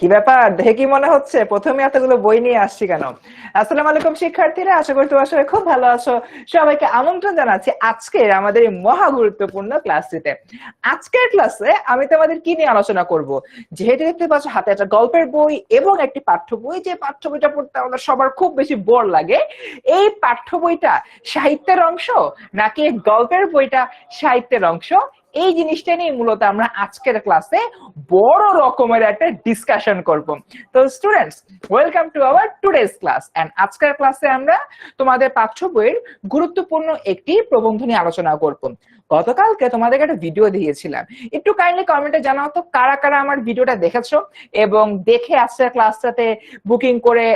কি ব্যাপার, দেখে কি মনে হচ্ছে প্রথমে এতগুলো বই নিয়ে আসছি কেন? আসসালামু আলাইকুম শিক্ষার্থীরা, আশা করি তোমরা সবাই খুব ভালো আছো। সবাইকে আমন্ত্রণ জানাচ্ছি আজকের আমাদের এই মহা গুরুত্বপূর্ণ ক্লাসটিতে। আজকের ক্লাসে আমি তোমাদের কি নিয়ে আলোচনা করব? যেহেতু দেখতে পাচ্ছ হাতে একটা গল্পের বই এবং একটি পাঠ্য বই, যে পাঠ্য বইটা পড়তে আমাদের সবার খুব বেশি বোর লাগে, এই পাঠ্য বইটা সাহিত্যের অংশ নাকি গল্পের বইটা সাহিত্যের অংশ, এই জিনিসটা নিয়ে মূলত আমরা আজকের ক্লাসে বড় রকমের একটা ডিসকাশন করব। তো students, welcome to our today's class. And আজকের ক্লাসে আমরা তোমাদের পাঠ্য বইয়ের গুরুত্বপূর্ণ একটি প্রবন্ধ নিয়ে আলোচনা করব। গতকালকে তোমাদেরকে একটা ভিডিও দিয়েছিলাম, একটু কাইন্ডলি কমেন্টে জানাও তো কারা কারা আমার ভিডিওটা দেখেছো এবং দেখে আজকের ক্লাসটাতে বুকিং করে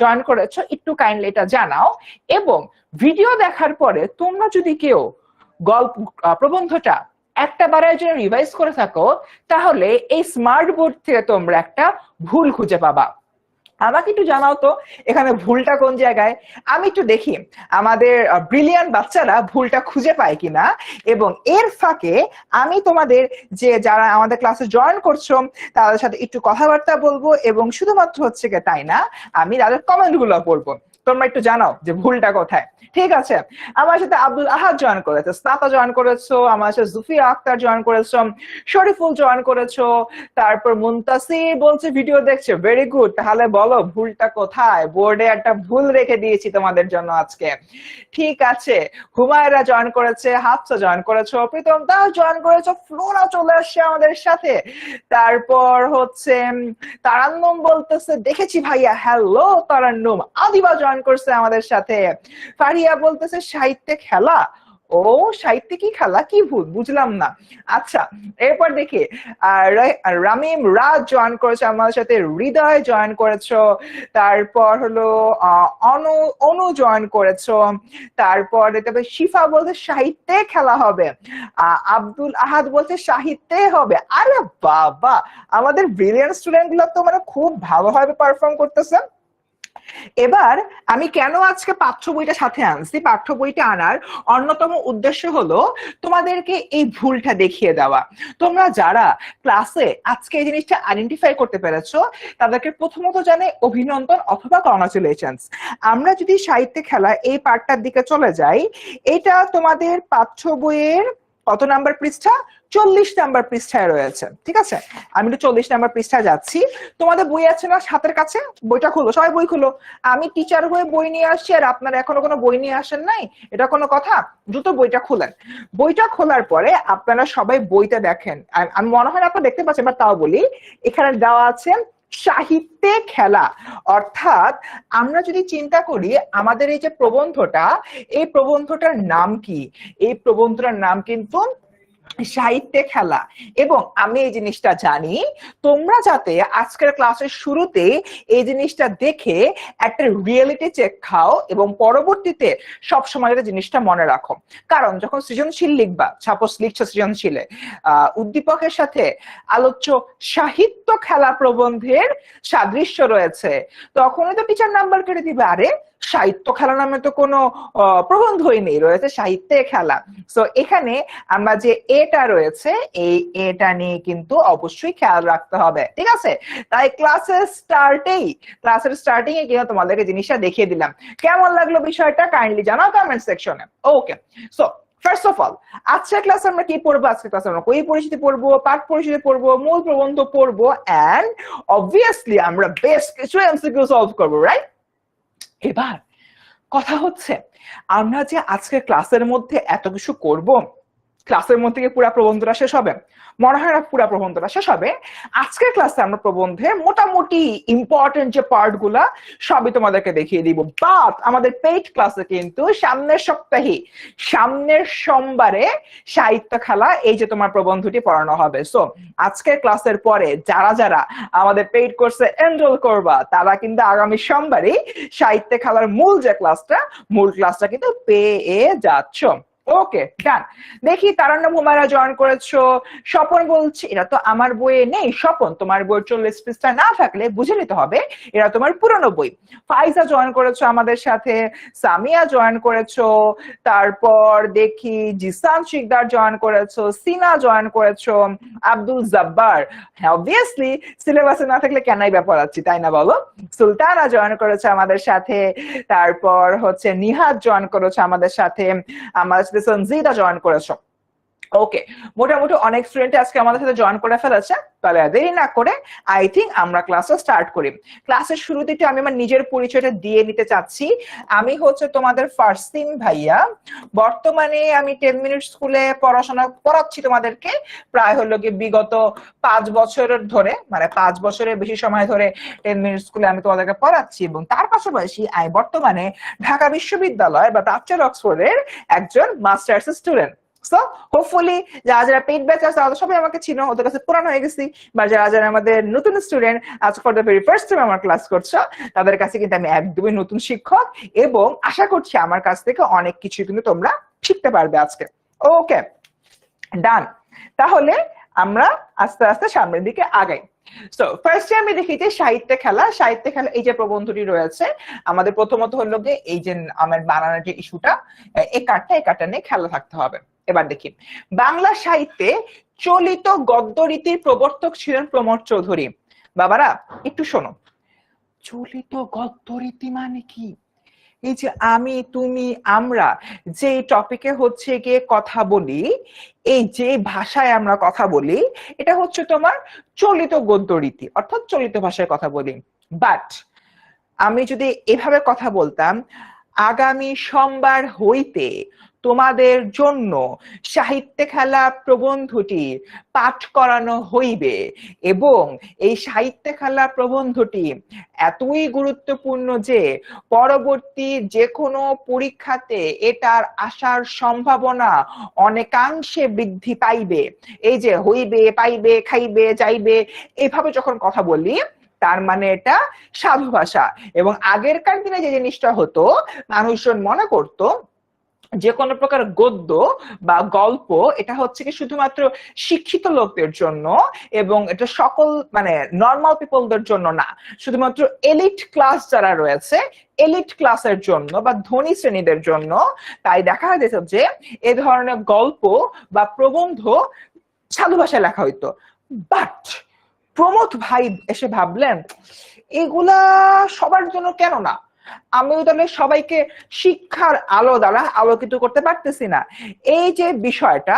জয়েন করেছো, একটু কাইন্ডলি এটা জানাও। এবং ভিডিও দেখার পরে তোমরা যদি কেউ গল্প প্রবন্ধটা একটা বারের জন্য রিভাইজ করে থাকো, তাহলে এই স্মার্ট বোর্ড থেকে তোমরা একটা ভুল খুঁজে পাবা। আমাকে একটু জানাও তো এখানে ভুলটা কোন জায়গায়, আমি একটু দেখি আমাদের ব্রিলিয়ান্ট বাচ্চারা ভুলটা খুঁজে পায় কিনা। এবং এর ফাঁকে আমি তোমাদের যে যারা আমাদের ক্লাসে জয়েন করছো তাদের সাথে একটু কথাবার্তা বলবো, এবং শুধুমাত্র হচ্ছে কি তাই না, আমি তাদের কমেন্ট গুলো পড়বো। তোমরা একটু জানাও যে ভুলটা কোথায়। ঠিক আছে, আমার সাথে আব্দুল আহাদ জয়েন করেছে, স্নাতা জয়েন করেছো, আমার সাথে জুফিয়া আক্তার জয়েন করেছো, শরীফুল জয়েন করেছো, তারপর মুনতাসির বলছে ভিডিও দেখছে, ভেরি গুড। তাহলে বলো ভুলটা কোথায়? বোর্ডে একটা ভুল রেখে দিয়েছি তোমাদের জন্য আজকে। ঠিক আছে, হুমায়রা জয়েন করেছে, হাফসা জয়েন করেছো, প্রীতম দাস জয়েন করেছো, ফ্লোরা চলে আসছে আমাদের সাথে। তারপর হচ্ছে তারান্নুম বলতেছে দেখেছি ভাইয়া, হ্যালো তারান্নুম। আদিবা জয়েন করছে আমাদের সাথে। ফারিয়া বলতেছে সাহিত্যে খেলা। ও, সাহিত্যে কি খেলা? কি ভুল বুঝলাম না। আচ্ছা, এরপর দেখি রামিম রাজ জয়েন করেছে আমাদের সাথে, হৃদয় জয়েন করেছো, তারপর হলো অনু অনু জয়েন করেছো, তারপরে তবে শিফা বলছে সাহিত্যে খেলা হবে, আব্দুল আহাদ বলছে সাহিত্যে হবে। আরে বাবা, আমাদের ব্রিলিয়ান্ট স্টুডেন্ট গুলো তো মানে খুব ভালোভাবে পারফর্ম করতেছে। এবার আমি কেন আজকে পাঠ্য বইটা সাথে আনছি, পাঠ্য বইটা আনার অন্যতম উদ্দেশ্য হলো তোমাদেরকে এই ভুলটা দেখিয়ে দেওয়া। তোমরা যারা ক্লাসে আজকে এই জিনিসটা আইডেন্টিফাই করতে পেরেছো, তাদেরকে প্রথমত জানাই অভিনন্দন অথবা কংগ্রাচুলেশনস। আমরা যদি সাহিত্যে খেলা এই পার্টটার দিকে চলে যাই, এটা তোমাদের পাঠ্য বইয়ের কত নাম্বার পৃষ্ঠা? 40 নাম্বার পৃষ্ঠায় রয়েছে। ঠিক আছে, আমি একটু 40 নাম্বার পৃষ্ঠায় যাচ্ছি। তোমাদের বই আছে না হাতের কাছে? বইটা খুলো, সবাই বই খুলো। আমি টিচার হয়ে বই নিয়ে আসছি আর আপনারা এখনো কোনো বই নিয়ে আসেন নাই, এটা কোনো কথা? দ্রুত বইটা খুলেন। বইটা খোলার পরে আপনারা সবাই বইটা দেখেন। আমি মনে হয় আপনারা দেখতে পাচ্ছেন, এবার তাও বলি, এখানে দেওয়া আছে সাহিত্যে খেলা। অর্থাৎ আমরা যদি চিন্তা করি আমাদের এই যে প্রবন্ধটা, এই প্রবন্ধটার নাম কি? এই প্রবন্ধটার নাম কিন্তু সাহিত্যে খেলা। এবং আমি এই জিনিসটা জানি তোমরা যাতে আজকের ক্লাসের শুরুতে এই জিনিসটা দেখে একটা রিয়েলিটি চেক খাও এবং পরবর্তীতে সবসময় জিনিসটা মনে রাখো। কারণ যখন সৃজনশীল লিখবা, সাপোজ লিখছো সৃজনশীলে উদ্দীপকের সাথে আলোচ্য সাহিত্য খেলা প্রবন্ধের সাদৃশ্য রয়েছে, তখনই তো টিচার নাম্বার কেটে দিবে। আরে সাহিত্য খেলা নামে তো কোনো প্রবন্ধই নেই, রয়েছে সাহিত্যে খেলা। সো এখানে আমরা যে এটা রয়েছে, এই এটা নিয়ে কিন্তু অবশ্যই খেয়াল রাখতে হবে। ঠিক আছে, তাই ক্লাসের স্টার্টিং এ কিন্তু তোমাদেরকে জিনিসটা দেখিয়ে দিলাম। কেমন লাগলো বিষয়টা কাইন্ডলি জানাও কমেন্ট সেকশনে। ওকে, সো ফার্স্ট অফ অল আজকের ক্লাসে আমরা কি পড়বো? আজকের ক্লাসে আমরা কই পরিচিতি পড়বো, পাঠ পরিচিতি পড়বো, মূল প্রবন্ধ পড়বো, এন্ড অবভিয়াসলি আমরা বেশ কিছু এমসিকিউ সলভ করবো, রাইট? এবার কথা হচ্ছে, আমরা যে আজকে ক্লাসের মধ্যে এত কিছু করব, ক্লাসের মধ্যে কি পুরা প্রবন্ধটা শেষ হবে? মনে হয় না পুরা প্রবন্ধটা শেষ হবে। আজকের ক্লাসে আমরা প্রবন্ধের মোটামুটি ইম্পর্টেন্ট যে পার্ট গুলা সবই তোমাদেরকে দেখিয়ে দিব। বাট আমাদের পেইড ক্লাসে কিন্তু সামনের সপ্তাহে, সামনের সোমবারে সাহিত্য খেলা এই যে তোমার প্রবন্ধটি পড়ানো হবে। সো আজকের ক্লাসের পরে যারা যারা আমাদের পেইড কোর্সে এনরোল করবা, তারা কিন্তু আগামী সোমবারে সাহিত্য খেলার মূল ক্লাসটা কিন্তু পেয়ে যাচ্ছ। ওকে ডান। দেখি তারান্নম হুমায়রা জয়েন করেছো। স্বপন বলছে এরা তো আমার বইয়ে নেই। স্বপন তোমার বই 40 পৃষ্ঠা না থাকলে বুঝে নিতে হবে এরা তোমার পুরনো বই। ফাইজা জয়েন করেছো আমাদের সাথে, সামিয়া জয়েন করেছো, তারপর দেখি জিসান শিকদার জয়েন করেছো, সিনা জয়েন করেছো, আব্দুল জব্বার। হ্যাঁ অবভিয়াসলি সিলেবাসে না থাকলে কেনই ব্যাপার আছি তাই না বলো। সুলতানা জয়েন করেছে আমাদের সাথে, তারপর হচ্ছে নিহাদ জয়েন করেছে আমাদের সাথে, আমাদের সাথে সঞ্জিদা জয়েন করেছো। ওকে, মোটামুটি অনেক স্টুডেন্ট আজকে আমাদের সাথে জয়েন করে ফেলেছে। তাহলে দেরি না করে আই থিঙ্ক আমরা ক্লাসটা স্টার্ট করি। ক্লাসের শুরুতে আমি আমার নিজের পরিচয়টা দিয়ে নিতে চাচ্ছি। আমি হচ্ছে তোমাদের ফারসিন ভাইয়া। বর্তমানে আমি 10 মিনিট স্কুলে পড়াশোনা পড়াচ্ছি তোমাদেরকে, প্রায় হলো কি বিগত 5 বছরের ধরে, মানে 5 বছরের বেশি সময় ধরে 10 মিনিট স্কুলে আমি তোমাদেরকে পড়াচ্ছি। এবং তার পাশাপাশি আমি বর্তমানে ঢাকা বিশ্ববিদ্যালয় বা প্রাচ্য অক্সফোর্ডের একজন মাস্টার্স স্টুডেন্ট। সো হোপফুলি যারা যারা পেইড ব্যাচ আছে তারা সবাই আমাকে চিনো, ওদের কাছে পুরানো হয়ে গেছি। বা যারা যারা আমাদের নতুন স্টুডেন্ট আজ for the very first time আমার ক্লাস করছো, তাদের কাছে কিন্তু আমি একদমই নতুন শিক্ষক এবং আশা করছি আমার কাছ থেকে অনেক কিছু কিন্তু তোমরা শিখতে পারবে আজকে। ওকে ডান, তাহলে আমরা আস্তে আস্তে সামনের দিকে আগাই। সো ফার্স্টে আমি দেখি যে সাহিত্যে খেলা। সাহিত্যে খেলা এই যে প্রবন্ধটি রয়েছে আমাদের প্রথমত হলো যে এই যে আমার বানানোর যে ইস্যুটা, এই কার্ডটা নিয়ে খেলা থাকতে হবে। এবার দেখি বাংলা সাহিত্যে চলিত গদ্য রীতির প্রবর্তক ছিলেন প্রমোদ চৌধুরী। বাবারা একটু শোনো, চলিত গদ্য রীতি মানে কি? এই যে আমি তুমি আমরা যে টপিকে হচ্ছে গিয়ে কথা বলি, এই যে ভাষায় আমরা কথা বলি, এটা হচ্ছে তোমার চলিত গদ্য রীতি, অর্থাৎ চলিত ভাষায় কথা বলি। বাট আমি যদি এভাবে কথা বলতাম, আগামী সোমবার হইতে তোমাদের জন্য সাহিত্যে খেলা প্রবন্ধটি পাঠ করানো হইবে এবং এই সাহিত্যে খেলা প্রবন্ধটি এতই গুরুত্বপূর্ণ যে পরবর্তী যে কোনো পরীক্ষাতে এটার আসার সম্ভাবনা অনেকাংশে বৃদ্ধি পাইবে। এই যে হইবে, পাইবে, খাইবে, যাইবে, এভাবে যখন কথা বলি তার মানে এটা সাধু ভাষা। এবং আগেরকার দিনে যে জিনিসটা হতো, মানুষজন মনে করতো যে কোনো প্রকার গদ্য বা গল্প এটা হচ্ছে কি শুধুমাত্র শিক্ষিত লোকদের জন্য এবং এটা সকল মানে নর্মাল পিপলদের জন্য না, শুধুমাত্র এলিট ক্লাস যারা রয়েছে এলিট ক্লাসের জন্য বা ধনী শ্রেণীদের জন্য। তাই দেখা যেত যে এ ধরনের গল্প বা প্রবন্ধ সাধু ভাষায় লেখা হইতো। বাট প্রমোদ ভাই এসে ভাবলেন এগুলা সবার জন্য কেন না, আমি তাহলে সবাইকে শিক্ষার আলো দ্বারা আলোকিত করতে পারতেছি না। এই যে বিষয়টা,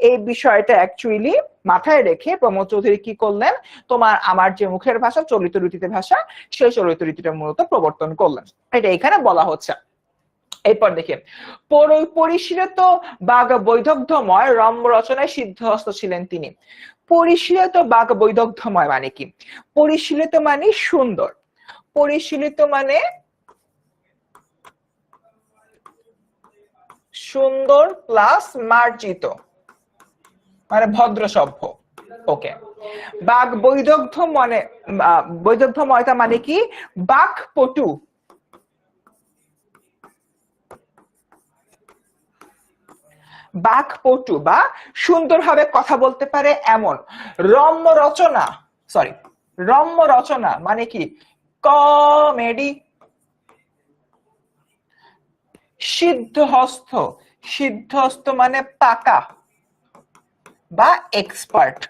এই বিষয়টা অ্যাকচুয়ালি মাথায় রেখে প্রমোদ চৌধুরী কি করলেন, তোমার আমার যে মুখের ভাষা চলিত রীতিতে ভাষা, সেই চলিত রীতিটা মূলত প্রবর্তন করলেন, এটা এখানে বলা হচ্ছে। এরপর দেখি পরিশীলিত বাঘ বৈদগ্ধ্যময় রম্য রচনায় সিদ্ধহস্ত ছিলেন তিনি। পরিশীলিত বাঘ বৈদগ্ধ্যময় মানে কি? পরিশীলিত মানে সুন্দর, পরিশীলিত মানে সুন্দর প্লাস মার্জিত মানে ভদ্র সভ্য। ওকে, বাক বৈদগ্ধ মানে বৈদগ্ধ্যময়তা মানে কি? বাক পটু, বাক পটু বা সুন্দরভাবে কথা বলতে পারে এমন। রম্য রচনা, সরি রম্য রচনা মানে কি? কমেডি। সিদ্ধহস্ত, সিদ্ধহস্ত মানে পাকা বা এক্সপার্ট।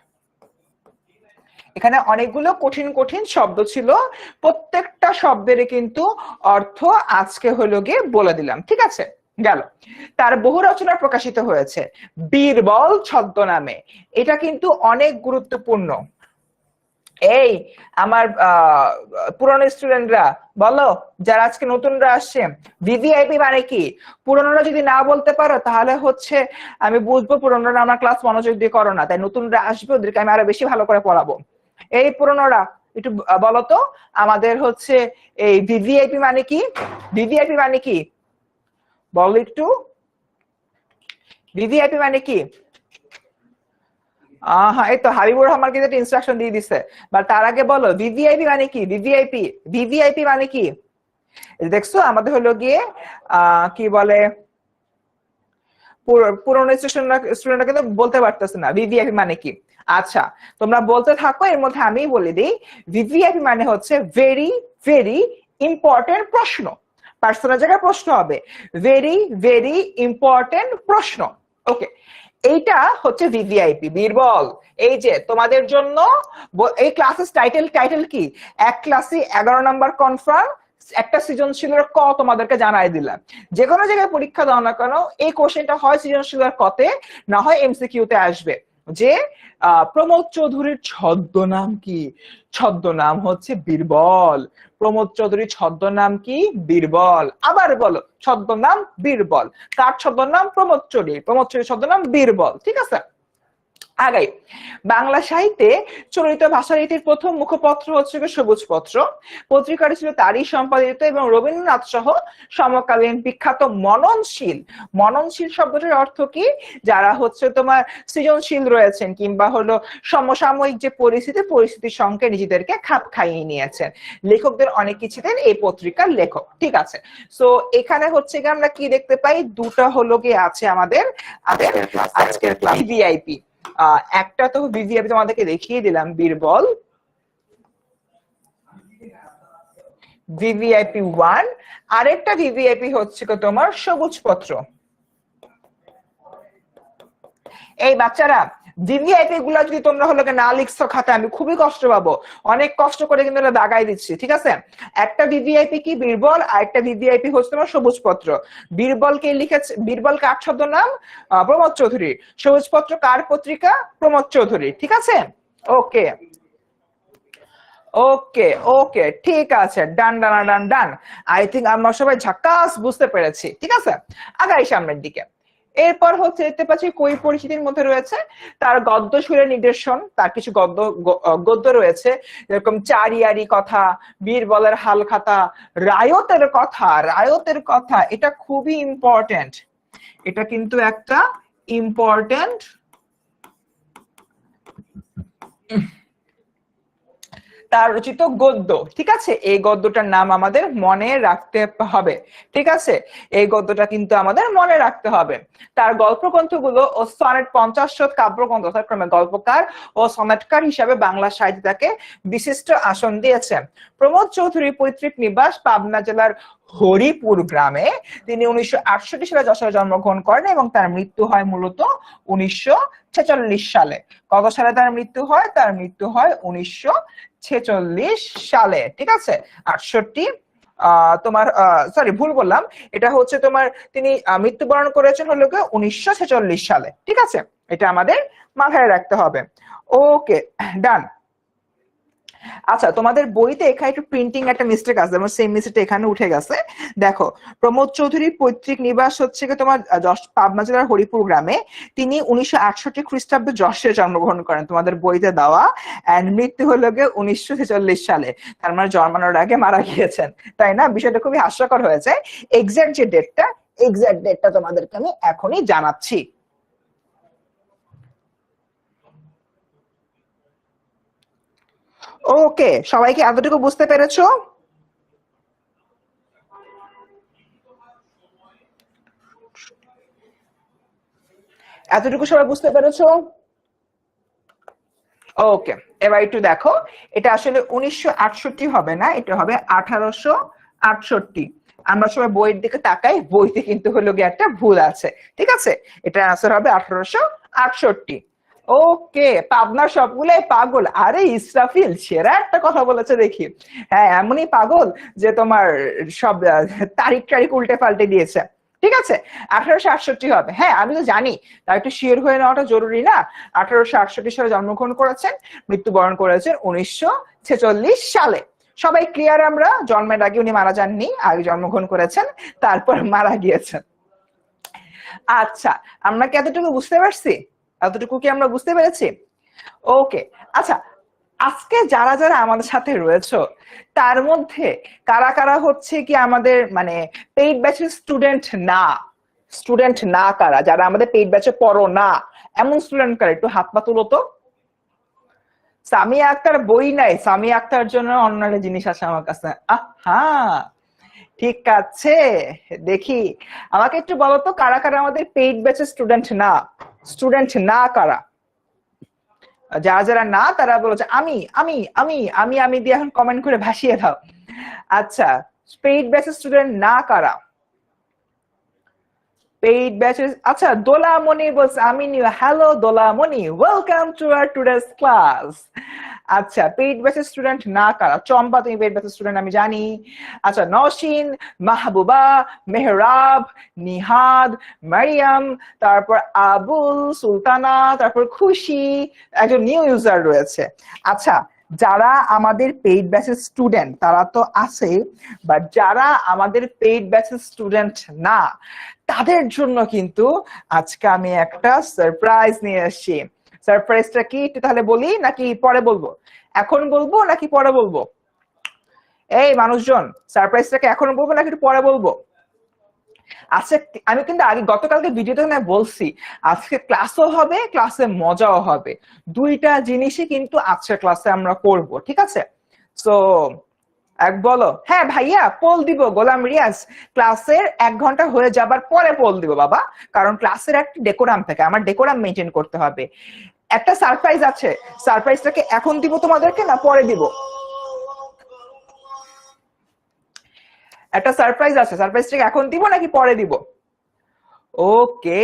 এখানে অনেকগুলো কঠিন কঠিন শব্দ ছিল, প্রত্যেকটা শব্দের কিন্তু অর্থ আজকে হলো গিয়ে বলে দিলাম, ঠিক আছে? গেল। তার বহু রচনা প্রকাশিত হয়েছে বীরবল ছদ্মনামে, এটা কিন্তু অনেক গুরুত্বপূর্ণ। এই আমার পুরনো স্টুডেন্টরা বলো, যারা আজকে নতুনরা আসছে, ভিভিআইপি মানে কি? পুরনোরা যদি না বলতে পারো তাহলে হচ্ছে আমি বুঝবো পুরনোরা আমার ক্লাস মনোযোগ দিয়ে করো না, তাই নতুনরা আসবে ওদেরকে আমি আরো বেশি ভালো করে পড়াবো। এই পুরনোরা একটু বলতো আমাদের হচ্ছে এই ভিভিআইপি মানে কি? ভিভিআইপি মানে কি বল একটু, ভিভিআইপি মানে কি? হ্যাঁ, এই তো হাবিবুর রহমান কিন্তু একটা ইনস্ট্রাকশন দিয়ে দিছে, বাট তার আগে বলো ভিভিআইপি মানে কি? ভিভিআইপি, ভিভিআইপি মানে কি? দেখছো আমাদের হলো গিয়ে কি বলে পুরনো স্টুডেন্টরা কিন্তু বলতে পারতেছে না ভিভিআইপি মানে কি। আচ্ছা, তোমরা বলতে থাকো, এর মধ্যে আমি বলে দিই। ভিভিআইপি মানে হচ্ছে ভেরি ভেরি ইম্পর্টেন্ট প্রশ্ন। পার্সোনাল জায়গায় প্রশ্ন হবে, ভেরি ভেরি ইম্পর্টেন্ট প্রশ্ন। ওকে, এইটা হচ্ছে ভিভিআইপি। বীরবল, এই যে তোমাদের জন্য এই ক্লাসের টাইটেল কি, এক ক্লাসে 11 নাম্বার কনফার্ম, একটা সৃজনশীলের ক তোমাদেরকে জানাই দিলাম। যে কোনো জায়গায় পরীক্ষা দাও না কেন, এই কোশ্চেনটা হয় সৃজনশীলের কতে, না হয় এমসিকিউতে আসবে, যে প্রমোদ চৌধুরীর ছদ্মনাম কি। ছদ্মনাম হচ্ছে বীরবল। প্রমোদ চৌধুরীর ছদ্মনাম কি? বীরবল। আবার বলো, ছদ্মনাম বীরবল। কার ছদ্মনাম? প্রমোদ চৌধুরী। প্রমোদ চৌধুরীর ছদ্মনাম বীরবল। ঠিক আছে, আগাই। বাংলা সাহিত্যে চলিত ভাষারীতির প্রথম মুখপত্র হচ্ছে সবুজ পত্র। পত্রিকাটি ছিল তারই সম্পাদিত এবং রবীন্দ্রনাথ সহ সমকালীন বিখ্যাত মননশীল। মননশীল শব্দটির অর্থ কি? যারা হচ্ছে তোমার সৃজনশীল রয়েছেন, কিংবা হলো সমসাময়িক যে পরিস্থিতির সঙ্গে নিজেদেরকে খাপ খাইয়ে নিয়েছেন। লেখকদের অনেকেই ছিলেন এই পত্রিকার লেখক। ঠিক আছে, সো এখানে হচ্ছে কি আমরা কি দেখতে পাই, দুটা হলো কি আছে আমাদের আজকের ক্লাস ভিভিআইপি। একটা তো ভিভিআইপি তোমাদেরকে দেখিয়ে দিলাম, বীরবল ভিভিআইপি 1। আরেকটা ভিভিআইপি হচ্ছে তোমার সবুজ পত্র। এই বাচ্চারা, ভিভিআইপি গুলা যদি তোমরা হলো না লিখছো খাতায়, আমি খুবই কষ্ট পাবো। অনেক কষ্ট করে কিন্তু এটা দাগাই দিচ্ছি। ঠিক আছে, একটা ভিভিআইপি কি বীরবল, আর একটা ভিভিআইপি হচ্ছে তোমার সবুজ পত্র। বীরবল কে লিখেছে, বীরবল কার ছদ্মনাম? প্রমোদ চৌধুরী। সবুজ পত্র কার পত্রিকা? প্রমোদ চৌধুরী। ঠিক আছে, ওকে ওকে ওকে, ঠিক আছে, ডান ডান ডান ডান। আই থিঙ্ক আমরা সবাই ঝাক্কাস বুঝতে পেরেছি। ঠিক আছে, আগাই সামনের দিকে। এরপর হচ্ছে দেখতে পাচ্ছি কই পরিচিতির মধ্যে রয়েছে তার গদ্য সুরের নিদর্শন। তার কিছু গদ্য রয়েছে, যেরকম চারিয়ারি কথা, বীরবলের হালখাতা, রায়তের কথা। রায়তের কথা এটা খুবই ইম্পর্টেন্ট, এটা কিন্তু একটা ইম্পর্টেন্ট তার রচিত গদ্য। ঠিক আছে, এই গদ্যটার নাম আমাদের মনে রাখতে হবে। ঠিক আছে, এই গদ্যটা কিন্তু আমাদের মনে রাখতে হবে। তার গল্পগ্রন্থগুলো ও সনেট 50 কাব্যগ্রন্থ, ক্রমে গল্পকার ও সনেটকার হিসাবে বাংলা সাহিত্য তাকে বিশিষ্ট আসন দিয়েছে। প্রমোদ চৌধুরী পৈতৃক নিবাস পাবনা জেলার হরিপুর গ্রামে। তিনি 1968 সালে যশোরে জন্মগ্রহণ করেন এবং তার মৃত্যু হয় মূলত 1946 সালে। কত সালে তার মৃত্যু হয়? তার মৃত্যু হয় 1946 সালে। ঠিক আছে, 68 তোমার সরি ভুল বললাম, এটা হচ্ছে তোমার তিনি মৃত্যুবরণ করেছেন হলো 1946 সালে। ঠিক আছে, এটা আমাদের মাথায় রাখতে হবে। ওকে, ডান। আচ্ছা, তোমাদের বইতে এখানে একটু প্রিন্টিং একটা মিস্টেক আছে, যেমন সেম মিস্টেকটা এখানে উঠে গেছে। দেখো, প্রমোদ চৌধুরীর পৈতৃক নিবাস হচ্ছে তোমার পাবনা জেলার হরিপুর গ্রামে। তিনি 1968 খ্রিস্টাব্দে যশোরে জন্মগ্রহণ করেন তোমাদের বইতে দেওয়া, এন্ড মৃত্যু হলো 1946 সালে। তার মানে জন্মানোর আগে মারা গিয়েছেন, তাই না? বিষয়টা খুবই হাস্যকর হয়েছে। এক্সাক্ট ডেটটা তোমাদেরকে আমি এখনই জানাচ্ছি। ওকে, সবাইকে এতটুকু বুঝতে পেরেছো? এতটুকু সবাই বুঝতে পেরেছো? ওকে, এবার একটু দেখো, এটা আসলে 1968 হবে না, এটা হবে 1868। আমরা সবাই বইয়ের দিকে তাকাই, বইতে কিন্তু হলো গিয়ে একটা ভুল আছে। ঠিক আছে, এটা আনসার হবে 1868। ওকে, পাবনার সবগুলাই পাগল। আরে ইসরাফিল সেরা একটা কথা বলেছে দেখি। হ্যাঁ, এমনই পাগল যে তোমার সব তারিখ উল্টে পাল্টে দিয়েছে। ঠিক আছে, 1868 হবে। হ্যাঁ, আমি তো জানি, তার একটু শিওর হয়ে নেওয়াটা জরুরি না। 1868 সালে জন্মগ্রহণ করেছেন, মৃত্যুবরণ করেছেন 1946 সালে। সবাই ক্লিয়ার? আমরা জন্মের আগে উনি মারা যাননি, আগে জন্মগ্রহণ করেছেন, তারপর মারা গিয়েছেন। আচ্ছা, আমরা কি এতটুকু বুঝতে পারছি? এতটুকু কি আমরা বুঝতে পেরেছি? ওকে, আচ্ছা, আজকে যারা যারা আমাদের সাথে রয়েছে তার মধ্যে কারা কারা হচ্ছে কি আমাদের মানে পেইড ব্যাচের স্টুডেন্ট না কারা, যারা আমাদের পেইড ব্যাচে পড়ো না এমন স্টুডেন্ট কারা, একটু হাত পা তুলো তো। সামিয়া আক্তার বই নাই, সামিয়া আক্তার জন্য অন্য একটা জিনিস আছে আমার কাছে। আহা, ঠিক আছে, দেখি আমাকে একটু বলো তো কারা কারা আমাদের পেইড ব্যাচের স্টুডেন্ট না কারা? যারা যারা না তারা বলছে আমি দিয়ে এখন কমেন্ট করে ভাসিয়ে দাও। আচ্ছা, পেইড ব্যাচের স্টুডেন্ট না কারা? পেইড ব্যাচেস, আচ্ছা দোলামণি বলছে আমি new. Hello Dolamoni, welcome to our today's class. আচ্ছা, পেইড ব্যাচের স্টুডেন্ট না কারা? চম্পা তুমি পেইড ব্যাচের স্টুডেন্ট আমি জানি। আচ্ছা, নওশিন, মাহবুবা, মেহরাব, নিহাদ, মারিয়াম, তারপর আবুল, সুলতানা, তারপর খুশি, একজন নিউ ইউজার রয়েছে। আচ্ছা, যারা আমাদের পেইড ব্যাচের স্টুডেন্ট তারা তো আছে, বাট যারা আমাদের পেইড ব্যাচের স্টুডেন্ট না তাদের জন্য কিন্তু আজকে আমি একটা সারপ্রাইজ নিয়ে এসেছি। সারপ্রাইজটা কি একটু তাহলে বলি নাকি পরে বলবো? এখন বলবো নাকি পরে বলবো? এই মানুষজন, সারপ্রাইজটাকে এখন বলবো নাকি একটু পরে বলবো? আচ্ছা, আমি কিন্তু আগে গতকালকে ভিডিওতে বলছি আজকে ক্লাসও হবে, ক্লাসে মজাও হবে, দুইটা জিনিসই কিন্তু আজকে ক্লাসে আমরা করব, ঠিক আছে? সো এক বলো হ্যাঁ ভাইয়া, পোল দিব গোলাম রিয়াজ। ক্লাসের 1 ঘন্টা হয়ে যাবার পরে পোল দিব বাবা, কারণ ক্লাসের একটা ডেকোরাম থাকে, আমার ডেকোরাম মেনটেন করতে হবে। একটা সারপ্রাইজ আছে, সারপ্রাইজটাকে এখন দিব তোমাদেরকে না পরে দিব? একটা সারপ্রাইজ আছে, সারপ্রাইজটাকে এখন দিব নাকি পরে দিব? ওকে,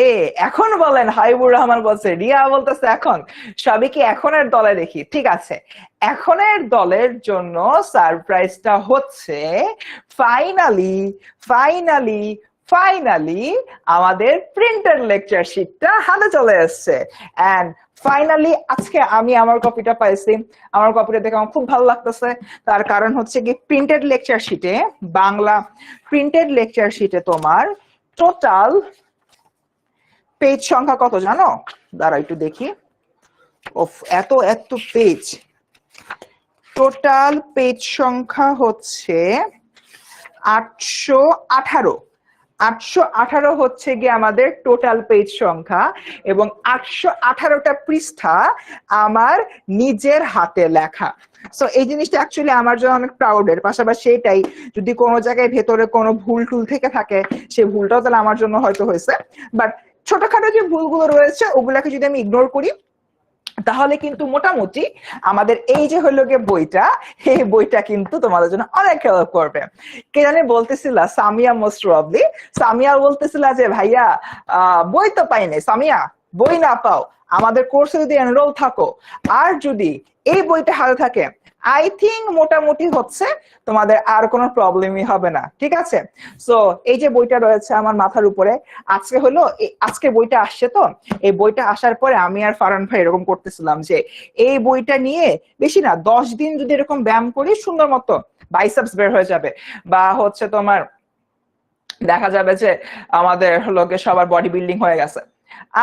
এখন বলেন। হাইবুর রহমান বলছে, রিয়া বলতেছে এখন। সবাইকে এখনের দলে দেখি, ঠিক আছে। এখনের দলের জন্য সারপ্রাইজটা হচ্ছে ফাইনালি ফাইনালি ফাইনালি আমাদের প্রিন্টেড লেকচার শিটটা হাতে চলে এসছে। এন্ড ফাইনালি আজকে আমি আমার কপিটা পাইছি। আমার কপিটা দেখে আমার খুব ভালো লাগতেছে। তার কারণ হচ্ছে কি, প্রিন্টেড লেকচার শিটে বাংলা প্রিন্টেড লেকচার শিটে তোমার টোটাল পেজ সংখ্যা কত জানো? দাঁড়া একটু দেখি। এত এত পেজ, টোটাল পেজ সংখ্যা হচ্ছে 818। 818 হচ্ছে গিয়ে আমাদের টোটাল পেজ সংখ্যা, এবং 818টা পৃষ্ঠা আমার নিজের হাতে লেখা। সো এই জিনিসটা অ্যাকচুয়ালি আমার জন্য অনেক প্রাউডের। পাশাপাশি এটাই, যদি কোনো জায়গায় ভেতরে কোনো ভুল টুল থেকে থাকে সেই ভুলটাও তাহলে আমার জন্য হয়তো হয়েছে, বাট ছোটখাটো যে ভুলগুলো রয়েছে ওগুলাকে যদি আমি ইগনোর করি তাহলে কিন্তু মোটামুটি আমাদের এই যে হলো গিয়ে বইটা, এই বইটা কিন্তু তোমাদের জন্য অনেক হেল্প করবে। কে জানি বলতেছিল, সামিয়া মোস্ট প্রবাবলি, সামিয়া বলতেছিল যে ভাইয়া বই তো পাই নাই। সামিয়া, বই না পাও, আমাদের কোর্সে যদি এনরোল থাকো আর যদি এই বইটা হাতে থাকে, আই থিঙ্ক মোটামুটি হচ্ছে তোমাদের আর কোনো প্রবলেমই হবে না, ঠিক আছে? সো এই যে বইটা রয়েছে আমার মাথার উপরে, আজকে হলো আজকে বইটা আসছে, তো এই বইটা আসার পরে আমি আর ফারহান ভাই এরকম করতেছিলাম যে এই বইটা নিয়ে বেশি না 10 দিন যদি এরকম ব্যায়াম করি, সুন্দর মতো বাইসেপস বের হয়ে যাবে, বা হচ্ছে তোমার দেখা যাবে যে আমাদের হলো সবার বডি বিল্ডিং হয়ে গেছে।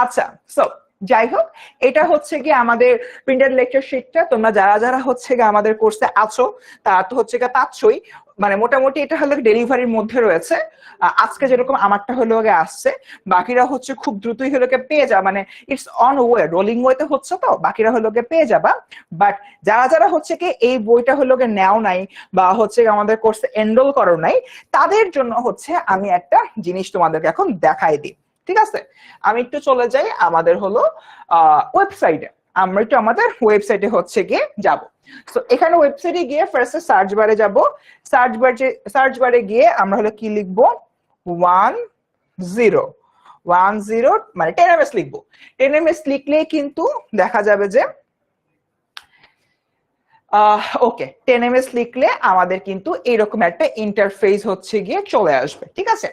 আচ্ছা, সো যাই হোক, এটা হচ্ছে কি আমাদের প্রিন্টেড লেকচার শিটটা। তোমরা যারা যারা হচ্ছে গিয়ে আমাদের কোর্সে আছো তারা তো হচ্ছে গিয়ে পাচ্ছই, মানে মোটামুটি এটা হলো ডেলিভারির মধ্যে রয়েছে। আজকে যেরকম আমারটা হলো আসছে, বাকিরা হচ্ছে খুব দ্রুতই হলো পেয়ে যাবে, মানে ইটস অন ওয়ে, রোলিং ওয়েতে হচ্ছে, তো বাকিরা হলো পেয়ে যাবা। বাট যারা যারা হচ্ছে কি এই বইটা হলো নেও নাই বা হচ্ছে আমাদের কোর্সে এনরোল করো নাই, তাদের জন্য হচ্ছে আমি একটা জিনিস তোমাদেরকে এখন দেখাই দিই, ঠিক আছে? আমি একটু চলে যাই আমাদের হলো ওয়েবসাইটে। আমরা একটু আমাদের ওয়েবসাইটে হচ্ছে গিয়ে যাব। সো এখানে ওয়েবসাইটে গিয়ে ফার্স্টে সার্চ বারে যাব। সার্চ বারে গিয়ে আমরা হলো কি লিখবো, 1010 মানে 10ms লিখবো। 10ms লিখলে কিন্তু দেখা যাবে যে ওকে, 10ms লিখলে আমাদের কিন্তু এরকম একটা ইন্টারফেস হচ্ছে গিয়ে চলে আসবে, ঠিক আছে?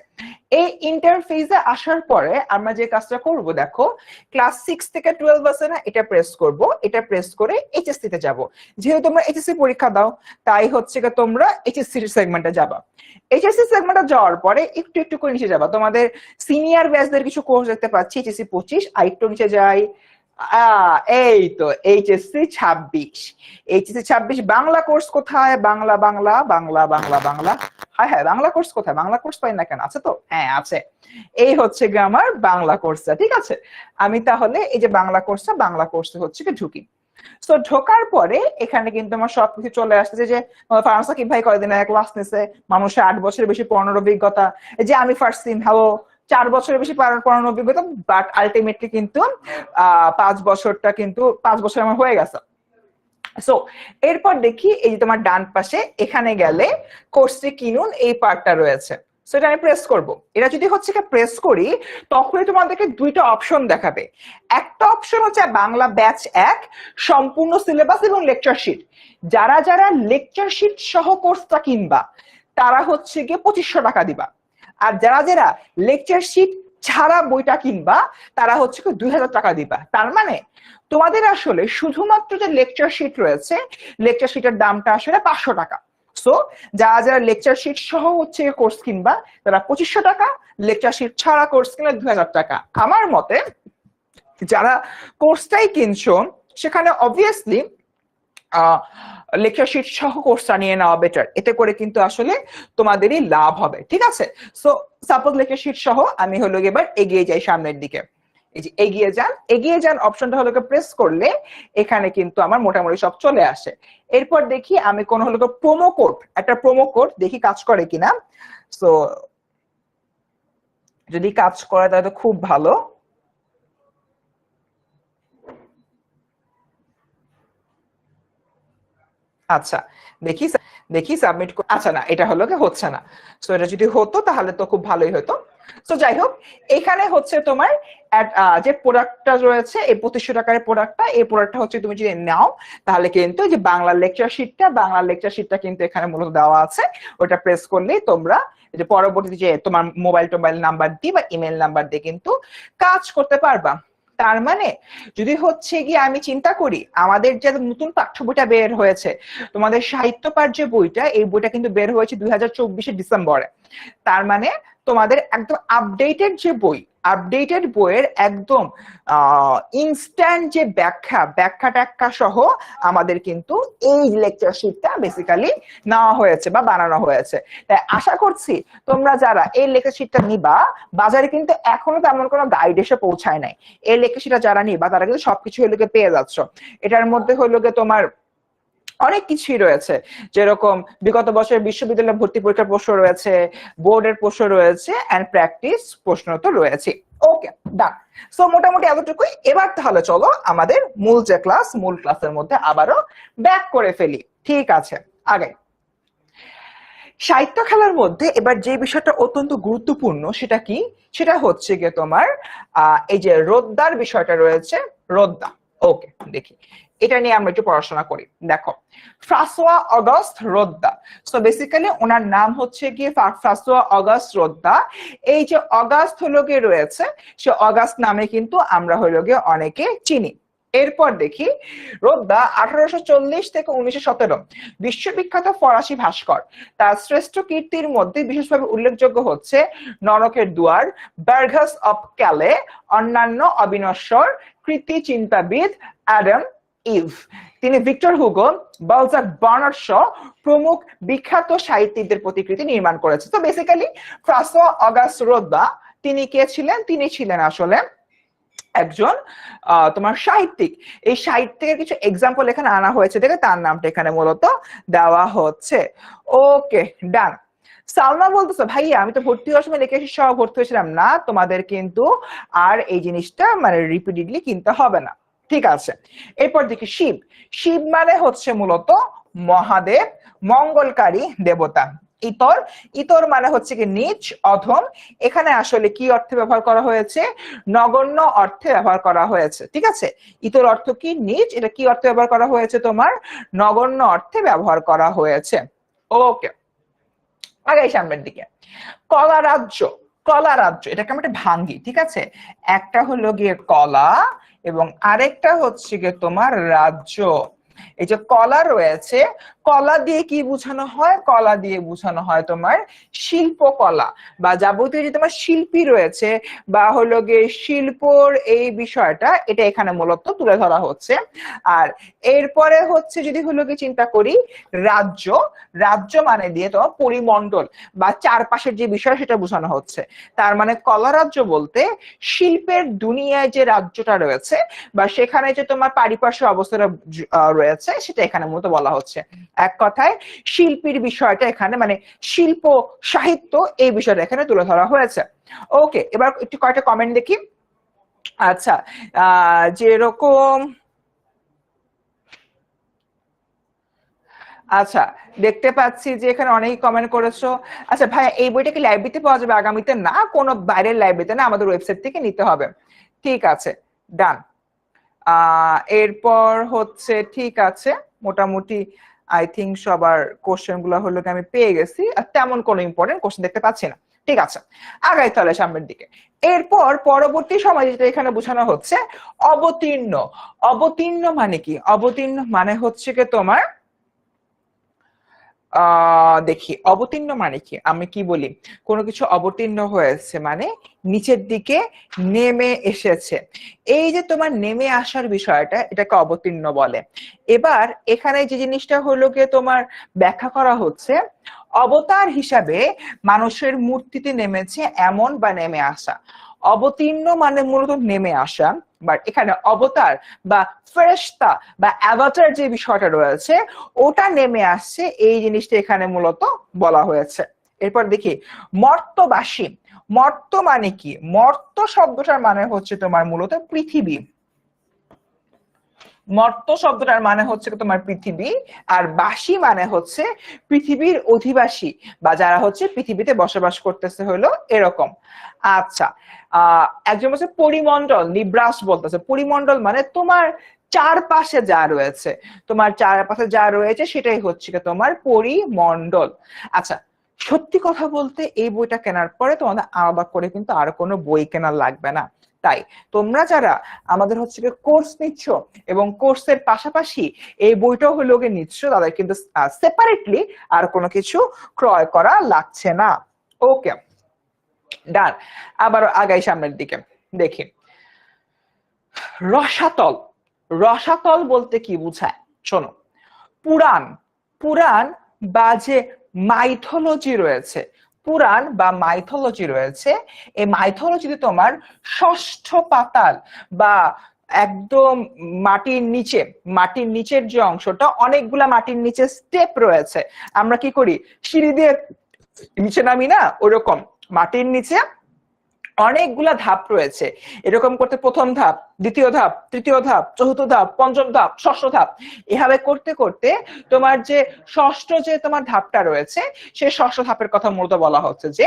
এই ইন্টারফেসে আসার পরে আমরা যে কাজটা করব, দেখো ক্লাস 6 থেকে 12 আছে না, এটা প্রেস করব। এটা প্রেস করে এইচএসসি তে যাব। যেহেতু তোমরা এইচএসসি পরীক্ষা দাও, তাই হচ্ছে কি তোমরা এইচএসসি সেগমেন্টে যাবা। এইচএসসি সেগমেন্টে যাওয়ার পরে একটু একটু করে নিচে যাবা। তোমাদের সিনিয়র ব্যাচদের কিছু কোর্স দেখতে পাচ্ছি, এইচএসসি 25, আরেকটু নিচে যাই। এই তো এইচএসসি 26। এইচএসসি 26 বাংলা কোর্স কোথায়? বাংলা বাংলা বাংলা বাংলা বাংলা, হ্যাঁ হ্যাঁ, বাংলা কোর্স কোথায়? বাংলা কোর্স পাই না কেন? আছে তো, হ্যাঁ আছে। এই হচ্ছে গিয়ে আমার বাংলা কোর্সটা, ঠিক আছে? আমি তাহলে এই যে বাংলা কোর্সে হচ্ছে কি ঢুকি। সো ঢোকার পরে এখানে কিন্তু আমার সবকিছু চলে আসছে যে ফারহান সাকিব ভাই কয়দিন আগে ক্লাস নিছে, মানুষের 8 বছরের বেশি পড়ানোর অভিজ্ঞতা, যে আমি ফার্স্ট সিম হ্যালো 4 বছরের বেশি পড়ানোর অভিজ্ঞতা, বাট আলটিমেটলি কিন্তু 5 বছরটা কিন্তু 5 বছর আমার হয়ে গেছে। সো এরপর দেখি এই যে তোমার ডান পাশে এখানে গেলে কোর্সটি কিনুন এই পার্টটা রয়েছে। সো এটা আমি প্রেস করব। এটা যদি হচ্ছে প্রেস করি তখনই তোমাদেরকে দুইটা অপশন দেখাবে। একটা অপশন হচ্ছে বাংলা ব্যাচ 1 সম্পূর্ণ সিলেবাস এবং লেকচার শিট। যারা যারা লেকচার শিট সহ কোর্সটা কিনবা তারা হচ্ছে গিয়ে 2500 টাকা দিবা, আর যারা যারা লেকচার শিট ছাড়া বইটা কিনবা তারা হচ্ছে 2000 টাকা দিবা। তার মানে তোমাদের আসলে শুধুমাত্র যে লেকচার শিট রয়েছে, লেকচার শিটের দামটা আসলে 500 টাকা। সো যারা যারা লেকচার শিট সহ হচ্ছে কোর্স কিনবা তারা 2500 টাকা, লেকচার শিট ছাড়া কোর্স কিনলে 2000 টাকা। আমার মতে যারা কোর্সটাই কিনছো সেখানে অবভিয়াসলি লেকচার শিট সহ কোর্সটা নিয়ে নেওয়া বেটার, এতে করে কিন্তু আসলে তোমাদেরই লাভ হবে। ঠিক আছে, সো সাপোজ লেকচার শিট সহ আমি হলো এবার এগিয়ে যাই সামনের দিকে। এই যে এগিয়ে যান অপশনটা হলো প্রেস করলে এখানে কিন্তু আমার মোটামুটি সব চলে আসে। এরপর দেখি আমি কোন হলো প্রোমো কোড, একটা প্রোমো কোড দেখি কাজ করে কিনা। সো যদি কাজ করে তাহলে খুব ভালো। আচ্ছা দেখি সাবমিট, আচ্ছা না এটা হলো হচ্ছে না। সো এটা যদি হতো তাহলে তো খুব ভালোই হতো। সো যাই হোক, এখানে হচ্ছে তোমার যে প্রোডাক্টটা রয়েছে এই 2500 টাকার প্রোডাক্টটা, এই প্রোডাক্টটা হচ্ছে তুমি যদি নাও তাহলে কিন্তু যে বাংলা লেকচার শিটটা কিন্তু এখানে মূলত দেওয়া আছে। ওটা প্রেস করলেই তোমরা যে পরবর্তী যে তোমার মোবাইল নাম্বার দিয়ে বা ইমেল নাম্বার দিয়ে কিন্তু কাজ করতে পারবা। তার মানে যদি হচ্ছে গিয়ে আমি চিন্তা করি আমাদের যে নতুন পাঠ্য বইটা বের হয়েছে, তোমাদের সাহিত্য পাঠ যে বইটা, এই বইটা কিন্তু বের হয়েছে 2024 ডিসেম্বরে। তার মানে তোমাদের একদম আপডেটেড যে বই, আপডেটেড বইয়ের একদম ইনস্ট্যান্ট যে ব্যাখ্যা সহ আমাদের কিন্তু এই লেকচার শিটটা বেসিক্যালি নেওয়া হয়েছে বা বানানো হয়েছে। তাই আশা করছি তোমরা যারা এই লেকচার শিটটা নিবা, বাজারে কিন্তু এখনো তেমন কোনো গাইড এসে পৌঁছায় নাই, এই লেকচার শিটটা যারা নিবা তারা কিন্তু সবকিছু হলো পেয়ে যাচ্ছ। এটার মধ্যে হলো তোমার অনেক কিছুই রয়েছে, যেরকম বিগত বছরের বিশ্ববিদ্যালয় ভর্তি পরীক্ষার প্রশ্ন রয়েছে, বোর্ডের প্রশ্ন রয়েছে, এন্ড প্র্যাকটিস প্রশ্ন তো রয়েছে। ওকে ডান। সো মোটামুটি এতটুকুই। এবার তাহলে চলো আমাদের মূল ক্লাসের মধ্যে আবারও ব্যাক করে ফেলি। ঠিক আছে, আগে সাহিত্য খেলার মধ্যে এবার যে বিষয়টা অত্যন্ত গুরুত্বপূর্ণ সেটা কি, সেটা হচ্ছে গিয়ে তোমার এই যে রোদ্দার বিষয়টা রয়েছে, রোদ্দা। ওকে দেখি এটা নিয়ে আমরা একটু পড়াশোনা করি। দেখো ফ্রাঁসোয়া অগাস্ট রোদ্দা। সো বেসিক্যালি ওনার নাম হচ্ছে গিয়ে ফ্রাঁসোয়া অগাস্ট রোদ্দা। এই যে অগাস্ট হলো গিয়ে রয়েছে, সে অগাস্ট নামে কিন্তু আমরা হলো গিয়ে অনেকে চিনি। এরপর দেখি রোদ্দা 1840 থেকে 1917 বিশ্ববিখ্যাত ফরাসি ভাস্কর। তার শ্রেষ্ঠ কীর্তির মধ্যে বিশেষভাবে উল্লেখযোগ্য হচ্ছে নরকের দুয়ার, বার্গাস অফ ক্যালে, অন্যান্য অবিনশ্বর কৃতি চিন্তাবিদ, অ্যাডাম ইভ। তিনি Victor Hugo, Balzac, Bernard Shaw প্রমুখ বিখ্যাত সাহিত্যিকদের প্রতিকৃতি নির্মাণ করেছে। তো বেসিক্যালি ফ্রাঁসোয়া অগাস্ট রোদ্দা তিনি কে ছিলেন? তিনি ছিলেন আসলে একজন তোমার সাহিত্যিক। এই সাহিত্যিকের কিছু এক্সাম্পল এখানে আনা হয়েছে, দেখে তার নামটা এখানে মূলত দেওয়া হচ্ছে। ওকে ডান। সালমা বলতেছে ভাইয়া আমি তো ভর্তি হওয়ার সময় লেখা সহ ভর্তি হয়েছিলাম না, তোমাদের কিন্তু আর এই জিনিসটা মানে রিপিটেডলি কিনতে হবে না। ঠিক আছে, এরপর দেখি শিব। শিব মানে হচ্ছে মূলত মহাদেব, মঙ্গলকারী দেবতা। ইতর মানে হচ্ছে কি নিচ, অধম। এখানে আসলে কি অর্থে ব্যবহার করা হয়েছে? নগণ্য অর্থে ব্যবহার করা হয়েছে। ঠিক আছে, ইতর অর্থ কি? নিচ। এটা কি অর্থে ব্যবহার করা হয়েছে? তোমার নগণ্য অর্থে ব্যবহার করা হয়েছে। ওকে, আগে সামনের দিকে কলা রাজ্য। কলা রাজ্য এটাকে আমি একটা ভাঙ্গি। ঠিক আছে, একটা হলো গিয়ে কলা এবং আরেকটা হচ্ছে গিয়ে তোমার রাজ্য। এই যে কলা রয়েছে, কলা দিয়ে কি বোঝানো হয়? কলা দিয়ে বোঝানো হয় তোমার শিল্পকলা বা যাবতীয় যে তোমার শিল্পী রয়েছে বা হলো গিয়ে শিল্পর এই বিষয়টা, এটা এখানে মূলত তুলে ধরা হচ্ছে। আর এরপরে হচ্ছে যদি হলো গিয়ে চিন্তা করি রাজ্য, রাজ্য মানে দিয়ে তোমার পরিমণ্ডল বা চারপাশের যে বিষয় সেটা বোঝানো হচ্ছে। তার মানে কলা রাজ্য বলতে শিল্পের দুনিয়ায় যে রাজ্যটা রয়েছে বা সেখানে যে তোমার পারিপার্শ্বিক অবস্থাটা রয়েছে সেটা এখানে মূলত বলা হচ্ছে। এক কথায় শিল্পীর বিষয়টা এখানে মানে শিল্প সাহিত্য এই বিষয়টা এখানে তুলে ধরা হয়েছে। ওকে, এবার একটু কয়েকটা কমেন্ট দেখি। আচ্ছা, যেরকম আচ্ছা দেখতে পাচ্ছি যে এখানে অনেকেই কমেন্ট করেছো। আচ্ছা ভাইয়া, এই বইটা কি লাইব্রেরিতে পাওয়া যাবে আগামীতে? না, কোনো বাইরের লাইব্রেরিতে না, আমাদের ওয়েবসাইট থেকে নিতে হবে। ঠিক আছে, ডান। এরপর হচ্ছে ঠিক আছে, মোটামুটি আই থিঙ্ক সবার কোশ্চেন গুলো হলো আমি পেয়ে গেছি, আর তেমন কোনো ইম্পর্টেন্ট কোশ্চেন দেখতে পাচ্ছি না। ঠিক আছে, আগাই তাহলে সামনের দিকে। এরপর পরবর্তী সময় যেটা এখানে বোঝানো হচ্ছে অবতীর্ণ। অবতীর্ণ মানে কি? অবতীর্ণ মানে হচ্ছে কি তোমার দেখি অবতীর্ণ মানে কি, আমি কি বলি, কোনো কিছু অবতীর্ণ হয়েছে মানে নিচের দিকে নেমে এসেছে। এই যে তোমার নেমে আসার বিষয়টা, এটাকে অবতীর্ণ বলে। এবার এখানে যে জিনিসটা হলো গিয়ে তোমার ব্যাখ্যা করা হচ্ছে, অবতার হিসাবে মানুষের মূর্তিতে নেমেছে এমন বা নেমে আসা। অবতীর্ণ মানে মূলত নেমে আসা, বাট এখানে অবতার বা ফেরেশতা বা অ্যাভাটার যে বিষয়টা রয়েছে ওটা নেমে আসছে, এই জিনিসটা এখানে মূলত বলা হয়েছে। এরপর দেখি মর্তবাসী। মর্ত মানে কি? মর্ত শব্দটার মানে হচ্ছে তোমার মূলত পৃথিবী। মর্ত শব্দটার মানে হচ্ছে তোমার পৃথিবী, আর বাসী মানে হচ্ছে পৃথিবীর অধিবাসী বা যারা হচ্ছে পৃথিবীতে বসবাস করতেছে হলো এরকম। আচ্ছা, একজন হচ্ছে পরিমণ্ডল, নিব্রাস বলতেছে। পরিমণ্ডল মানে তোমার চারপাশে যা রয়েছে, তোমার চারপাশে যা রয়েছে সেটাই হচ্ছে তোমার পরিমণ্ডল। আচ্ছা, সত্যি কথা বলতে এই বইটা কেনার পরে তোমাদের আলাদা করে কিন্তু আর কোনো বই কেনা লাগবে না। তাই তোমরা যারা আমাদের হচ্ছে কোর্স নিচ্ছ এবং কোর্সের পাশাপাশি এই বইটাও হলো নিচ্ছ, তাদের কিন্তু সেপারেটলি আর কোনো কিছু ক্রয় করা লাগছে না। ওকে, ডান। আবার আগাই সামনের দিকে দেখি রসাতল। রসাতল বলতে কি বোঝায় শোনো, পুরাণ, পুরাণ বা যে মাইথোলজি রয়েছে, পুরাণ বা মাইথোলজি রয়েছে, এই মাইথোলজিতে তোমার ষষ্ঠ পাতাল বা একদম মাটির নিচে, মাটির নিচের যে অংশটা, অনেকগুলা মাটির নিচে স্টেপ রয়েছে। আমরা কি করি, সিঁড়ি দিয়ে নিচে নামি না, ওরকম মাটির নিচে অনেকগুলা ধাপ রয়েছে। এরকম করতে প্রথম ধাপ, দ্বিতীয় ধাপ, তৃতীয় ধাপ, চতুর্থ ধাপ, পঞ্চম ধাপ, ষষ্ঠ ধাপ, এভাবে করতে করতে তোমার যে ষষ্ঠ যে তোমার ধাপটা রয়েছে, সেই ষষ্ঠ ধাপের কথা মূলত বলা হচ্ছে যে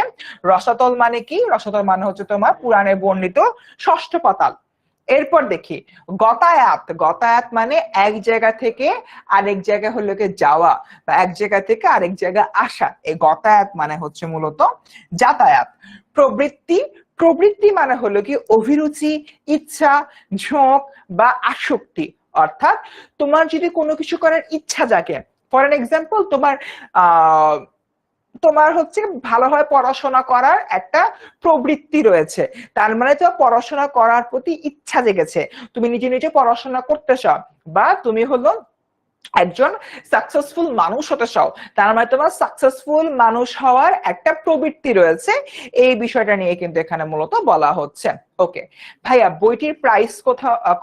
রসাতল মানে কি? রসাতল মানে হচ্ছে তোমার পুরাণে বর্ণিত ষষ্ঠ পাতাল। এরপর দেখি গতায়াত। গতায়াত মানে এক জায়গা থেকে আরেক জায়গা হলো যাওয়া বা এক জায়গা থেকে আরেক জায়গা আসা। এই গতায়াত মানে হচ্ছে মূলত যাতায়াত। প্রবৃত্তি। প্রবৃত্তি মানে হলো কি অভিরুচি, ইচ্ছা, ঝোঁক বা আসক্তি। অর্থাৎ তোমার যদি কোনো কিছু করার ইচ্ছা জাগে, ফর এন এক্সাম্পল তোমার তোমার হচ্ছে ভালোভাবে পড়াশোনা করার একটা প্রবৃত্তি রয়েছে, তার মানে তোমার পড়াশোনা করার প্রতি ইচ্ছা জেগেছে, তুমি নিজে নিজে পড়াশোনা করতে চাও, বা তুমি হলো একজন সাকসেসফুল মানুষ হতে চাও, তার মানে তোমার সাকসেসফুল মানুষ হওয়ার একটা প্রবৃত্তি রয়েছে। এই বিষয়টা নিয়ে কিন্তু এখানে মূলত বলা হচ্ছে। ওকে ভাইয়া, বইটির প্রাইস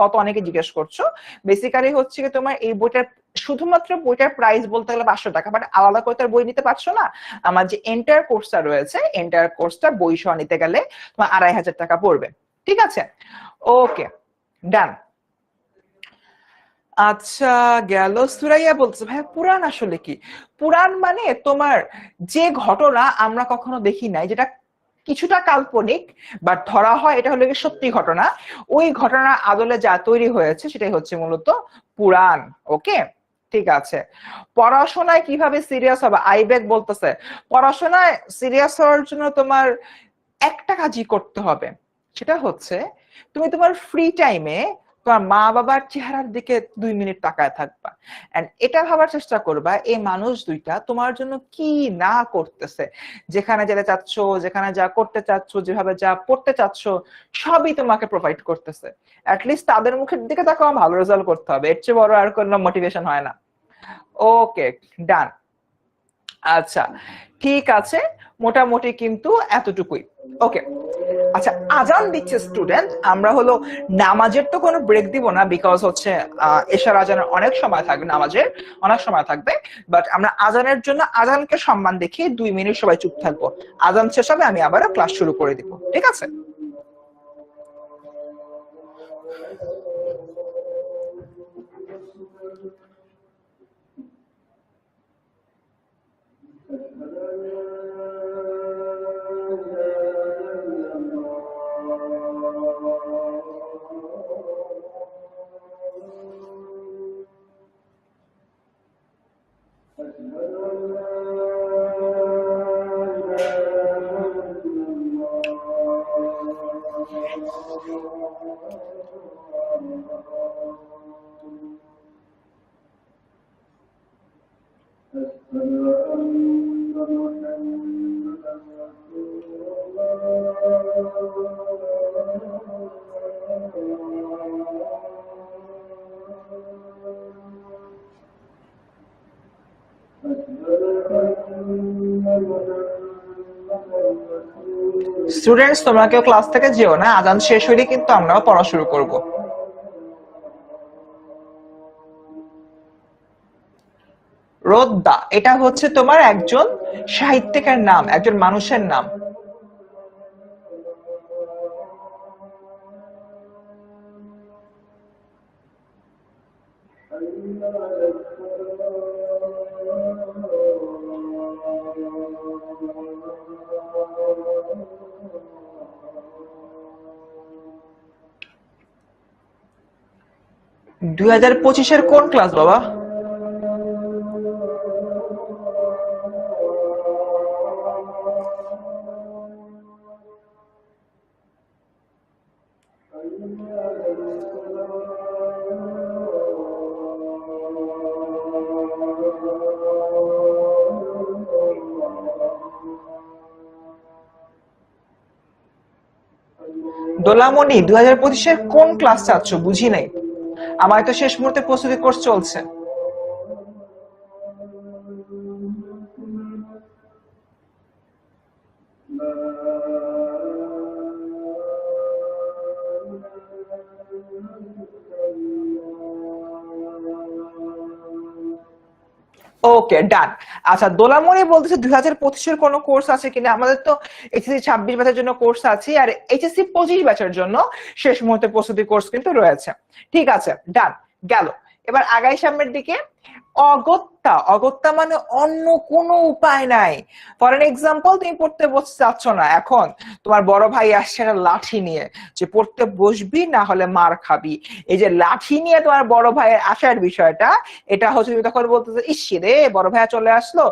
কত অনেকে জিজ্ঞেস করছো। বেসিক্যালি হচ্ছে কি তোমার এই বইটার শুধুমাত্র বইটার প্রাইস বলতে গেলে 500 টাকা, বাট আলাদা করে তার বই নিতে পারছো না। আমার যে এন্টায়ার কোর্সটা রয়েছে, এন্টায়ার কোর্সটা বই সহ নিতে গেলে তোমার 2500 টাকা পড়বে। ঠিক আছে, ওকে, ডান। আচ্ছা, গেল। সুরাইয়া বলছে ভাই পুরাণ আসলে কি? পুরাণ মানে তোমার যে ঘটনা আমরা কখনো দেখি নাই, যেটা কিছুটা কাল্পনিক বাট ধরা হয় এটা হলো সত্যি ঘটনা, ওই ঘটনার আদলে যা তৈরি হয়েছে সেটাই হচ্ছে মূলত পুরাণ। ওকে, ঠিক আছে। পড়াশোনায় কিভাবে সিরিয়াস হবে? আইবেক বলতেছে পড়াশোনায় সিরিয়াস হওয়ার জন্য তোমার একটা কাজই করতে হবে, সেটা হচ্ছে তুমি তোমার ফ্রি টাইমে তোমার মা বাবার চেহারার দিকে 2 মিনিট তাকায় থাকবা, এন্ড এটা ভাবার চেষ্টা করবা এই মানুষ দুইটা তোমার জন্য কি না করতেছে। যেখানে যেতে চাচ্ছ, যেখানে যা করতে চাচ্ছ, যেভাবে যা পড়তে চাচ্ছ, সবই তোমাকে প্রোভাইড করতেছে। অ্যাটলিস্ট তাদের মুখের দিকে তাকাও, ভালো রেজাল্ট করতে হবে, এর চেয়ে বড় আর কোনো মোটিভেশন হয় না। ওকে, ডান। আচ্ছা, ঠিক আছে, মোটামুটি কিন্তু এতটুকুই। ওকে, আচ্ছা, আজান দিচ্ছে স্টুডেন্ট, আমরা হলো নামাজের তো কোনো ব্রেক দিব না, বিকজ হচ্ছে এশার আজানের অনেক সময় থাকবে, নামাজের অনেক সময় থাকবে, বাট আমরা আজানের জন্য আজানকে সম্মান দেখিয়ে 2 মিনিট সবাই চুপ থাকবো। আজান শেষ হবে, আমি আবারও ক্লাস শুরু করে দিব, ঠিক আছে? স্টুডেন্টস, তোমরা কেউ ক্লাস থেকে যেও না, আজান শেষ হলে কিন্তু আমরাও পড়া শুরু করব। রোদ্দা, এটা হচ্ছে তোমার একজন সাহিত্যিকের নাম, একজন মানুষের নাম। — 2025-এর কোন ক্লাস বাবা? দোলামণি, 2025-এর কোন ক্লাস চাচ্ছ? বুঝি নাই, আমার তো শেষ মুহূর্তে প্রস্তুতি কোর্স চলছে। ওকে, ডান। আচ্ছা, দোলামণি বলতেছে 2025-এর কোনো কোর্স আছে কিনা। আমাদের তো এইচএসসি 26 ব্যাচের জন্য কোর্স আছে, আর এইচএসসি 25 ব্যাচের জন্য শেষ মুহূর্তে প্রস্তুতি কোর্স কিন্তু রয়েছে। ঠিক আছে, ডান, গেল। এবার আগাই সামনের দিকে। অগত্যা, অগত্যা মানে অন্য কোনো উপায় নাই। ফর এন এক্সাম্পল, তুমি পড়তে বসতে চাচ্ছ না, এখন তোমার বড় ভাই আসছে একটা লাঠি নিয়ে, যে পড়তে বসবি না হলে মার খাবি। এই যে লাঠি নিয়ে তোমার বড় ভাইয়ের আসার বিষয়টা, এটা হচ্ছে তুমি তখন বলতেছো, ইস রে বড় ভাইয়া চলে আসলো,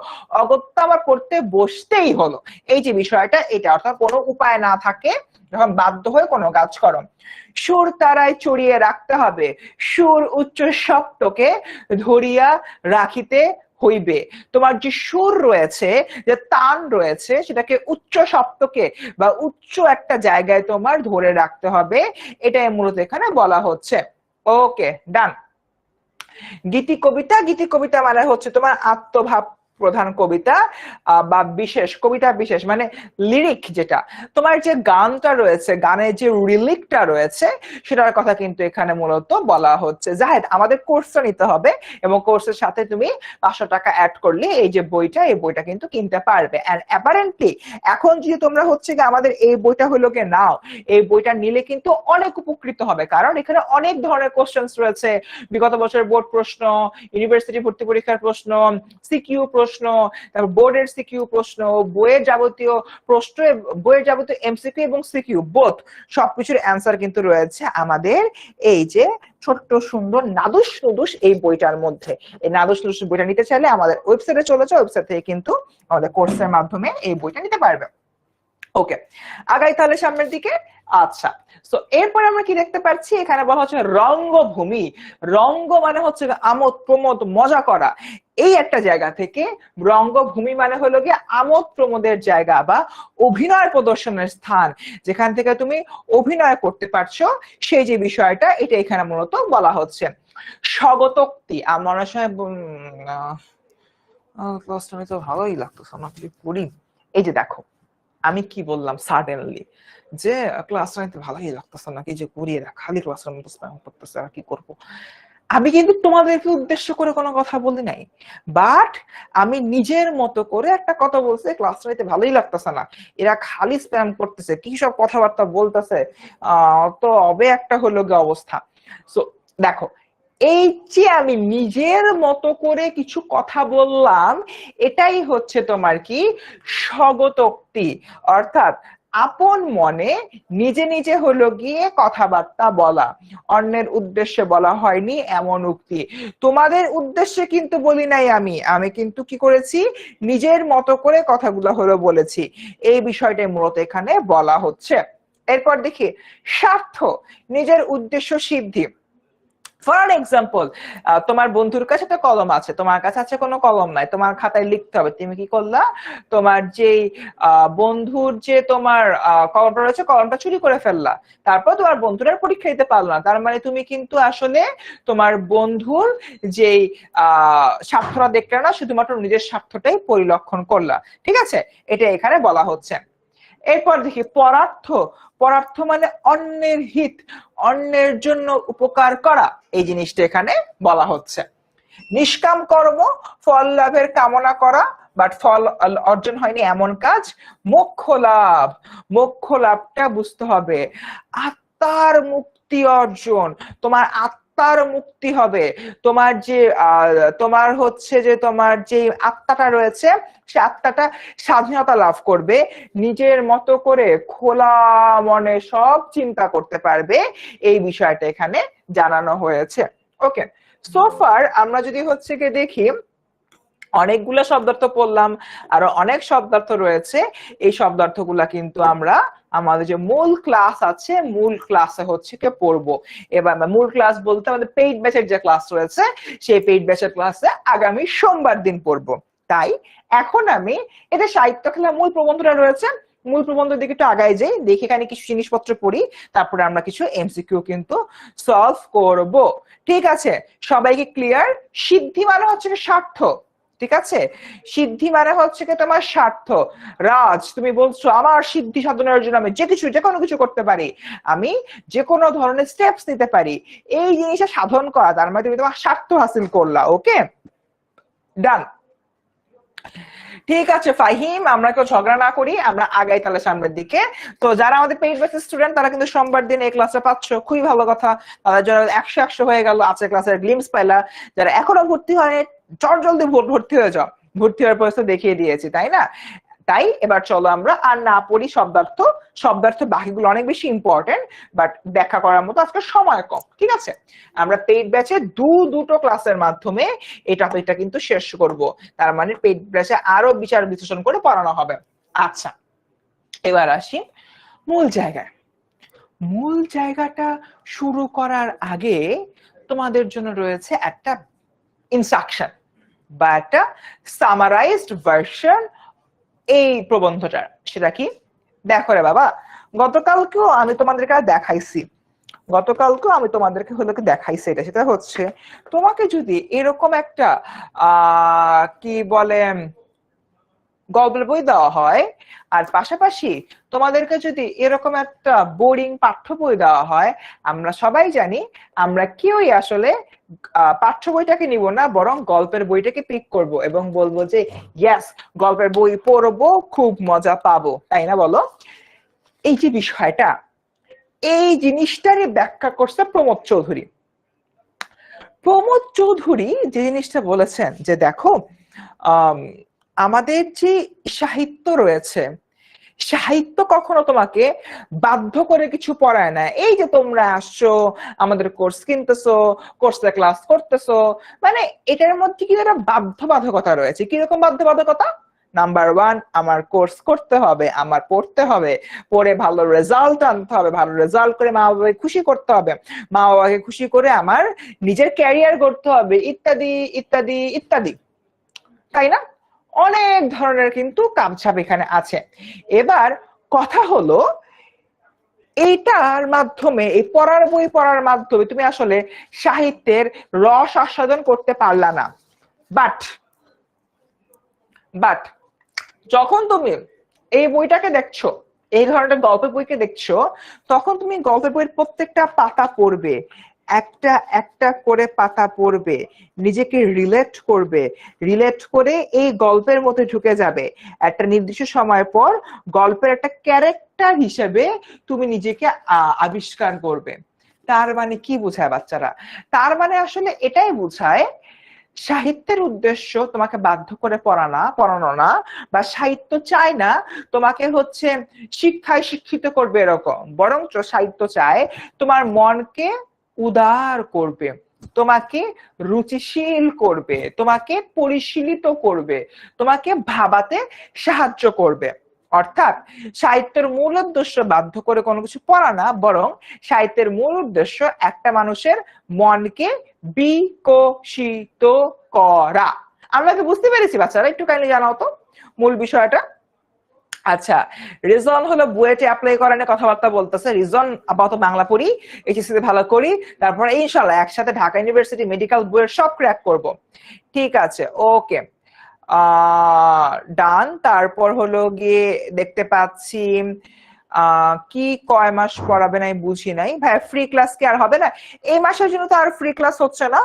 অগত্যা আমার পড়তে বসতেই হলো। এই যে বিষয়টা, এটা অর্থাৎ কোনো উপায় না থাকে যখন বাধ্য হয়ে কোনো কাজ করো। সুর তারায় চড়িয়ে রাখতে হবে, সুর উচ্চ সপ্তকে ধরিয়া রাখিতে হইবে। তোমার যে সুর রয়েছে, যে তান রয়েছে, সেটাকে উচ্চ সপ্তকে বা উচ্চ একটা জায়গায় তোমার ধরে রাখতে হবে, এটাই মূলত এখানে বলা হচ্ছে। ওকে, ডান। গীতি কবিতা, গীতি কবিতা মানে হচ্ছে তোমার আত্মভাব প্রধান কবিতা বা বিশেষ কবিতা, বিশেষ মানে লিরিক, যেটা তোমার যে গানটা রয়েছে, গানের যে রিলিকটা রয়েছে, সেটার কথা কিন্তু এখানে মূলত বলা হচ্ছে। জাহেদ, আমাদের কোর্সটা নিতে হবে, এবং কোর্সের সাথে তুমি 500 টাকা অ্যাড করলে এই যে বইটা, এই বইটা কিন্তু কিনতে পারবে। এন্ড অ্যাপারেন্টলি এখন যদি তোমরা হচ্ছে কি আমাদের এই বইটা হলো কে নাও, এই বইটা নিলে কিন্তু অনেক উপকৃত হবে, কারণ এখানে অনেক ধরনের কোশ্চেন্স রয়েছে। বিগত বছরের বোর্ড প্রশ্ন, ইউনিভার্সিটি ভর্তি পরীক্ষার প্রশ্ন, সিকিউ প্রশ্ন, তারপর বোর্ডের সিকিউ প্রশ্ন, বইয়ের যাবতীয় প্রশ্ন, বইয়ের যাবতীয় এমসিকিউ এবং সিকিউ বোথ, সবকিছুর অ্যান্সার কিন্তু রয়েছে আমাদের এই যে ছোট্ট সুন্দর নাদুস নুদুস এই বইটার মধ্যে। এই নাদুস নুদুস বইটা নিতে চাইলে আমাদের ওয়েবসাইটে চলে যাও, ওয়েবসাইট থেকে কিন্তু আমাদের কোর্সের মাধ্যমে এই বইটা নিতে পারবে। ওকে, আগাই তাহলে সামনের দিকে। আচ্ছা, তো এরপরে আমরা কি দেখতে পাচ্ছি, এখানে বলা হচ্ছে রঙ্গভূমি। রঙ্গ মানে হচ্ছে আমোদ প্রমোদ মজা করা, এই একটা জায়গা থেকে রঙ্গভূমি মানে হলো গিয়ে আমোদ প্রমোদের জায়গা বা অভিনয় প্রদর্শনের স্থান, যেখান থেকে তুমি অভিনয় করতে পারছো সেই যে বিষয়টা, এটা এখানে মূলত বলা হচ্ছে। স্বগতোক্তি, আমার অনেক সময় ক্লাসটা তো ভালোই লাগতেছে না, কি করি। এই যে দেখো, আমি কি বললাম সাডেনলি যে ক্লাস নিতে ভালোই লাগতেছে না, কি যে করি, খালি ক্লাসরুম স্প্যাম করতেছে, আর কি করব। আমি কিন্তু তোমাদেরকে উদ্দেশ্য করে কোনো কথা বলি নাই, বাট আমি নিজের মতো করে একটা কথা বলছি, ক্লাস নিতে ভালোই লাগতেছে না, এরা খালি স্প্যাম করতেছে, কি সব কথাবার্তা বলতেছে, তো হবে একটা হলো গিয়ে অবস্থা। সো দেখো, এই যে আমি নিজের মতো করে কিছু কথা বললাম, এটাই হচ্ছে তোমার কি স্বগতোক্তি, অর্থাৎ আপন মনে নিজে নিজে হলো গিয়ে কথাবার্তা বলা, অন্যের উদ্দেশ্যে বলা হয়নি এমন উক্তি। তোমাদের উদ্দেশ্যে কিন্তু বলি নাই, আমি কিন্তু কি করেছি, নিজের মতো করে কথাগুলো হলো বলেছি, এই বিষয়টাই মূলত এখানে বলা হচ্ছে। এরপর দেখি স্বার্থ, নিজের উদ্দেশ্য সিদ্ধি। ফর এক্সাম্পল, তোমার বন্ধুর কাছে তো কলম আছে, তোমার কাছে আছে কোনো কলম নাই, তোমার খাতায় লিখতে হবে, তুমি কি করলা, তোমার যেই বন্ধুর যে তোমার কলমটা রয়েছে, কলমটা চুরি করে ফেললা, তারপর তোমার বন্ধুরা পরীক্ষা দিতে পারলো না, তার মানে তুমি কিন্তু আসলে তোমার বন্ধুর যেই স্বার্থটা দেখলে না, শুধুমাত্র নিজের স্বার্থটাই পরিলক্ষণ করলা, ঠিক আছে, এটা এখানে বলা হচ্ছে। এরপর দেখি পরার্থ। পরার্থ মানে অন্যের হিত, অন্যের জন্য উপকার করা, এই জিনিসটা এখানে বলা হচ্ছে। নিষ্কাম কর্ম, ফল লাভের কামনা করা, বাট ফল অর্জন হয়নি এমন কাজ। মোক্ষ লাভ, মোক্ষ লাভটা বুঝতে হবে, আত্মার মুক্তি অর্জন, তোমার আত্মার মুক্তি হবে, তোমার যে তোমার হচ্ছে যে তোমার যে আত্মাটা রয়েছে, সে আত্মাটা স্বাধীনতা লাভ করবে, নিজের মতো করে খোলা মনে সব চিন্তা করতে পারবে, এই বিষয়টা এখানে জানানো হয়েছে। ওকে, সোফার আমরা যদি হচ্ছে কি দেখি, অনেকগুলো শব্দার্থ পড়লাম, আরো অনেক শব্দার্থ রয়েছে, এই শব্দার্থগুলা কিন্তু আমরা আমাদের যে মূল ক্লাস আছে, মূল ক্লাসে হচ্ছে কি পড়বো। এবার মূল ক্লাস বলতে আমাদের পেইড ব্যাচের যে ক্লাস রয়েছে, সেই পেইড ব্যাচের ক্লাসে আগামী সোমবার দিন পড়বো। তাই এখন আমি এটা সাহিত্য খেলা মূল প্রবন্ধটা রয়েছে, মূল প্রবন্ধের দিকে একটু আগায় যাই, দেখি এখানে কিছু জিনিসপত্র পড়ি, তারপরে আমরা কিছু এমসিকিউ কিন্তু সলভ করব। ঠিক আছে, সবাইকে ক্লিয়ার? সিদ্ধি মানে হচ্ছে স্বার্থ, ঠিক আছে, সিদ্ধি মানে হচ্ছে কি তোমার স্বার্থ। রাজ, তুমি বলছো আমার সিদ্ধি সাধনের জন্য আমি যে কোনো কিছু করতে পারি, আমি যে কোনো ধরনের স্টেপস নিতে পারি, এই জিনিসটা সাধন করা, তার মানে তুমি তোমার স্বার্থ হাসিল করলা। ওকে, ডান। ঠিক আছে ফাহিম, আমরা কেউ ঝগড়া না করি, আমরা আগাই তাহলে সামনের দিকে। তো যারা আমাদের পেইড বেসিস স্টুডেন্ট, তারা কিন্তু সোমবার দিন এই ক্লাসে পাচ্ছ, খুবই ভালো কথা, তাদের জন্য 100 হয়ে গেল, আছে ক্লাসের গ্লিমস পাইলা। যারা এখনো ভর্তি হয়নি, চট জলদি ভর্তি হয়ে যাও, ভর্তি হওয়ার পর দেখিয়ে দিয়েছি, তাই না? তাই এবার চলো আমরা আর না পড়ি শব্দার্থ, শব্দার্থ বাকিগুলো অনেক বেশি ইম্পর্টেন্ট, বাট ব্যাখ্যা করার মতো আজকে সময় কম, ঠিক আছে। আমরা পেইড ব্যাচে দুটো ক্লাসের মাধ্যমে এই টপিকটা কিন্তু শেষ করব, তার মানে পেইড ব্যাচে আরো বিচার বিশ্লেষণ করে পড়ানো হবে। আচ্ছা, এবার আসি মূল জায়গায়। মূল জায়গাটা শুরু করার আগে তোমাদের জন্য রয়েছে একটা ইনস্ট্রাকশন বা একটা সামারাইজড ভার্সন এই প্রবন্ধটা। সেটা কি, দেখো রে বাবা, গতকালকেও আমি তোমাদেরকে দেখাইছি, এটা, সেটা হচ্ছে তোমাকে যদি এরকম একটা কি বলে গল্পের বই দেওয়া হয়, আর পাশাপাশি তোমাদেরকে যদি এরকম একটা বোরিং পাঠ্য বই দেওয়া হয়, আমরা সবাই জানি আমরা কেউই আসলে পাঠ্য বইটাকে নিব না, বরং গল্পের বইটাকে পিক করব এবং বলবো যে ইয়েস, গল্পের বই পড়বো, খুব মজা পাবো, তাই না বলো? এই যে বিষয়টা, এই জিনিসটারই ব্যাখ্যা করছে প্রমোদ চৌধুরী। প্রমোদ চৌধুরী যে জিনিসটা বলেছেন যে দেখো, আমাদের যে সাহিত্য রয়েছে, সাহিত্য কখনো তোমাকে বাধ্য করে কিছু পড়ায় না, এই যে তোমরা আসছো আমাদের কোর্স কিনতেছো, কোর্সে ক্লাস করতেছো, মানে এটার মধ্যে কি একটা বাধ্যবাধকতা রয়েছে। কিরকম বাধ্যবাধকতা? নাম্বার ওয়ান, আমার কোর্স করতে হবে, আমার পড়তে হবে, পড়ে ভালো রেজাল্ট আনতে হবে, ভালো রেজাল্ট করে মা বাবাকে খুশি করতে হবে, মা বাবাকে খুশি করে আমার নিজের ক্যারিয়ার করতে হবে, ইত্যাদি ইত্যাদি ইত্যাদি, তাই না? অনেক ধরনের কিন্তু কামছাপ এখানে আছে। এবার কথা হলো, এইটার মাধ্যমে, এই পড়ার বই পড়ার মাধ্যমে তুমি আসলে সাহিত্যের রস আস্বাদন করতে পারলা না। বাট বাট যখন তুমি এই বইটাকে দেখছো, এই ধরনের গল্পের বইকে দেখছো, তখন তুমি গল্পের বইয়ের প্রত্যেকটা পাতা পড়বে, একটা একটা করে পাতা পড়বে, নিজেকে রিলেট করবে, রিলেট করে এই গল্পের মধ্যে ঢুকে যাবে। একটা নির্দিষ্ট সময় পর গল্পের একটা ক্যারেক্টার হিসেবে তুমি নিজেকে আবিষ্কার করবে। তার মানে কি বোঝায় বাচ্চারা? তার মানে আসলে এটাই বোঝায়, সাহিত্যের উদ্দেশ্য তোমাকে বাধ্য করে পড়ানো না, বা সাহিত্য চায় না তোমাকে হচ্ছে শিক্ষায় শিক্ষিত করবে এরকম, বরঞ্চ সাহিত্য চায় তোমার মনকে উদার করবে, তোমাকে রুচিশীল করবে, তোমাকে পরিশীলিত করবে, তোমাকে ভাবাতে সাহায্য করবে। অর্থাৎ সাহিত্যের মূল উদ্দেশ্য বাধ্য করে কোনো কিছু পড়া না, বরং সাহিত্যের মূল উদ্দেশ্য একটা মানুষের মনকে বিকশিত করা। আমরা কি বুঝতে পেরেছি বাচ্চারা? একটু কাইন্ডলি জানাও তো মূল বিষয়টা। আচ্ছা, রিজন হলো বুয়েটে অ্যাপ্লাই করার নিয়ে কথাবার্তা বলতেছে। রিজন আপাতত বাংলা পড়ি, এইচএসসি তে ভালো করি, তারপরে ইনশাআল্লাহ একসাথে ঢাকা ইউনিভার্সিটি মেডিকেল বুয়েট সব ক্র্যাক করব। ঠিক আছে, ওকে, ডান। তারপর হলো গিয়ে দেখতে পাচ্ছি কি কয় মাস পড়াবে নাই বুঝি নাই ভাই, ফ্রি ক্লাস কি আর হবে না? এই মাসের জন্য তো আর ফ্রি ক্লাস হচ্ছে না,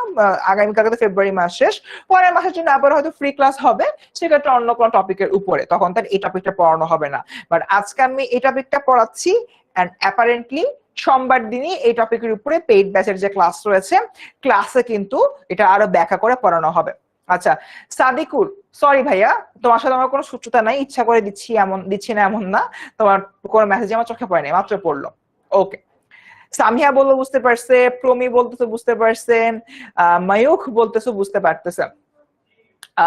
আগামীকালকে তো ফেব্রুয়ারি মাস শেষ, পরের মাসের জন্য আবার হয়তো ফ্রি ক্লাস হবে, সেক্ষেত্রে অন্য কোনো টপিকের উপরে, তখন তার এই টপিকটা পড়ানো হবে না। বাট আজকে আমি এই টপিকটা পড়াচ্ছি, এন্ড অ্যাপারেন্টলি সোমবার দিনই এই টপিকের উপরে পেইড ব্যাচের যে ক্লাস রয়েছে, ক্লাসে কিন্তু এটা আরো ব্যাখ্যা করে পড়ানো হবে। আচ্ছা, সাদিকুল, সরি ভাইয়া, তোমার সাথে আমার কোনো শত্রুতা নাই, ইচ্ছা করে দিচ্ছি না এমন না, তোমার কোনো মেসেজ আমার চোখে পড়ে নাই, মাত্র পড়লো। ওকে, সামিয়া বললো বুঝতে পারছে, প্রমি বলতেছে বুঝতে পারছেন, মায়ুখ বলতেছে বুঝতে পারতেছে।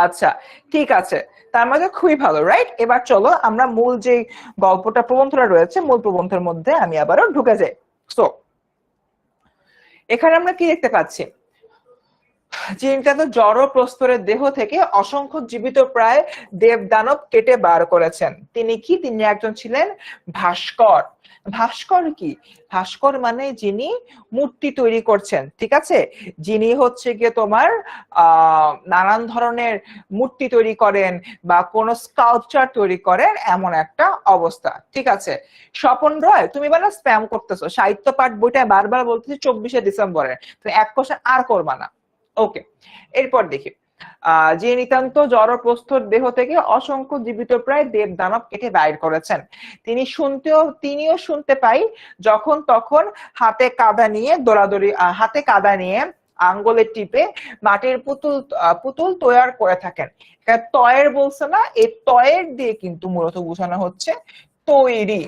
আচ্ছা, ঠিক আছে, তার মধ্যে খুবই ভালো, রাইট? এবার চলো আমরা মূল যে গল্পটা, প্রবন্ধটা রয়েছে, মূল প্রবন্ধের মধ্যে আমি আবারও ঢুকে যাই। সো এখানে আমরা কি দেখতে পাচ্ছি? চিন্তা তো জড় প্রস্তরের দেহ থেকে অসংখ্য জীবিত প্রায় দেব দানব কেটে বার করেছেন। তিনি কি? তিনি একজন ছিলেন ভাস্কর। ভাস্কর কি? ভাস্কর মানে যিনি মূর্তি তৈরি করছেন, ঠিক আছে, যিনি হচ্ছে গিয়ে তোমার নানান ধরনের মূর্তি তৈরি করেন বা কোন স্কাল্পচার তৈরি করেন, এমন একটা অবস্থা, ঠিক আছে। স্বপন রয়, তুমি বলো স্প্যাম করতেছো, সাহিত্য পাঠ বইটা বারবার বলতেছি 24শে ডিসেম্বরে, তুমি এক কোশ্চেন আর করবা না। ওকে, এরপর দেখি, যে নিতান্ত জড় প্রস্তর দেহ থেকে অসংখ্য জীবিত প্রায় দেব দানব কেটে বাইর করেছেন। তিনিও শুনতে পাই যখন তখন হাতে কাদা নিয়ে আঙ্গুলে টিপে মাটির পুতুল তৈয়ার করে থাকেন। তয়ের বলছে না, এই তয়ের দিয়ে কিন্তু মূলত বোঝানো হচ্ছে তৈরি।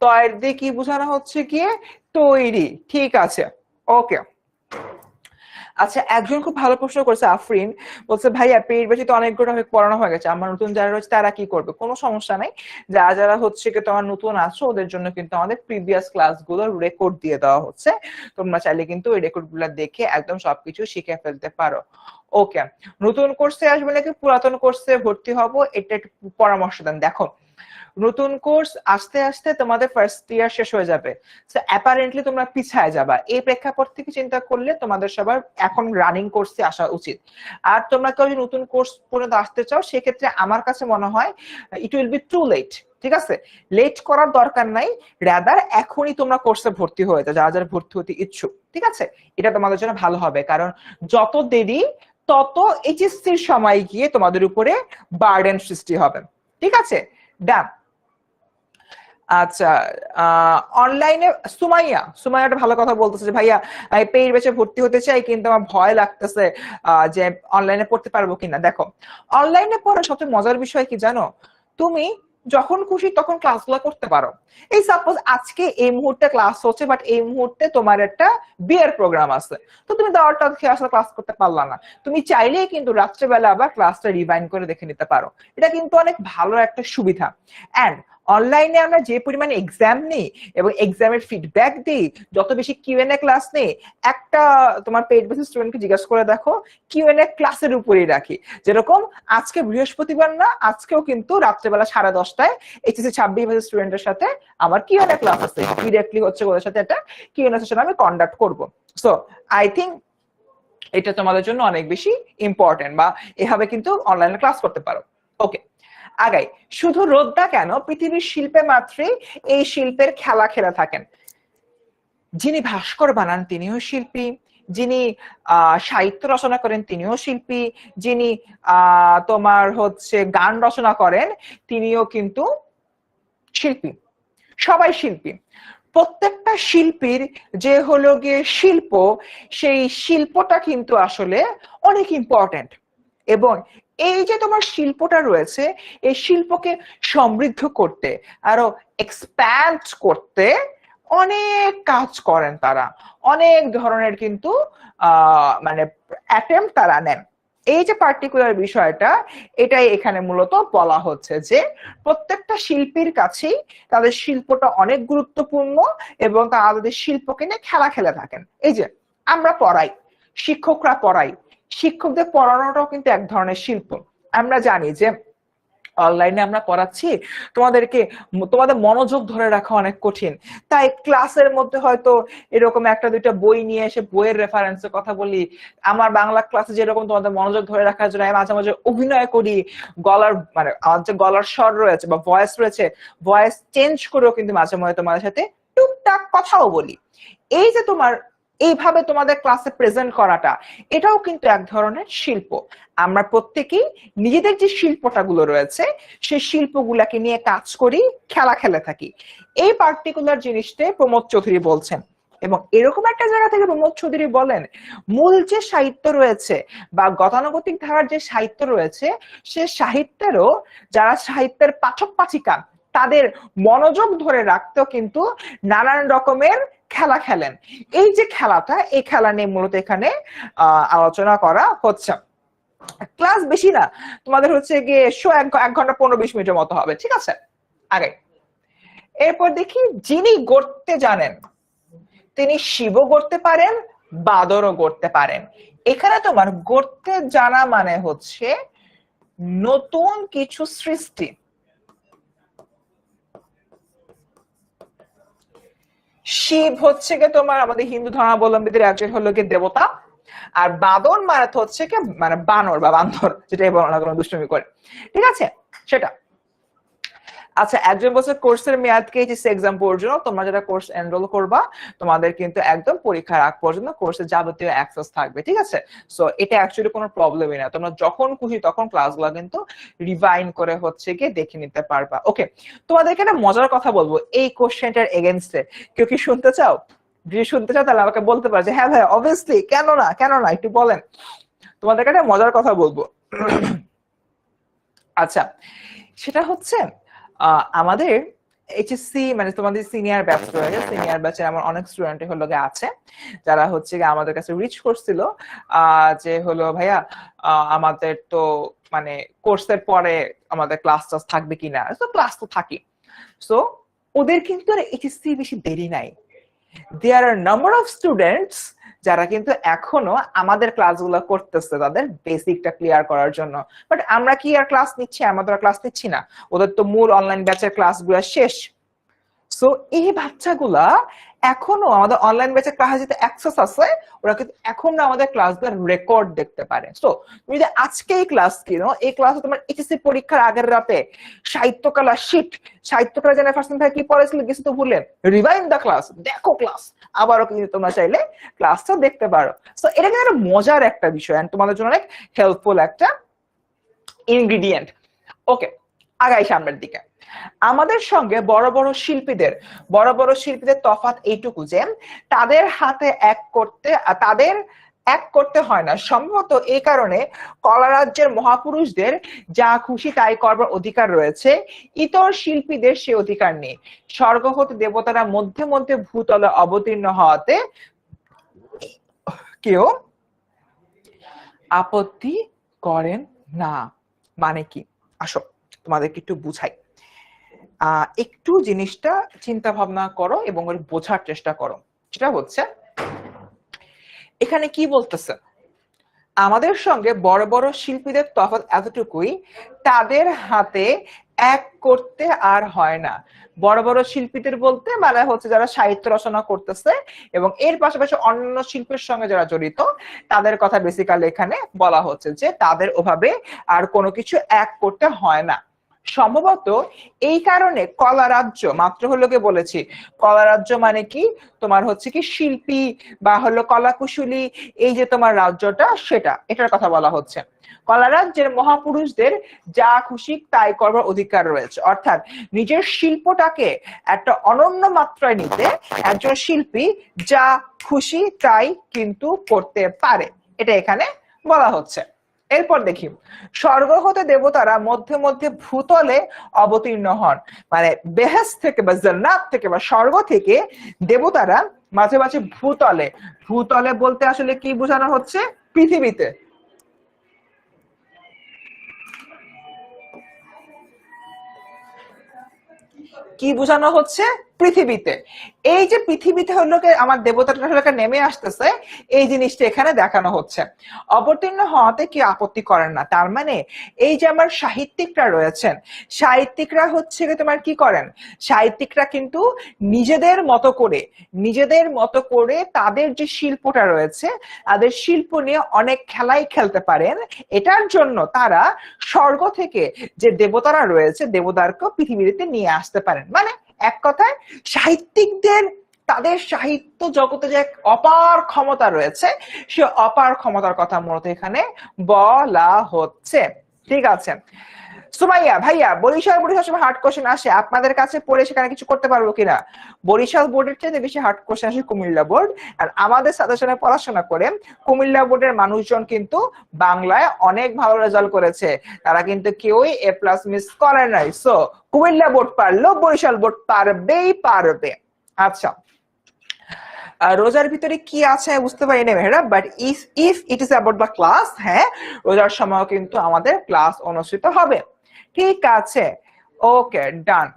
তয়ের দিয়ে কি বোঝানো হচ্ছে? গিয়ে তৈরি, ঠিক আছে, ওকে। আচ্ছা, একজন খুব ভালো প্রশ্ন করেছে, আফরিন বলছে ভাইয়া পেইড ব্যাচে তো অনেকগুলো টপিক পড়ানো হয়ে গেছে, আমার নতুন যারা রয়েছে তারা কি করবে? কোনো সমস্যা নাই, যারা হচ্ছে কি তোমার নতুন আছো ওদের জন্য কিন্তু আমাদের প্রিভিয়াস ক্লাসগুলোর রেকর্ড দিয়ে দেওয়া হচ্ছে, তোমরা চাইলে কিন্তু ওই রেকর্ড গুলো দেখে একদম সবকিছু শিখে ফেলতে পারো। ওকে, নতুন কোর্সে আসবে নাকি পুরাতন কোর্সে ভর্তি হব, এটা একটু পরামর্শ দেন। দেখো, নতুন কোর্স আস্তে আস্তে তোমাদের ফার্স্ট ইয়ার শেষ হয়ে যাবে, সো অ্যাপারেন্টলি তোমরা পিছায় যাবা। এই প্রেক্ষাপট থেকে চিন্তা করলে তোমাদের সবার এখন রানিং কোর্সে আসা উচিত। আর তোমরা কেউ যদি নতুন কোর্স পর্যন্ত আসতে চাও, সেক্ষেত্রে আমার কাছে মনে হয় it will be too late, ঠিক আছে? লেট করার দরকার নাই, রাদার এখনই তোমরা কোর্সে ভর্তি হয়ে যাও, যারা যারা ভর্তি হতে ইচ্ছুক, ঠিক আছে? এটা তোমাদের জন্য ভালো হবে, কারণ যত দেরি তত এইচএসসির সময় গিয়ে তোমাদের উপরে বার্ডেন সৃষ্টি হবে, ঠিক আছে? ডান। আচ্ছা, অনলাইনে সুমাইয়া একটা ভালো কথা বলতেছে যে ভাইয়া আমি পেইড ব্যাচে ভর্তি হতে চাই, কিন্তু আমার ভয় লাগতেছে যে অনলাইনে পড়তে পারবো কিনা। দেখো, অনলাইনে পড়ার সবচেয়ে মজার বিষয় কি জানো? তুমি যখন খুশি তখন ক্লাসগুলো করতে পারো। এই সাপোজ আজকে এই মুহূর্তে ক্লাস হচ্ছে, বাট এই মুহূর্তে তোমার একটা বিয়ের প্রোগ্রাম আছে, তো তুমি দেওয়ারটা খেয়ে আসলে ক্লাস করতে পারলা না, তুমি চাইলেই কিন্তু রাত্রেবেলা আবার ক্লাসটা রিভাইন্ড করে দেখে নিতে পারো। এটা কিন্তু অনেক ভালো একটা সুবিধা। অ্যান্ড অনলাইনে আমরা যে পরিমাণে এক্সাম নেই এবং এক্সামের ফিডব্যাক দিই, যত বেশি কিউএনএ ক্লাস নেই, একটা তোমার পেইড বেসিস স্টুডেন্টকে জিজ্ঞাসা করে দেখো, কিউএনএ ক্লাসের উপরেই রাখি। যেরকম আজকে বৃহস্পতিবার না, আজকেও কিন্তু রাত্রেবেলা 10:30টায় এইচএসসি 26 বেসিস স্টুডেন্টের সাথে আমার কিউএনএ ক্লাস আছে, ডিরেক্টলি হচ্ছে ওদের সাথে একটা কিউএনএ সেশন আমি কন্ডাক্ট করব। সো আই থিঙ্ক এটা তোমাদের জন্য অনেক বেশি ইম্পর্টেন্ট, বা এভাবে কিন্তু অনলাইনে ক্লাস করতে পারো। ওকে, আগাই। শুধু রোদটা কেন, পৃথিবীর শিল্পে মাত্রই এই শিল্পের খেলা খেলা থাকেন। যিনি ভাস্কর বানান তিনিও শিল্পী, যিনি সাহিত্য রচনা করেন তিনিও শিল্পী, যিনি তোমার হচ্ছে গান রচনা করেন তিনিও কিন্তু শিল্পী। সবাই শিল্পী। প্রত্যেকটা শিল্পীর যে হলো গিয়ে শিল্প, সেই শিল্পটা কিন্তু আসলে অনেক ইম্পর্টেন্ট। এবং এই যে তোমার শিল্পটা রয়েছে, এই শিল্পকে সমৃদ্ধ করতে, আরো এক্সপ্যান্ড করতে অনেক কাজ করেন তারা, অনেক ধরনের কিন্তু মানে অ্যাটেম্প তারা নেন। এই যে পার্টিকুলার বিষয়টা, এটাই এখানে মূলত বলা হচ্ছে যে প্রত্যেকটা শিল্পীর কাছেই তাদের শিল্পটা অনেক গুরুত্বপূর্ণ এবং তারা তাদের শিল্পকে নিয়ে খেলা খেলে থাকেন। এই যে আমরা পড়াই, শিক্ষকরা পড়াই, শিক্ষকদের পড়ানোটাও কিন্তু এক ধরনের শিল্প। আমরা জানি যে অনলাইনে আমরা পড়াচ্ছি, তোমাদের মনোযোগ ধরে রাখা অনেক কঠিন, তাই ক্লাসের মধ্যে হয়তো এরকম একটা দুইটা বই নিয়ে এসে বইয়ের রেফারেন্সের কথা বলি। আমার বাংলা ক্লাসে যেরকম তোমাদের মনোযোগ ধরে রাখার জন্য আমি মাঝে মাঝে অভিনয় করি, গলার মানে আমার যে গলার স্বর রয়েছে বা ভয়েস রয়েছে, ভয়েস চেঞ্জ করেও কিন্তু মাঝে মাঝে তোমাদের সাথে টুকটাক কথাও বলি। এই যে তোমার এইভাবে তোমাদের ক্লাসে প্রেজেন্ট করাটা, এটাও কিন্তু এক ধরনের শিল্প। আমরা প্রত্যেকেই নিজেদের যে শিল্পটা গুলো রয়েছে, সেই শিল্পগুলাকে নিয়ে কাজ করি, খেলা খেলে থাকি। এই পার্টিকুলার জিনিসটা প্রমোদ চৌধুরী বলছেন। এবং এরকম একটা জায়গা থেকে প্রমোদ চৌধুরী বলেন, মূল যে সাহিত্য রয়েছে বা গতানুগতিক ধারার যে সাহিত্য রয়েছে, সে সাহিত্যেরও যারা সাহিত্যের পাঠক পাঠিকা, তাদের মনোযোগ ধরে রাখতেও কিন্তু নানান রকমের খেলা খেলেন। এই যে খেলাটা, এই খেলা নিয়ে মূলত এখানে আলোচনা করা হচ্ছে। ক্লাস বেশি না, তোমাদের হচ্ছে গিয়ে 1 ঘন্টা 15-20 মিনিটের মতো হবে, ঠিক আছে? আগে এরপর দেখি, যিনি গড়তে জানেন তিনি শিবও গড়তে পারেন, বাদরও গড়তে পারেন। এখানে তোমার গড়তে জানা মানে হচ্ছে নতুন কিছু সৃষ্টি। শিব হচ্ছে গিয়ে তোমার আমাদের হিন্দু ধর্মাবলম্বীদের একজন হলো গিয়ে দেবতা, আর বাদর মানে হচ্ছে কি মানে বানর বা বান্দর, যেটাই বলো না কোনো দুষ্টুমি করে, ঠিক আছে সেটা। আচ্ছা, 1 বছর কোর্সের মেয়াদ কি এইচএসসি এক্সাম পর্যন্ত? তোমরা যারা কোর্স এনরোল করবা, তোমাদের কিন্তু একদম পরীক্ষার আগ পর্যন্ত কোর্সের যাবতীয় অ্যাক্সেস থাকবে, ঠিক আছে? সো এটা অ্যাকচুয়ালি কোনো প্রবলেমই না, তোমরা যখন খুশি তখন ক্লাসগুলো কিন্তু রিভাইন্ড করে হচ্ছে গিয়ে দেখে নিতে পারবা। ওকে, তোমাদেরকে একটা মজার কথা বলবো এই কোশ্চেনটার এগেইনস্টে। কেউ কি শুনতে চাও? যদি শুনতে চাও তাহলে আমাকে বলতে পারো যে হ্যাঁ ভাই অবভিয়াসলি, কেন না কেন না, একটু বলেন। তোমাদেরকে একটা মজার কথা বলবো। আচ্ছা, সেটা হচ্ছে আমাদের এইচএসসি মানে তোমাদের সিনিয়র ব্যাচ রয়েছে, সিনিয়র ব্যাচে আমার অনেক স্টুডেন্ট হলো আছে যারা হচ্ছে আমাদের কাছে রিচ করছিল যে হলো ভাইয়া আমাদের তো মানে কোর্সের পরে আমাদের ক্লাস টাস থাকবে কিনা। তো ক্লাস তো থাকি। সো ওদের কিন্তু এইচএসসি বেশি দেরি নাই। দেয়ার আর নাম্বার অফ স্টুডেন্টস যারা কিন্তু এখনো আমাদের ক্লাসগুলো করতেছে তাদের বেসিকটা ক্লিয়ার করার জন্য। বাট আমরা কি আর ক্লাস নিচ্ছি? আমাদের ক্লাস নিচ্ছি না, ওদের তো মূল অনলাইন ব্যাচের ক্লাসগুলো শেষ। সো এই বাচ্চাগুলা এখনো আমাদের অনলাইন ব্যাচের ক্লাসে যেতে অ্যাক্সেস আছে, ওরা কিন্তু এখনো আমাদের ক্লাসগুলোর রেকর্ড দেখতে পারে। সো তুমি যদি আজকে এই ক্লাস কিনো, এই ক্লাসে তোমার এইচএসসি পরীক্ষার আগের রাতে সাহিত্যকলা শিট, সাহিত্যকলা জানা ফার্স্ট টাইম কি পড়েছিল কিছু তো ভুললেন, রিভাইন্ড দ্য ক্লাস, দেখো ক্লাস, আবারও কিন্তু তোমরা চাইলে ক্লাসটা দেখতে পারো। সো এটা কিন্তু একটা মজার একটা বিষয়, তোমাদের জন্য অনেক হেল্পফুল একটা ইনগ্রিডিয়েন্ট। ওকে, আগাই সামনের দিকে। আমাদের সঙ্গে বড় বড় শিল্পীদের তফাৎ এইটুকু যে তাদের হাতে এক করতে, তাদের এক করতে হয় না। সম্ভবত এই কারণে কলা রাজ্যের মহাপুরুষদের যা খুশি তাই করবার অধিকার রয়েছে, ইতর শিল্পীদের সে অধিকার নেই। স্বর্গ হতে দেবতারা মধ্যে মধ্যে ভূতলে অবতীর্ণ হওয়াতে কেউ আপত্তি করেন না। মানে কি, আসো তোমাদেরকে একটু বুঝাই। একটু জিনিসটা চিন্তা ভাবনা করো এবং বোঝার চেষ্টা করো। সেটা হচ্ছে এখানে কি বলতেছে, আমাদের সঙ্গে বড় বড় শিল্পীদের তফাৎ এতটুকুই, তাদের হাতে এক করতে আর হয় না। বড় বড় শিল্পীদের বলতে মানে হচ্ছে যারা সাহিত্য রচনা করতেছে এবং এর পাশাপাশি অন্যান্য শিল্পের সঙ্গে যারা জড়িত, তাদের কথা বেসিক্যালি এখানে বলা হচ্ছে যে তাদের ওভাবে আর কোনো কিছু এক করতে হয় না। সম্ভবত এই কারণে কলা রাজ্য, মাত্র হলো কে বলেছি কলা রাজ্য মানে কি, তোমার হচ্ছে কি শিল্পী বা হলো কলাকুশলী, এই যে তোমার রাজ্যটা, সেটা এটার কথা বলা হচ্ছে। কলা রাজ্যের মহাপুরুষদের যা খুশি তাই করবার অধিকার রয়েছে, অর্থাৎ নিজের শিল্পটাকে একটা অনন্য মাত্রায় নিতে একজন শিল্পী যা খুশি তাই কিন্তু করতে পারে, এটা এখানে বলা হচ্ছে। এরপর দেখি, স্বর্গ হতে দেবতারা মধ্যে মধ্যে ভূতলে অবতীর্ণ হন। মানে বেহেশত থেকে বা জান্নাত থেকে বা স্বর্গ থেকে দেবতারা মাঝে মাঝে ভূতলে, ভূতলে বলতে আসলে কি বোঝানো হচ্ছে, পৃথিবীতে। কি বোঝানো হচ্ছে, পৃথিবীতে। এই যে পৃথিবীতে হলো আমার দেবতাটা নেমে আসতেছে, এই জিনিসটা এখানে দেখানো হচ্ছে। অবতীর্ণ হওয়াতে কি আপত্তি করেন না, তার মানে এই যে আমার সাহিত্যিকরা রয়েছেন, সাহিত্যিকরা হচ্ছে তোমার কি করেন, সাহিত্যিকরা কিন্তু নিজেদের মতো করে তাদের যে শিল্পটা রয়েছে, তাদের শিল্প নিয়ে অনেক খেলাই খেলতে পারেন। এটার জন্য তারা স্বর্গ থেকে যে দেবতারা রয়েছে, দেবতারকে পৃথিবীতে নিয়ে আসতে পারেন। মানে এক কথায় সাহিত্যিকদের তাদের সাহিত্য জগতে যে এক অপার ক্ষমতা রয়েছে, সে অপার ক্ষমতার কথা মূলত এখানে বলা হচ্ছে। ঠিক আছে সুমাইয়া ভাইয়া, বরিশাল সময় হার্ড কোশ্চেন আসে, আপনাদের কাছে পড়ে সেখানে কিছু করতে পারবো কিনা? বরিশাল বোর্ডের চেয়ে বেশি হার্ড কোশ্চেন আসে কুমিল্লা বোর্ড। আর আমাদের সাজেশনে পড়াশোনা করে কুমিল্লা বোর্ডের মানুষজন কিন্তু বাংলায় অনেক ভালো রেজাল্ট করেছে, তারা কিন্তু কেউই এ প্লাস মিস করে নাই। সো কুমিল্লা বোর্ড পারলো, বরিশাল বোর্ড পারবে। আচ্ছা, রোজার ভিতরে কি আছে বুঝতে পারি না Mehra, but if it is about the class, হ্যাঁ রোজার সময় কিন্তু আমাদের ক্লাস অনুষ্ঠিত হবে। ঠিক আছে, ওকে ডান।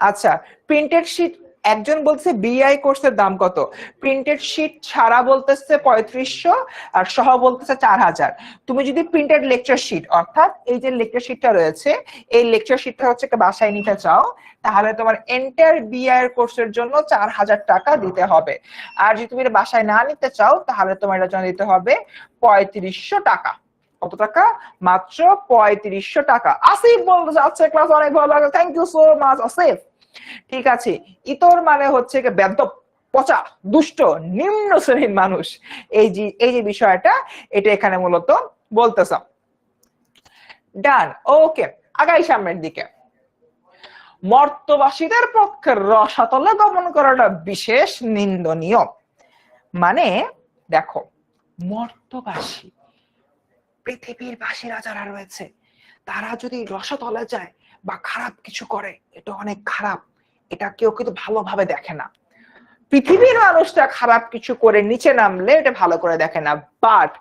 আচ্ছা, প্রিন্টেড শিট, একজন বলছে বিআই কোর্সের দাম কত? প্রিন্টেড শিট ছাড়া বলতেছে 3500 আর সহ বলতেছে 4000। তুমি যদি প্রিন্টেড লেকচার শিট, অর্থাৎ এই যে লেকচার শিটটা রয়েছে, এই লেকচার শিটটা হচ্ছে বাসায় নিতে চাও, তাহলে তোমার এন্টার বিআই এর কোর্সের জন্য 4000 টাকা দিতে হবে। আর যদি তুমি বাসায় না নিতে চাও, তাহলে তোমার এটার জন্য দিতে হবে 3500 টাকা। কত টাকা? মাত্র 3500 টাকা। আসিফ বলতেছে আচ্ছা ক্লাস অনেক ভালো লাগে, thank you so much Asif. ঠিক আছে, ইতর মানে হচ্ছে বেদ্য, পচা, দুষ্ট, নিম্ন শ্রেণীর মানুষ, এই যে বিষয়টা, এটা এখানে মূলত বলতেছ। ডান, ওকে, আগাই সামনের দিকে। মর্তবাসীদের পক্ষে রসাতলে গমন করাটা বিশেষ নিন্দনীয়। মানে দেখো, মর্তবাসী, পৃথিবীর বাসীরা যারা রয়েছে, তারা যদি রসাতলে যায় বা খারাপ কিছু করে, এটা অনেক খারাপ, এটা কেউ কিন্তু ভালোভাবে দেখে না। পৃথিবীর মানুষটা খারাপ কিছু করে নিচে নামলে এটা ভালো করে দেখে না, বাট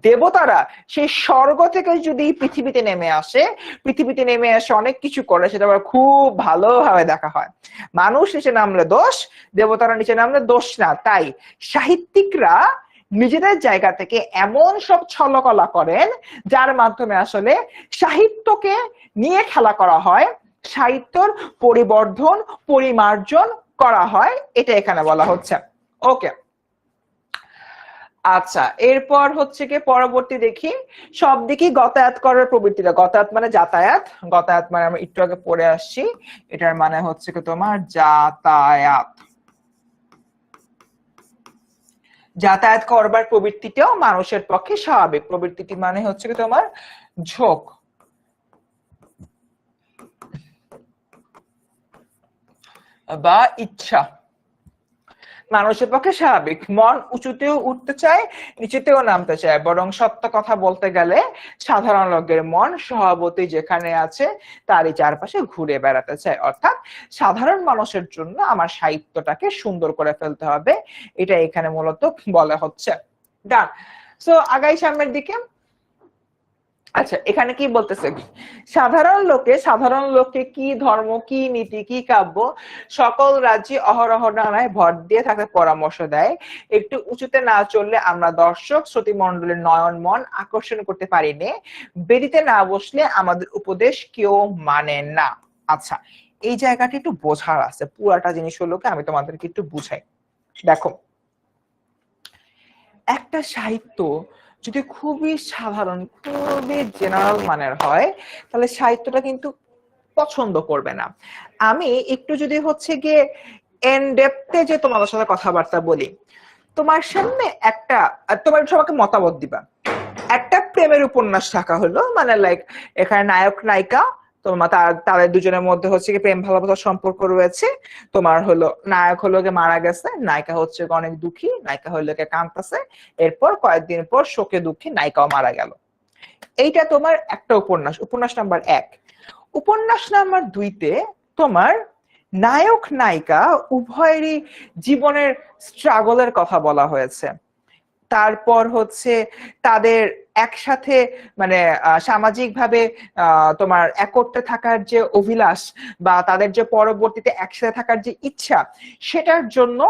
দেবতারা সেই স্বর্গ থেকে যদি পৃথিবীতে নেমে আসে, অনেক কিছু করে, সেটা খুব ভালোভাবে দেখা হয়। মানুষ নিচে নামলে দোষ, দেবতারা নিচে নামলে দোষ না। তাই সাহিত্যিকরা নিজেদের জায়গা থেকে এমন সব ছলকলা করেন যার মাধ্যমে আসলে সাহিত্যকে নিয়ে খেলা করা হয়, সাহিত্যর পরিবর্ধন, পরিমার্জন করা হয়, এটা এখানে বলা হচ্ছে। ওকে, আচ্ছা, এরপর হচ্ছে কি পরবর্তী দেখি, সব দিকে গতায়াত করার প্রবৃত্তিটা, গতায়াত মানে যাতায়াত, গতায়াত মানে আমরা একটু আগে পড়ে আসছি, এটার মানে হচ্ছে কি তোমার যাতায়াত। যাতায়াত করবার প্রবৃত্তিটাও মানুষের পক্ষে স্বাভাবিক। প্রবৃত্তিটি মানে হচ্ছে কি তোমার ঝোঁক বা ইচ্ছা। মানুষের পক্ষে স্বাভাবিক, মন উঁচুতেও উঠতে চায়, নিচুতেও নামতে চায়, বরং সত্য কথা বলতে গেলে সাধারণ লোকের মন স্বভাবতই যেখানে আছে তারই চারপাশে ঘুরে বেড়াতে চায়। অর্থাৎ সাধারণ মানুষের জন্য আমার সাহিত্যটাকে সুন্দর করে ফেলতে হবে, এটা এখানে মূলত বলা হচ্ছে। ডান। সো আগাই সামনের দিকে। আচ্ছা, এখানে কি বলতেছে, সাধারণ লোককে কি ধর্ম, কি নীতি, কি কাব্য সকল রাজ্যে অহরহ নানায় ভর দিয়ে থাকতে পরামর্শ দেয়। একটু উঁচুতে না চললে আমরা দর্শক শ্রোতি মন্ডলের নয়ন মন আকর্ষণ করতে পারি না, বেদিতে না বসলে আমাদের উপদেশ কেউ মানে না। আচ্ছা, এই জায়গাটা একটু বোঝার আছে, পুরাটা জিনিস হলো কি আমি তোমাদেরকে একটু বুঝাই। দেখো, একটা সাহিত্য যদি খুবই সাধারণ, খুবই জেনারেল মানের হয়, তাহলে সাহিত্যটা কিন্তু পছন্দ করবে না। আমি একটু যদি হচ্ছে গিয়ে এন ডেপথে যে তোমাদের সাথে কথাবার্তা বলি, তোমার সামনে একটা, তোমার সবাইকে মতামত দিবা, একটা প্রেমের উপন্যাস থাকা হলো, মানে লাইক এখানে নায়ক নায়িকা, তোমার তাদের দুজনের মধ্যে হচ্ছে কি প্রেম ভালোবাসার সম্পর্ক রয়েছে। তোমার হলো নায়ক হলো গিয়ে মারা গেছে, নায়িকা হচ্ছে অনেক দুঃখী, নায়িকা হলো গিয়ে কাঁদতেছে, এরপর কয়েকদিন পর শোকে দুঃখী নায়িকাও মারা গেল। এইটা তোমার একটা উপন্যাস, উপন্যাস নাম্বার 1। উপন্যাস নাম্বার 2তে তোমার নায়ক নায়িকা উভয়েরই জীবনের স্ট্রাগলের কথা বলা হয়েছে। তারপর হচ্ছে তাদের একসাথে মানে সামাজিক ভাবে তোমার একত্রে থাকার যে অভিলাষ বা তাদের যে পরবর্তীতে একসাথে থাকার যে ইচ্ছা, সেটার জন্য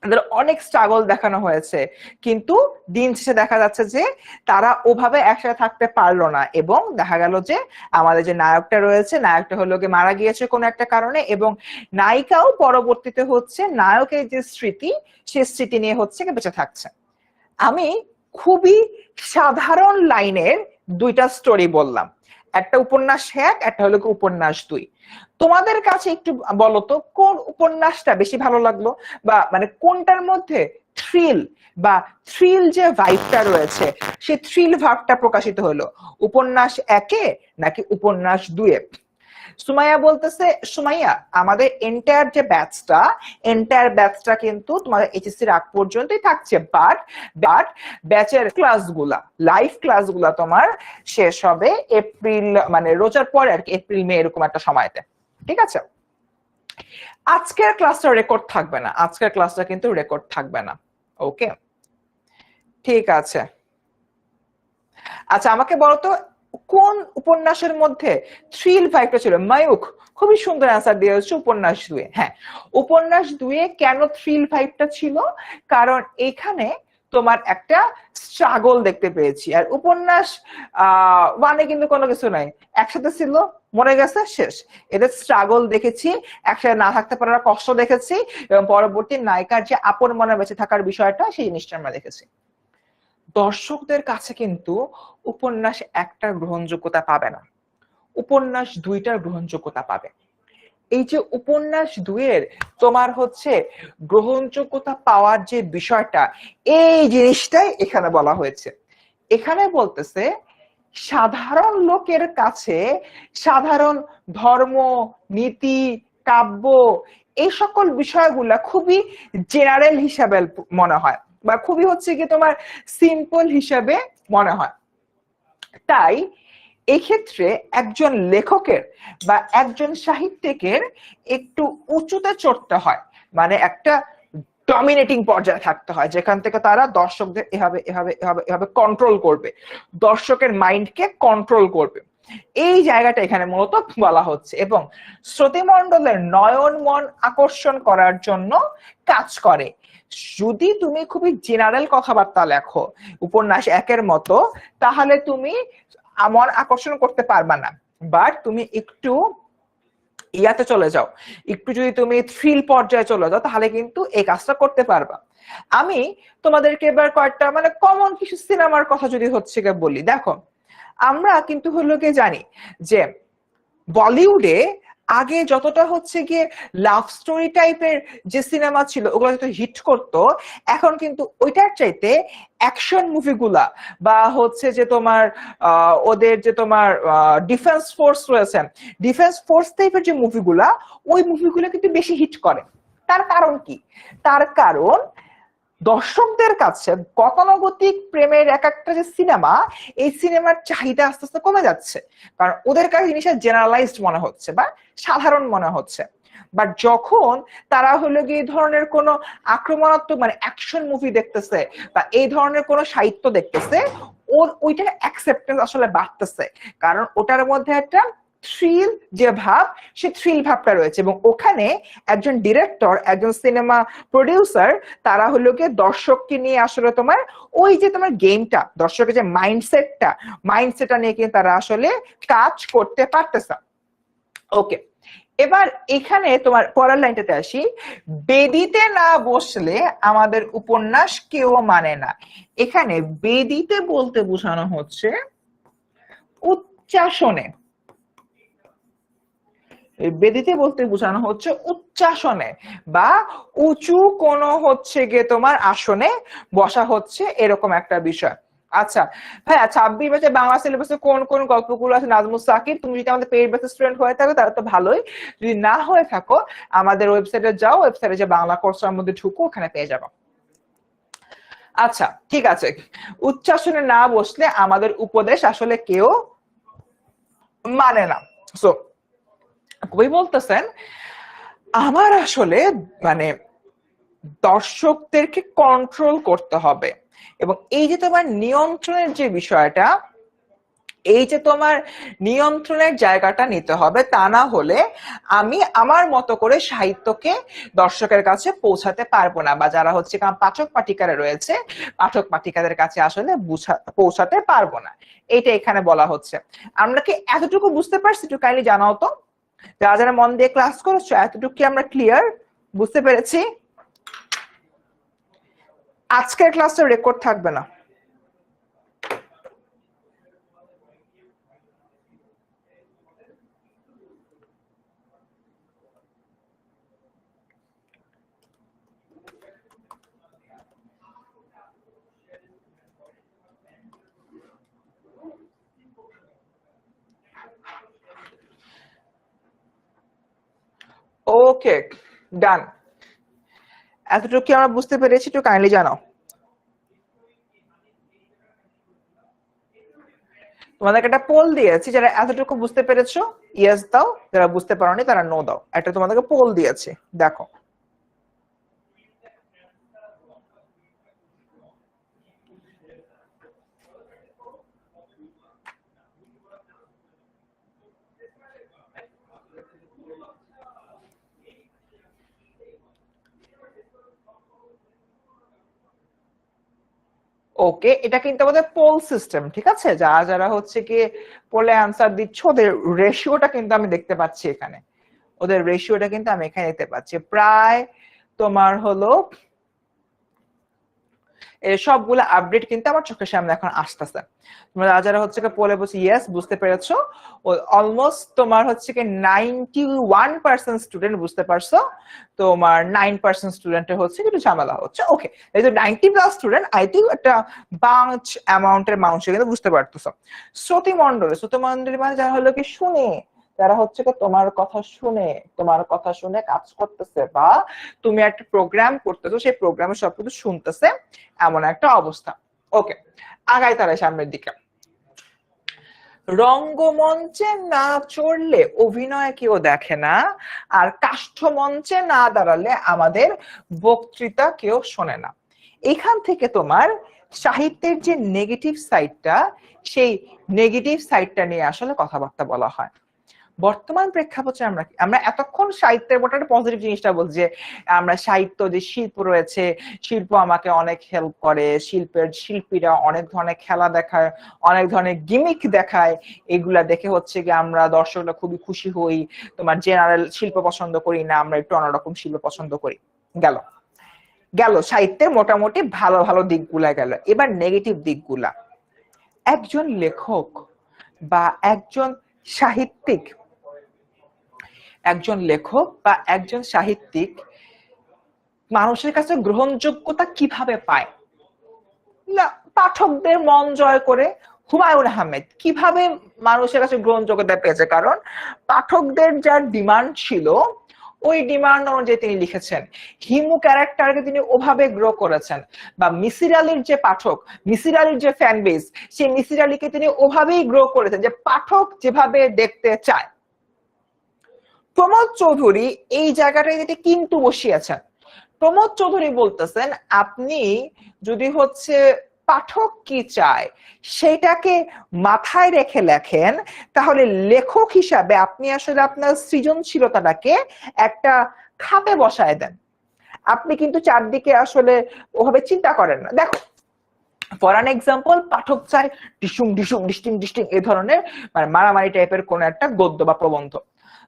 তাদের অনেক স্ট্রাগল দেখানো হয়েছে, কিন্তু দিন শেষে দেখা যাচ্ছে যে তারা ওভাবে একসাথে থাকতে পারলো না, এবং দেখা গেল যে আমাদের যে নায়কটা রয়েছে, নায়কটা হলো গিয়ে মারা গিয়েছে কোনো একটা কারণে, এবং নায়িকাও পরবর্তীতে হচ্ছে নায়কের যে স্মৃতি, সে স্মৃতি নিয়ে হচ্ছে বেঁচে থাকছে। আমি খুবই সাধারণ লাইনের দুইটা স্টোরি বললাম, একটা উপন্যাস 1, একটা হলো উপন্যাস 2। তোমাদের কাছে একটু বলো তো কোন উপন্যাসটা বেশি ভালো লাগলো, বা মানে কোনটার মধ্যে থ্রিল যে ভাইবটা রয়েছে, সেই থ্রিল ভাবটা প্রকাশিত হলো, উপন্যাস 1-এ নাকি উপন্যাস 2-এ? সুমাইয়া বলতেছে, সুমাইয়া আমাদের এন্টায়ার ব্যাচটা কিন্তু তোমাদের এইচএসসির আগ পর্যন্তই থাকছে, বাট ব্যাচের ক্লাসগুলা, লাইভ ক্লাসগুলা তোমার শেষ হবে এপ্রিল, মানে রোজার পরে আর কি, এপ্রিল মে এরকম একটা সময়তে, ঠিক আছে? আজকের ক্লাসটা রেকর্ড থাকবে না, আজকের ক্লাসটা কিন্তু রেকর্ড থাকবে না, ওকে? ঠিক আছে। আচ্ছা, আমাকে বলো তো কোন উপন্যাসের মধ্যে থ্রিল ভাইবটা ছিল? মায়ুক খুবই সুন্দর অ্যান্সার দিয়েছে, উপন্যাস 2-এ। হ্যাঁ, উপন্যাস 2-এ কেন থ্রিল ভাইবটা ছিল? কারণ এখানে তোমার একটা স্ট্রাগল দেখতে পেয়েছি, আর উপন্যাস 1-এ কিন্তু কোনো কিছু নাই, একসাথে ছিল, মরে গেছে, শেষ। এদের স্ট্রাগল দেখেছি, একসাথে না থাকতে পারার কষ্ট দেখেছি, এবং পরবর্তী নায়িকার যে আপন মনে বেঁচে থাকার বিষয়টা, সেই জিনিসটা আমরা দেখেছি। দর্শকদের কাছে কিন্তু উপন্যাস 1টার গ্রহণযোগ্যতা পাবে না, উপন্যাস 2টার গ্রহণযোগ্যতা পাবে। এই যে উপন্যাস 2-এর তোমার হচ্ছে গ্রহণযোগ্যতা পাওয়ার যে বিষয়টা, এই জিনিসটাই এখানে বলা হয়েছে। এখানে বলতেছে সাধারণ লোকের কাছে সাধারণ ধর্ম, নীতি, কাব্য, এই সকল বিষয়গুলা খুবই জেনারেল হিসাবে মনে হয়, বা খুবই হচ্ছে কি তোমার সিম্পল হিসাবে মনে হয়। তাই এক্ষেত্রে একজন লেখকের বা একজন সাহিত্যিকের একটু উঁচুতে চড়তে হয়, মানে একটা ডমিনেটিং পর্যায়ে থাকতে হয়, যেখান থেকে তারা দর্শকদের এভাবে এভাবে এভাবে এভাবে কন্ট্রোল করবে, দর্শকের মাইন্ডকে কন্ট্রোল করবে। এই জায়গাটা এখানে মূলত বলা হচ্ছে, এবং শ্রোতৃমণ্ডলের নয়ন মন আকর্ষণ করার জন্য কাজ করে। যদি তুমি খুবই জেনারেল কথাবার্তা লেখো উপন্যাস 1-এর মতো, তাহলে তুমি মন আকর্ষণ করতে পারবা না, বাট তুমি একটু ইয়াতে চলে যাও, একটু যদি তুমি থ্রিল পর্যায়ে চলে যাও, তাহলে কিন্তু এই কাজটা করতে পারবা। আমি তোমাদেরকে এবার কয়েকটা মানে কমন কিছু সিনেমার কথা যদি হচ্ছে বলি, দেখো আমরা কিন্তু হলো গিয়ে জানি যে বলিউডে আগে যতটা হচ্ছে গিয়ে লাভ স্টোরি টাইপের যে সিনেমা ছিল ওগুলো যত হিট করতো, এখন কিন্তু ওইটার চাইতে অ্যাকশন মুভিগুলা বা হচ্ছে যে তোমার ওদের যে তোমার ডিফেন্স ফোর্স রয়েছে, ডিফেন্স ফোর্স টাইপের যে মুভিগুলা, ওই মুভিগুলো কিন্তু বেশি হিট করে। তার কারণ কি? তার কারণ দর্শকদের কাছে গতানুগতিক প্রেমের এক একটা যে সিনেমা, এই সিনেমার চাহিদা আস্তে আস্তে কমে যাচ্ছে, কারণ ওদের কাছে জিনিসটা জেনারেলাইজড মনে হচ্ছে বা সাধারণ মনে হচ্ছে। বাট যখন তারা হলো গিয়ে এই ধরনের কোনো আক্রমণাত্মক মানে অ্যাকশন মুভি দেখতেছে বা এই ধরনের কোনো সাহিত্য দেখতেছে, ওইটার অ্যাকসেপ্টেন্স আসলে বাড়তেছে, কারণ ওটার মধ্যে একটা থ্রিল যে ভাব, সে থ্রিল ভাবটা রয়েছে, এবং ওখানে একজন ডিরেক্টর, একজন সিনেমা প্রডিউসার, তারা হলো গিয়ে দর্শককে নিয়ে আসলে তোমার ওই যে তোমার গেমটা, দর্শকের যে মাইন্ডসেটটা নিয়ে কিন্তু তারা আসলে কাজ করতে পারতেছে। ওকে, এবার এখানে তোমার পরের লাইনটাতে আসি। বেদিতে না বসলে আমাদের উপন্যাস কেউ মানে না। এখানে বেদিতে বলতে বোঝানো হচ্ছে উচ্চাসনে, বেদিতে বলতে বোঝানো হচ্ছে উচ্চাসনে বা উঁচু কোন হচ্ছে গিয়ে তোমার আসনে বসা হচ্ছে, এরকম একটা বিষয়। আচ্ছা ভাইয়া, 26 ব্যাচে বাংলা সিলেবাসে কোন কোন গল্পগুলো আছে? নাজমুস সাকিব, তুমি যদি আমাদের পেইড ব্যাচের স্টুডেন্ট হয়ে থাকো তাহলে তো ভালোই, যদি না হয়ে থাকো আমাদের ওয়েবসাইটে যাও, ওয়েবসাইটে যে বাংলা কোর্সের মধ্যে ঢুকো, ওখানে পেয়ে যাবো। আচ্ছা ঠিক আছে, উচ্চাসনে না বসলে আমাদের উপদেশ আসলে কেউ মানে না। সো কবি বলতেছেন আমার আসলে মানে দর্শকদেরকে কন্ট্রোল করতে হবে, এবং এই যে তোমার নিয়ন্ত্রণের যে বিষয়টা, এই যে তোমার নিয়ন্ত্রণের জায়গাটা নিতে হবে, তা না হলে আমি আমার মতো করে সাহিত্যকে দর্শকের কাছে পৌঁছাতে পারবো না, বা যারা হচ্ছে পাঠক পাঠিকারা রয়েছে, পাঠক পাঠিকাদের কাছে আসলে পৌঁছাতে পারবো না, এটা এখানে বলা হচ্ছে। আমরা কি এতটুকু বুঝতে পারছি? একটু কাইন্ডলি জানাও তো, যারা যারা মন দিয়ে ক্লাস করছো, এতটুকু কি আমরা ক্লিয়ার বুঝতে পেরেছি? আজকের ক্লাসটা রেকর্ড থাকবে না। ওকে, ডান। এতটুকু কি আমরা বুঝতে পেরেছি? একটু কাইন্ডলি জানাও। তোমাদেরকে একটা পোল দিয়েছি, যারা এতটুকু বুঝতে পেরেছো ইয়েস দাও, যারা বুঝতে পারোনি তারা নো দাও। একটা তোমাদেরকে পোল দিয়েছি, দেখো। ওকে, এটা কিন্তু আমাদের পোল সিস্টেম, ঠিক আছে? যারা যারা হচ্ছে কি পোলে আনসার দিচ্ছ, ওদের রেশিওটা কিন্তু আমি দেখতে পাচ্ছি এখানে, ওদের রেশিওটা কিন্তু আমি এখানে দেখতে পাচ্ছি, প্রায় তোমার হলো সবগুলো আপডেট কিন্তু আমার চোখের সামনে এখন আসতেছে। তোমরা যারা হচ্ছে পোলে বসে ইয়েস বুঝতে পেরেছো, অলমোস্ট তোমার হচ্ছে কি 91% স্টুডেন্ট বুঝতে পারছো, তোমার 9% স্টুডেন্টের হচ্ছে একটু ঝামেলা হচ্ছে। ওকে, এই যে 90+ স্টুডেন্ট, আই থিঙ্ক একটা বাঞ্চ অ্যামাউন্টের মানুষ কিন্তু বুঝতে পারতেছো। শ্রুতি মন্ডলী মানে যারা হলো কি শুনে, যারা হচ্ছে তোমার কথা শুনে কাজ করতেছে, বা তুমি একটা প্রোগ্রাম করতেছো, সেই প্রোগ্রামে সবকিছু শুনতেছে, এমন একটা অবস্থা। ওকে, আগাই তারা সামনের দিকে। রঙ্গমঞ্চে না চড়লে অভিনয় কেউ দেখে না, আর কাষ্ঠমঞ্চে না দাঁড়ালে আমাদের বক্তৃতা কেউ শোনে না। এখান থেকে তোমার সাহিত্যের যে নেগেটিভ সাইডটা, সেই নেগেটিভ সাইডটা নিয়ে আসলে কথাবার্তা বলা হয়। বর্তমান প্রেক্ষাপটে আমরা এতক্ষণ সাহিত্যের মোটামুটি পজিটিভ জিনিসটা বলছি, যে আমরা সাহিত্য যে শিল্প রয়েছে, শিল্প আমাকে অনেক হেল্প করে, শিল্পীরা অনেক ধরনের খেলা দেখায়, অনেক ধরনের গিমিক দেখায়, এগুলা দেখে হচ্ছে গিয়ে আমরা দর্শকরা খুবই খুশি হই, তোমার জেনারেল শিল্প পছন্দ করি না, আমরা একটু অন্যরকম শিল্প পছন্দ করি। গেল সাহিত্যের মোটামুটি ভালো ভালো দিকগুলা গেল। এবার নেগেটিভ দিকগুলা, একজন লেখক বা একজন সাহিত্যিক মানুষের কাছে গ্রহণযোগ্যতা কিভাবে পায়? না, পাঠকদের মন জয় করে। হুমায়ুন আহমেদ কিভাবে মানুষের কাছে গ্রহণযোগ্যতা পেয়েছে? কারণ পাঠকদের যার ডিমান্ড ছিল, ওই ডিমান্ড অনুযায়ী তিনি লিখেছেন। হিমু ক্যারেক্টারকে তিনি ওভাবে গ্রো করেছেন, বা মিসির আলীর যে পাঠক, মিসির আলীর যে ফ্যান বেস, সেই মিসির আলীকে তিনি ওভাবেই গ্রো করেছেন যে পাঠক যেভাবে দেখতে চায়। প্রমোদ চৌধুরী এই জায়গাটায় যেটি কিন্তু বসিয়েছেন। প্রমোদ চৌধুরী বলতেছেন আপনি যদি হচ্ছে পাঠক কি চায় সেটাকে মাথায় রেখে লেখেন, তাহলে লেখক হিসাবে আপনি আসলে আপনার সৃজনশীলতাটাকে একটা খাপে বসায় দেন। আপনি কিন্তু চারদিকে আসলে ওভাবে চিন্তা করেন না। দেখো, ফর অ্যান এক্সাম্পল, পাঠক চায় ডিসুম ডিসুম ডিস্টিং ডিস্টিং এই ধরনের মানে মারামারি টাইপের কোন একটা গদ্য বা প্রবন্ধ।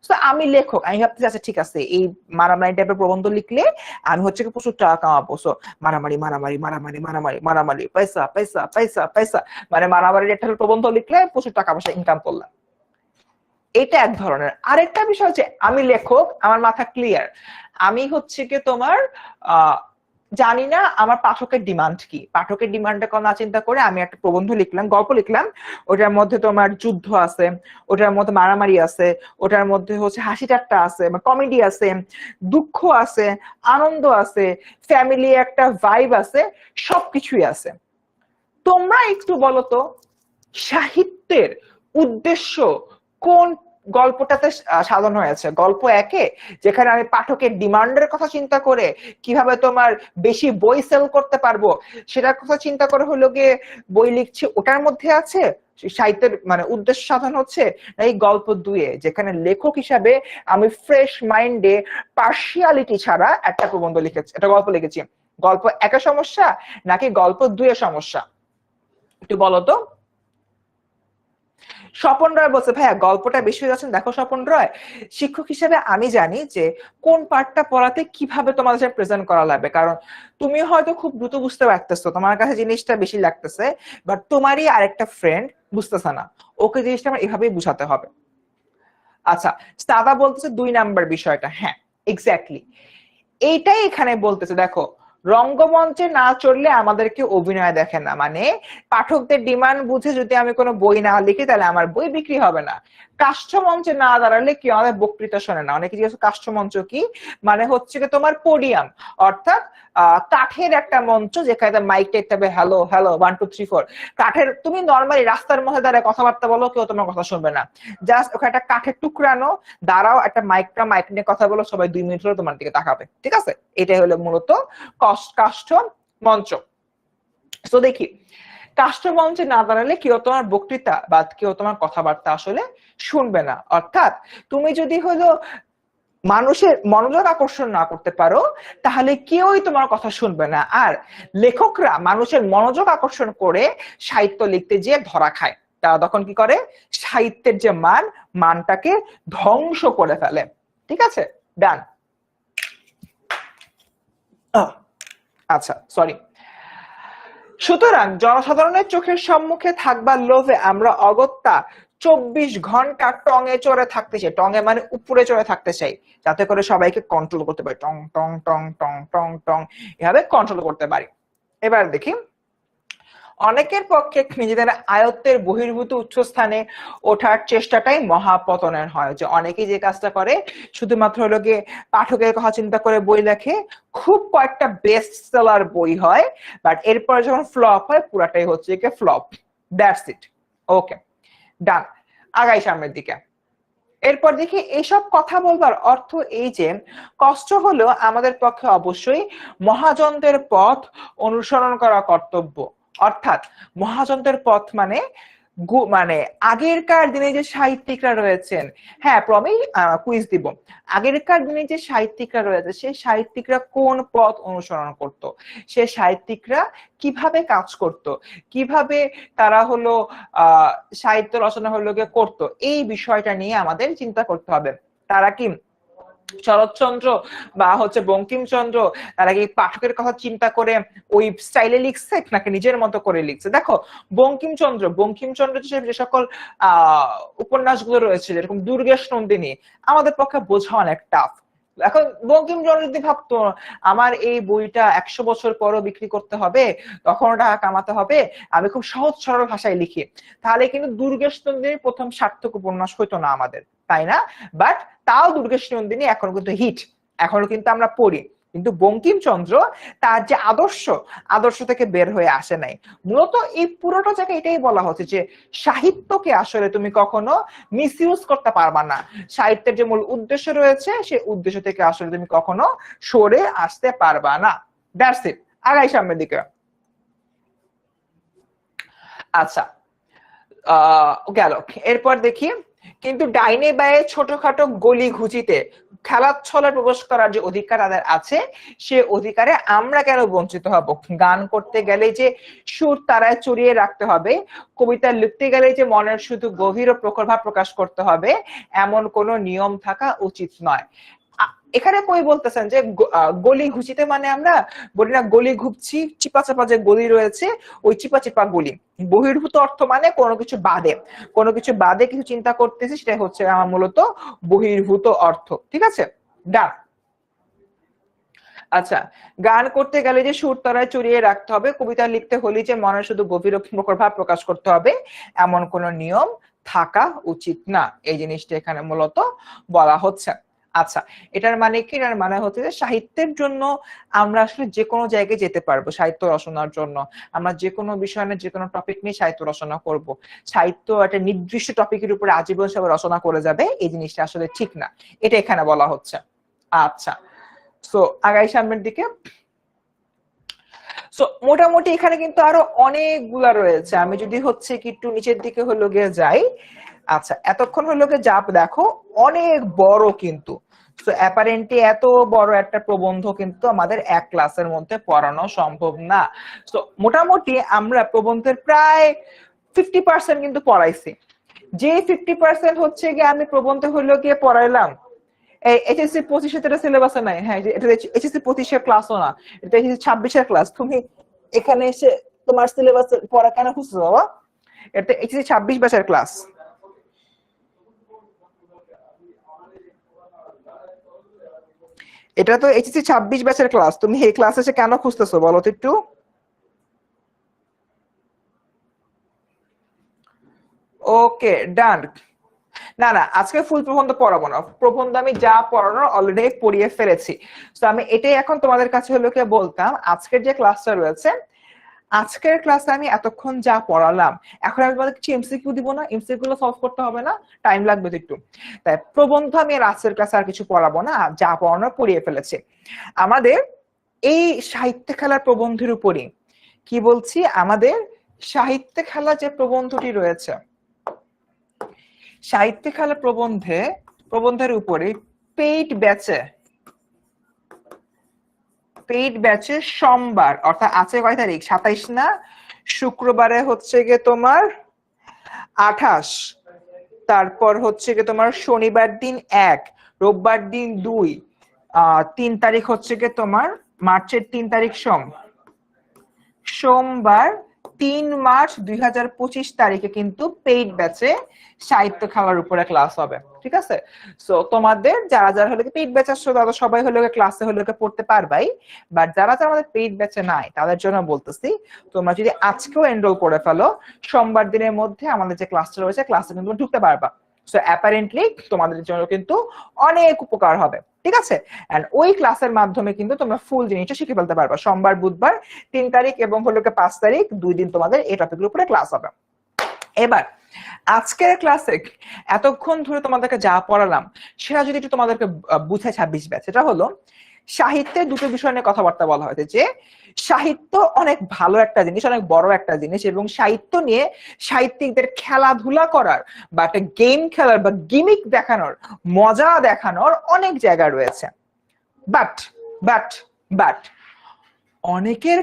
তো আমি লেখক, আমি ভাবতেছি আচ্ছা ঠিক আছে, এই মারামারি টাইপের প্রবন্ধ লিখলে আমি হচ্ছে প্রচুর টাকা কামাবো। সো মারামারি মারামারি মারামারি মারামারি মারামারি, পয়সা পয়সা পয়সা পয়সা, মানে মারামারির একটা প্রবন্ধ লিখলে প্রচুর টাকা পয়সা ইনকাম করলাম। এটা এক ধরনের। আরেকটা বিষয় হচ্ছে আমি লেখক, আমার মাথা ক্লিয়ার, আমি হচ্ছে কি তোমার জানি না আমার পাঠকের ডিমান্ড কি। পাঠকের ডিমান্ডটা না চিন্তা করে আমি একটা প্রবন্ধ লিখলাম, গল্প লিখলাম, ওটার মধ্যে তোমার যুদ্ধ আছে, ওটার মধ্যে মারামারি আছে, ওটার মধ্যে হচ্ছে হাসি ঠাট্টা আছে, কমেডি আছে, দুঃখ আছে, আনন্দ আছে, ফ্যামিলি একটা ভাইব আছে, সবকিছুই আছে। তোমরা একটু বলো তো সাহিত্যের উদ্দেশ্য কোন গল্পটাতে সাজানো হয়েছে? গল্প একে, যেখানে আমি পাঠকের ডিমান্ডের কথা চিন্তা করে কিভাবে তোমার বেশি বই সেল করতে পারবো সেটার কথা চিন্তা করে হলো গিয়ে বই লিখছি, ওটার মধ্যে আছে সাহিত্যের মানে উদ্দেশ্য সাধন হচ্ছে, এই গল্প দুয়ে যেখানে লেখক হিসাবে আমি ফ্রেশ মাইন্ডে পার্সিয়ালিটি ছাড়া একটা প্রবন্ধ লিখেছি, একটা গল্প লিখেছি, গল্প একা সমস্যা নাকি গল্প দুয়ে সমস্যা? একটু বলো তো। স্বপন রায় বলছে ভাইয়া গল্পটা বেশি হয়ে যাচ্ছেন। দেখো স্বপন রায়, শিক্ষক হিসেবে আমি জানি যে কোন পার্টটা পড়াতে কিভাবে তোমাদের প্রেজেন্ট করা লাগবে, কারণ তুমি হয়তো খুব দ্রুত বুঝতে পারতেছো, তোমার কাছে জিনিসটা বেশি লাগতেছে, বাট তোমারই আরেকটা ফ্রেন্ড বুঝতেছে না, ওকে জিনিসটা আমার এভাবেই বুঝাতে হবে। আচ্ছা, সাদা বলতেছে 2 নাম্বার বিষয়টা, হ্যাঁ এক্স্যাক্টলি এইটাই এখানে বলতেছে। দেখো, রঙ্গমঞ্চে না চললে আমাদেরকে অভিনয় দেখে না, মানে পাঠকদের ডিমান্ড বুঝে যদি আমি কোনো বই না লিখি তাহলে আমার বই বিক্রি হবে না। কাষ্ঠমঞ্চে না দাঁড়ালে কেউ আমাদের বক্তৃতা শোনে না। অনেকে জিজ্ঞেস কাষ্ঠমঞ্চ কি, মানে হচ্ছে কি তোমার পোডিয়াম, অর্থাৎ কাঠের একটা মঞ্চ যেখানে মাইক টেকতে হবে, হ্যালো হ্যালো 1 2 3 4। কাঠের, তুমি নর্মালি রাস্তার মধ্যে দাঁড়ায় কথাবার্তা বলো, কেউ তোমার কথা শুনবে না। জাস্ট ওখানে একটা কাঠের টুকরানো দাঁড়াও, একটা মাইক নিয়ে কথা বলো, সবাই 2 মিনিট হলে তোমার দিকে তাকাবে, ঠিক আছে? এটাই হলো মূলত কাষ্ঠ মঞ্চ। তো দেখি, কাষ্ঠ মঞ্চে না দাঁড়ালে কেউ তোমার বক্তৃতা বা কেউ তোমার কথাবার্তা আসলে শুনবে না। অর্থাৎ তুমি যদি হলো মানুষের মনোযোগ আকর্ষণ না করতে পারো তাহলে কেউই তোমার কথা শুনবে না। আর লেখকরা মানুষের মনোযোগ আকর্ষণ করে সাহিত্য লিখতে যেয়ে ধরা খায়, তারা তখন কি করে, সাহিত্যের যে মানটাকে ধ্বংস করে ফেলে। ঠিক আছে, ডান। আচ্ছা সরি। সুতরাং জনসাধারণের চোখের সম্মুখে থাকবার লোভে আমরা অগত্যা 24 ঘন্টা টঙে চড়ে থাকতে চাই। টঙে মানে উপরে চড়ে থাকতে চাই, যাতে করে সবাইকে কন্ট্রোল করতে পারি, টং টং টং টং টং টং এভাবে কন্ট্রোল করতে পারি। এবার দেখি, অনেকের পক্ষে নিজেদের আয়ত্তের বহির্ভূত উচ্চস্থানে ওঠার চেষ্টাটাই মহাপতনের হয়। যে অনেকেই যে কাজটা করে শুধুমাত্র হলো গিয়ে পাঠকের কথা চিন্তা করে বই লেখে, খুব কয়েকটা বেস্ট সেলার বই হয়, বাট এরপরে যখন ফ্লপ হয় পুরাটাই হচ্ছে কি ফ্লপ। That's it. ওকে, ডান, আগাই সামনের দিকে। এরপর দেখি, এইসব কথা বলবার অর্থ এই যে কষ্ট হলেও আমাদের পক্ষে অবশ্যই মহাজনদের পথ অনুসরণ করা কর্তব্য। অর্থাৎ মহাজনদের পথ মানে মানে আগেরকার দিনে যে সাহিত্যিকরা রয়েছেন, হ্যাঁ প্রমি কুইজ দিব, আগেরকার দিনে যে সাহিত্যিকরা রয়েছে সেই সাহিত্যিকরা কোন পথ অনুসরণ করত, সে সাহিত্যিকরা কিভাবে কাজ করত, কিভাবে তারা হলো সাহিত্য রচনা হলো গিয়ে করতো, এই বিষয়টা নিয়ে আমাদের চিন্তা করতে হবে। তারা কি শরৎচন্দ্র বা হচ্ছে বঙ্কিমচন্দ্র, তারা কি পাঠকের কথা চিন্তা করে ওই স্টাইলে লিখছে নাকি নিজের মতো করে লিখছে? দেখো, বঙ্কিমচন্দ্র যে সকল উপন্যাসগুলো রয়েছে, যেরকম দুর্গেশ নন্দিনী, আমাদের পক্ষে বোঝা অনেক টাফ। এখন বঙ্কিমচন্দ্র যদি ভাবতো আমার এই বইটা 100 বছর পরও বিক্রি করতে হবে, তখন টাকা কামাতে হবে, আমি খুব সহজ সরল ভাষায় লিখি, তাহলে কিন্তু দুর্গেশ নন্দিনীর প্রথম সার্থক উপন্যাস হইতো না আমাদের। তাই না? বাট তাও দুর্গেশ নন্দিনী এখনো কিন্তু হিট, এখনো কিন্তু আমরা পড়ি। কিন্তু বঙ্কিমচন্দ্র তার যে আদর্শ থেকে বের হয়ে আসে নাই। মূলত এই পুরোটা জায়গায় এটাই বলা হচ্ছে যে সাহিত্যকে আসলে তুমি কখনো মিসইউজ করতে পারবা না। সাহিত্যের যে মূল উদ্দেশ্য রয়েছে সেই উদ্দেশ্য থেকে আসলে তুমি কখনো সরে আসতে পারবা না। That's it. আগাই সামনের দিকে। আচ্ছা, গেল। এরপর দেখি, কিন্তু ডাইনে বায়ে ছোটখাটো গলি ঘুচিতে খেলার ছলে প্রবেশ করার যে অধিকার তাদের আছে, সে অধিকারে আমরা কেন বঞ্চিত হব? গান করতে গেলে যে সুর তারায় চড়িয়ে রাখতে হবে, কবিতা লিখতে গেলে যে মনের শুধু গভীর ও প্রখর ভাব প্রকাশ করতে হবে, এমন কোনো নিয়ম থাকা উচিত নয়। এখানে কই বলতেছেন যে গলি ঘুচিতে মানে আমরা বলি না গলি ঘুপছি, চিপা চাপা যে গলি রয়েছে ওই চিপা চিপা গলি। বহির্ভূত অর্থ মানে কোনো কিছু বাদে কিছু চিন্তা করতেছি, সেটা হচ্ছে আমার মূলত বহির্ভূত অর্থ। ঠিক আছে, ডান। আচ্ছা, গান করতে গেলে যে সুর তারায় চড়িয়ে রাখতে হবে, কবিতা লিখতে হলে যে মনে শুধু গভীর প্রখর ভাব প্রকাশ করতে হবে, এমন কোন নিয়ম থাকা উচিত না। এই জিনিসটা এখানে মূলত বলা হচ্ছে। আচ্ছা, এটার মানে কি? এটার মানে হচ্ছে যে সাহিত্যের জন্য আমরা আসলে যে কোনো জায়গায় যেতে পারবো। সাহিত্য রচনার জন্য আমরা যে কোনো বিষয় নিয়ে যে কোনো টপিক নিয়ে সাহিত্য রচনা করব। সাহিত্য একটা নির্দিষ্ট টপিকের উপরে আজীবন সবাই রচনা করে যাবে, এই জিনিসটা আসলে ঠিক না। এটা এখানে বলা হচ্ছে। আচ্ছা, সো আগাই সামনের দিকে। সো মোটামুটি এখানে কিন্তু আরো অনেকগুলা রয়েছে। আমি যদি হচ্ছে কি একটু নিচের দিকে হলো গিয়ে যাই। আচ্ছা, এতক্ষণ হলো গিয়ে যা দেখো অনেক বড়, কিন্তু সো অ্যাপারেন্টলি এত বড় একটা প্রবন্ধ কিন্তু আমাদের এক ক্লাসের মধ্যে পড়ানো সম্ভব না। সো মোটামুটি আমরা প্রবন্ধের প্রায় 50% কিন্তু পড়াইছি। যে 50% হচ্ছে গিয়ে আমি প্রবন্ধ হলো গিয়ে পড়াইলাম, এইচএসসি 25 সিলেবাসে নাই। হ্যাঁ, এটা এইচএসসি 25 ক্লাসও না, এটা এইচএসসি 26 ক্লাস। তুমি এখানে এসে তোমার সিলেবাস পড়া কেন খুঁজছো বাবা? এটা এইচএসসি 26 ব্যাচের ক্লাস। এটা তো এইচএসসি 26 ব্যাচের ক্লাস, তুমি এই ক্লাস এসে কেন খুঁজতেছো বলো তো একটু? ওকে, ডান। না না, আজকে ফুল প্রবন্ধ পড়াবো না। প্রবন্ধ আমি যা পড়ানোর অলরেডি পড়িয়ে ফেলেছি। তো আমি এটাই এখন তোমাদের কাছে হলো কি বলতাম, আজকের যে ক্লাসটা রয়েছে, আজকের ক্লাসে আমি এতক্ষণ যা পড়ালাম, এখন আমি তোমাদের কিছু এমসিকিউ দিব না? এমসিকিউ গুলো সলভ করতে হবে না? টাইম লাগবে তো একটু। তাই প্রবন্ধ আমি আজকের ক্লাসে আর কিছু পড়াবো না, যা পড়ানোর পড়িয়ে ফেলেছি। আমাদের এই সাহিত্য খেলার প্রবন্ধের উপরই কি বলছি, আমাদের সাহিত্য খেলা যে প্রবন্ধটি রয়েছে, সাহিত্য খেলা প্রবন্ধের উপরে পেইড ব্যাচে সোমবার, অর্থাৎ আছে কয় তারিখ? 27 না? শুক্রবারে হচ্ছে গিয়ে তোমার 28, তারপর হচ্ছে গিয়ে তোমার শনিবার দিন 1, রোববার দিন 2, 3 তারিখ হচ্ছে গিয়ে তোমার মার্চের 3 তারিখ সোমবার 3 মার্চ 2025 তারিখে কিন্তু পেইড ব্যাচে সাহিত্য খেলার উপরে ক্লাস হবে। ঠিক আছে, সো তোমাদের যারা যারা হলো পেইড ব্যাচ আসছো তারা সবাই হলো ক্লাসে হলো পড়তে পারবাই, বাট যারা যারা আমাদের পেইড ব্যাচে নাই তাদের জন্য বলতেছি, তোমরা যদি আজকেও এনরোল করে ফেলো, সোমবার দিনের মধ্যে আমাদের যে ক্লাসটা রয়েছে ক্লাসে কিন্তু ঢুকতে পারবা। সো অ্যাপারেন্টলি তোমাদের জন্য কিন্তু অনেক উপকার হবে। ঠিক আছে, এন্ড ওই ক্লাসের মাধ্যমে কিন্তু তোমরা ফুল জিনিসটা শিখে ফেলতে পারবা। সোমবার, বুধবার 3 তারিখ এবং হলো 5 তারিখ 2 দিন তোমাদের এই টপিকের উপরে ক্লাস হবে। এবার আজকের ক্লাসে এতক্ষণ ধরে তোমাদেরকে যা পড়ালাম সেটা যদি একটু তোমাদেরকে বুঝায় 26 ব্যাচ, সেটা হলো সাহিত্যের দুটো বিষয় নিয়ে কথাবার্তা বলা হয়েছে, যে সাহিত্য অনেক ভালো একটা জিনিস, অনেক বড় একটা জিনিস, এবং সাহিত্য নিয়ে সাহিত্যিকদের খেলাধুলা করার বা একটা গেম খেলার বা গিমিক দেখানোর, মজা দেখানোর অনেক জায়গা রয়েছে। বাট বাট বাট অনেকের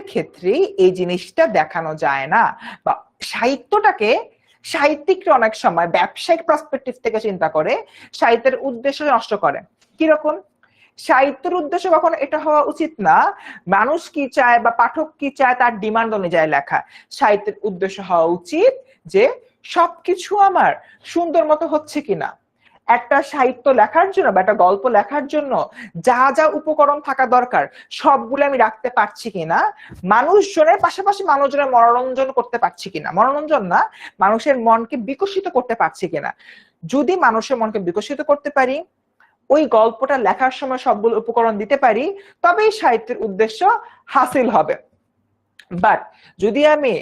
ক্ষেত্রেই এই জিনিসটা দেখানো যায় না, বা সাহিত্যিকরা অনেক সময় ব্যবসায়িক পার্সপেক্টিভ থেকে চিন্তা করে সাহিত্যের উদ্দেশ্য নষ্ট করে। কিরকম? সাহিত্যের উদ্দেশ্য কখনো এটা হওয়া উচিত না মানুষ কি চায় বা পাঠক কি চায় তার ডিমান্ড অনুযায়ী লেখা। সাহিত্যের উদ্দেশ্য হওয়া উচিত যে সবকিছু আমার সুন্দর মতো হচ্ছে কিনা, একটা সাহিত্য লেখার জন্য বা একটা গল্প লেখার জন্য যা যা উপকরণ থাকা দরকার সবগুলো আমি রাখতে পারছি কিনা, মানুষজনের পাশাপাশি মানুষজনের মনোরঞ্জন করতে পারছি কিনা, মনোরঞ্জন না, মানুষের মনকে বিকশিত করতে পারছি কিনা। যদি মানুষের মনকে বিকশিত করতে পারি, ওই গল্পটা লেখার সময় সবগুলো উপকরণ দিতে পারি, তবেই সাহিত্যের উদ্দেশ্য হাসিল হবে। বাট যদি আমি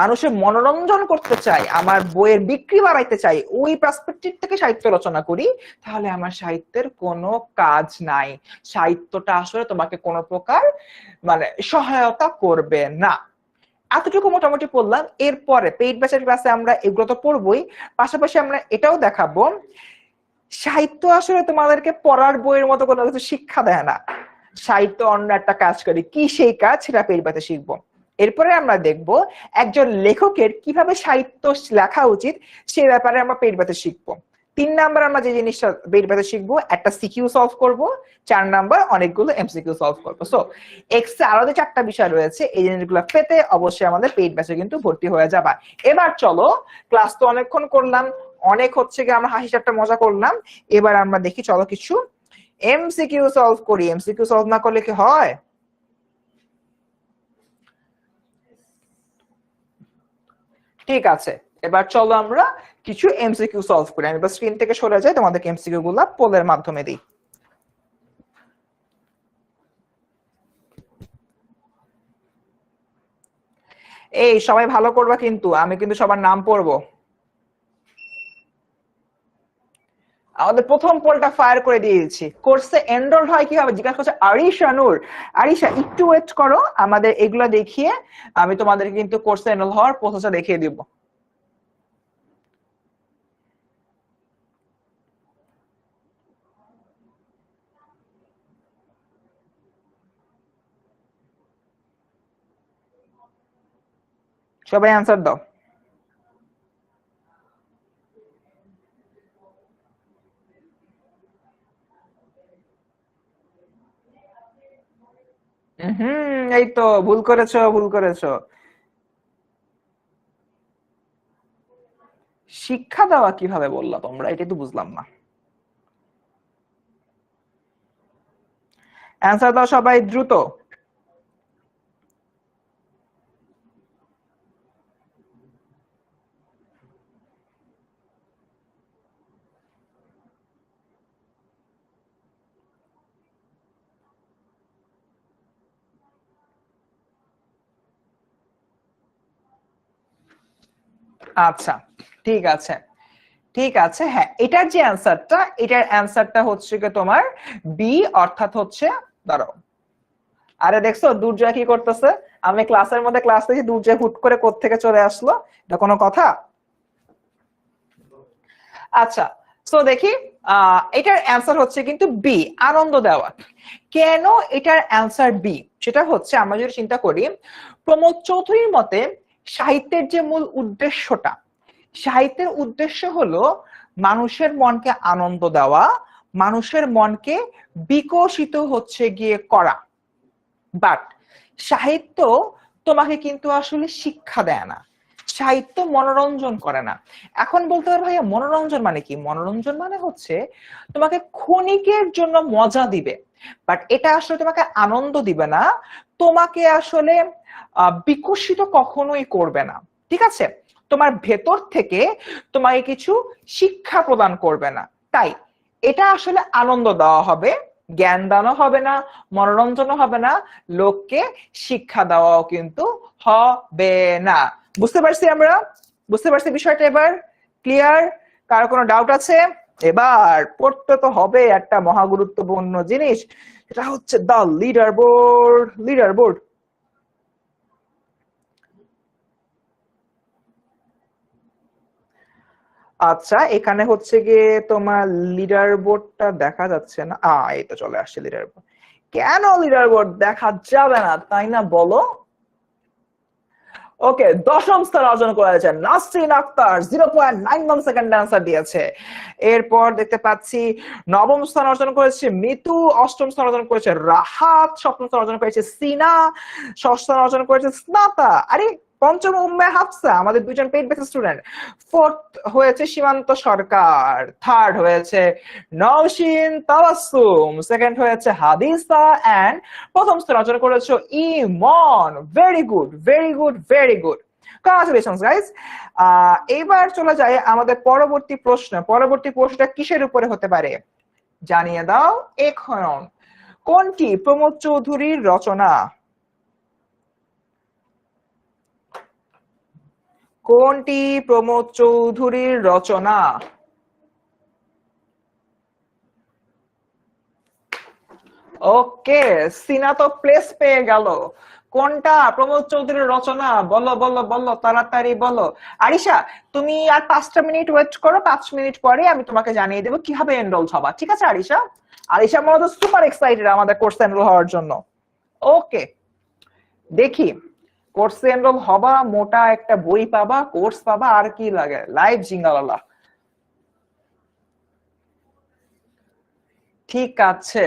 মানুষের মনোরঞ্জন করতে চাই, আমার বইয়ের বিক্রি বাড়াইতে চাই, ওই পার্সপেক্টিভ থেকে সাহিত্য রচনা করি, তাহলে আমার সাহিত্যের কোনো কাজ নাই। সাহিত্যটা আসলে তোমাকে কোনো প্রকার মানে সহায়তা করবে না। এতটুকু মোটামুটি পড়লাম। এরপরে পেইড ব্যাচের ক্লাসে আমরা এগুলো তো পড়বই, পাশাপাশি আমরা এটাও দেখাবো সাহিত্য আসলে তোমাদেরকে পড়ার বইয়ের মতো কোনো কিছু শিক্ষা দেয় না। সাহিত্য অন্য একটা কাজ করে, কি সেই কাজ সেটা পেইড ব্যাচে শিখবো। এরপরে আমরা দেখব একজন লেখকের কিভাবে সাহিত্য লেখা উচিত সে ব্যাপারে আমরা পেইড ব্যাচে শিখবো। 3 নাম্বার আমরা যে জিনিসটা পেইড ব্যাচে শিখবো, একটা সিকিউ সলভ করব, 4 নাম্বার অনেকগুলো এমসিকিউ সলভ করব। সো এক্স আরো যে 4টা বিষয় রয়েছে, এই জিনিসগুলো পেতে অবশ্যই আমাদের পেইড ব্যাচে কিন্তু ভর্তি হয়ে যাবা। এবার চলো, ক্লাস তো অনেকক্ষণ করলাম, অনেক হচ্ছে কি আমরা হাসি ঠাট্টা মজা করলাম, এবার আমরা দেখি চলো কিছু এমসিকিউ সলভ করি। এমসিকিউ সলভ না করলে কি হয়? ঠিক আছে, এবার চলো আমরা কিছু এমসিকিউ সলভ করি। আমি স্ক্রিন থেকে সরে যাই, তোমাদেরকে এমসিকিউ গুলা পোলের মাধ্যমে দিই। এই সবাই ভালো করবা কিন্তু, আমি কিন্তু সবার নাম পড়বো। আমাদের প্রথম পোলটা ফায়ার করে দিয়েছি। কোর্সে এনরোল হয় কিভাবে জিজ্ঞাসা করছে আরিশা নূর। আরিশা একটু ওয়েট করো, আমাদের এগুলো দেখিয়ে আমি তোমাদেরকে কিন্তু কোর্সে এনরোল হওয়ার প্রসেসটা দেখিয়ে দিব। সবাই অ্যান্সার দাও। এই তো ভুল করেছো, ভুল করেছো। শিক্ষা দেওয়া কিভাবে বললা তোমরা, এটাই তো বুঝলাম না। অ্যান্সার দাও সবাই দ্রুত। আচ্ছা ঠিক আছে, ঠিক আছে। হ্যাঁ, এটার যে অ্যান্সারটা, এটার অ্যান্সারটা হচ্ছে কি তোমার বি, অর্থাৎ হচ্ছে ধরো, আরে দেখছো দুর্জয় কি করতেছে, আমি ক্লাসের মধ্যে ক্লাস দেখি, দুর্জয় হুট করে কোত্থেকে চলে আসলো, এটা কোনো কথা? আচ্ছা, সো দেখি এটার অ্যান্সার হচ্ছে কিন্তু বি, আনন্দ দেওয়া। কেন এটার অ্যান্সার বি, সেটা হচ্ছে আমরা যদি চিন্তা করি প্রমোদ চৌধুরীর মতে সাহিত্যের যে মূল উদ্দেশ্যটা, সাহিত্যের উদ্দেশ্য হলো মানুষের মনকে আনন্দ দেওয়া, মানুষের মনকে বিকশিত হচ্ছে গিয়ে করা। বাট সাহিত্য তোমাকে কিন্তু আসলে শিক্ষা দেয় না, সাহিত্য মনোরঞ্জন করে না। এখন বলতে পারো ভাইয়া মনোরঞ্জন মানে কি? মনোরঞ্জন মানে হচ্ছে তোমাকে ক্ষণিকের জন্য মজা দিবে, বাট এটা আসলে তোমাকে আনন্দ দিবে না, তোমাকে আসলে বিকশিত কখনোই করবে না। ঠিক আছে, তোমার ভেতর থেকে তোমাকে কিছু শিক্ষা প্রদান করবে না। তাই এটা আসলে আনন্দ দেওয়া হবে, জ্ঞান দানও হবে না, মনোরঞ্জনও হবে না, লোককে শিক্ষা দেওয়াও কিন্তু হবে না। বুঝতে পারছি আমরা? বুঝতে পারছি বিষয়টা এবার ক্লিয়ার? কারো কোনো ডাউট আছে? এবার পড়তে তো হবে একটা মহা গুরুত্বপূর্ণ জিনিস, সেটা হচ্ছে the leader board. Leader board আচ্ছা, এখানে হচ্ছে গিয়ে তোমার লিডার বোর্ডটা দেখা যাচ্ছে না। এই তো চলে আসছে লিডার বোর্ড। কেন লিডার বোর্ড দেখা যাবে না তাই না বলো? ওকে, 10ম স্থান অর্জন করেছেন নাসরিন আক্তার, 0.91 সেকেন্ড আনসার দিয়েছে। এরপর দেখতে পাচ্ছি 9ম স্থান অর্জন করেছে মিতু, 8ম স্থান অর্জন করেছে রাহাত, 7ম স্থান অর্জন করেছে সিনা, 6ম স্থান অর্জন করেছে স্নাতা। আরে পঞ্চম উম্মে হাফসা, আমাদের দুজন পেইড ব্যাচ স্টুডেন্ট। ফোর্থ হয়েছে সীমান্ত সরকার। থার্ড হয়েছে নওশিন তাবাসসুম। সেকেন্ড হয়েছে হাদিসা এন্ড প্রথম স্থান অর্জন করেছো Emon. Very good, very good, very good. Congratulations guys. এবার চলে যায় আমাদের পরবর্তী প্রশ্ন। পরবর্তী প্রশ্নটা কিসের উপরে হতে পারে জানিয়ে দাও এখন। কোনটি প্রমোদ চৌধুরীর রচনা? কোনটি প্রমোদ চৌধুরীর রচনা? ওকে, সিনা তো প্লেস পেয়ে গেল। কোনটা প্রমোদ চৌধুরীর রচনা? বলো বলো বলো, তাড়াতাড়ি বলো। আরিশা, তুমি আর 5টা মিনিট ওয়েট করো, 5 মিনিট পরে আমি তোমাকে জানিয়ে দেবো কিভাবে এনরোল হবা, ঠিক আছে আরিশা? আরিশা মনে তো সুপার এক্সাইটেড আমাদের কোর্সে এনরোল হওয়ার জন্য। ওকে, দেখি কোর্সে এনরোল হবা, মোটা একটা বই পাবা, কোর্স পাবা, আর কি লাগে, লাইভ জিঙ্গালালা। ঠিক আছে,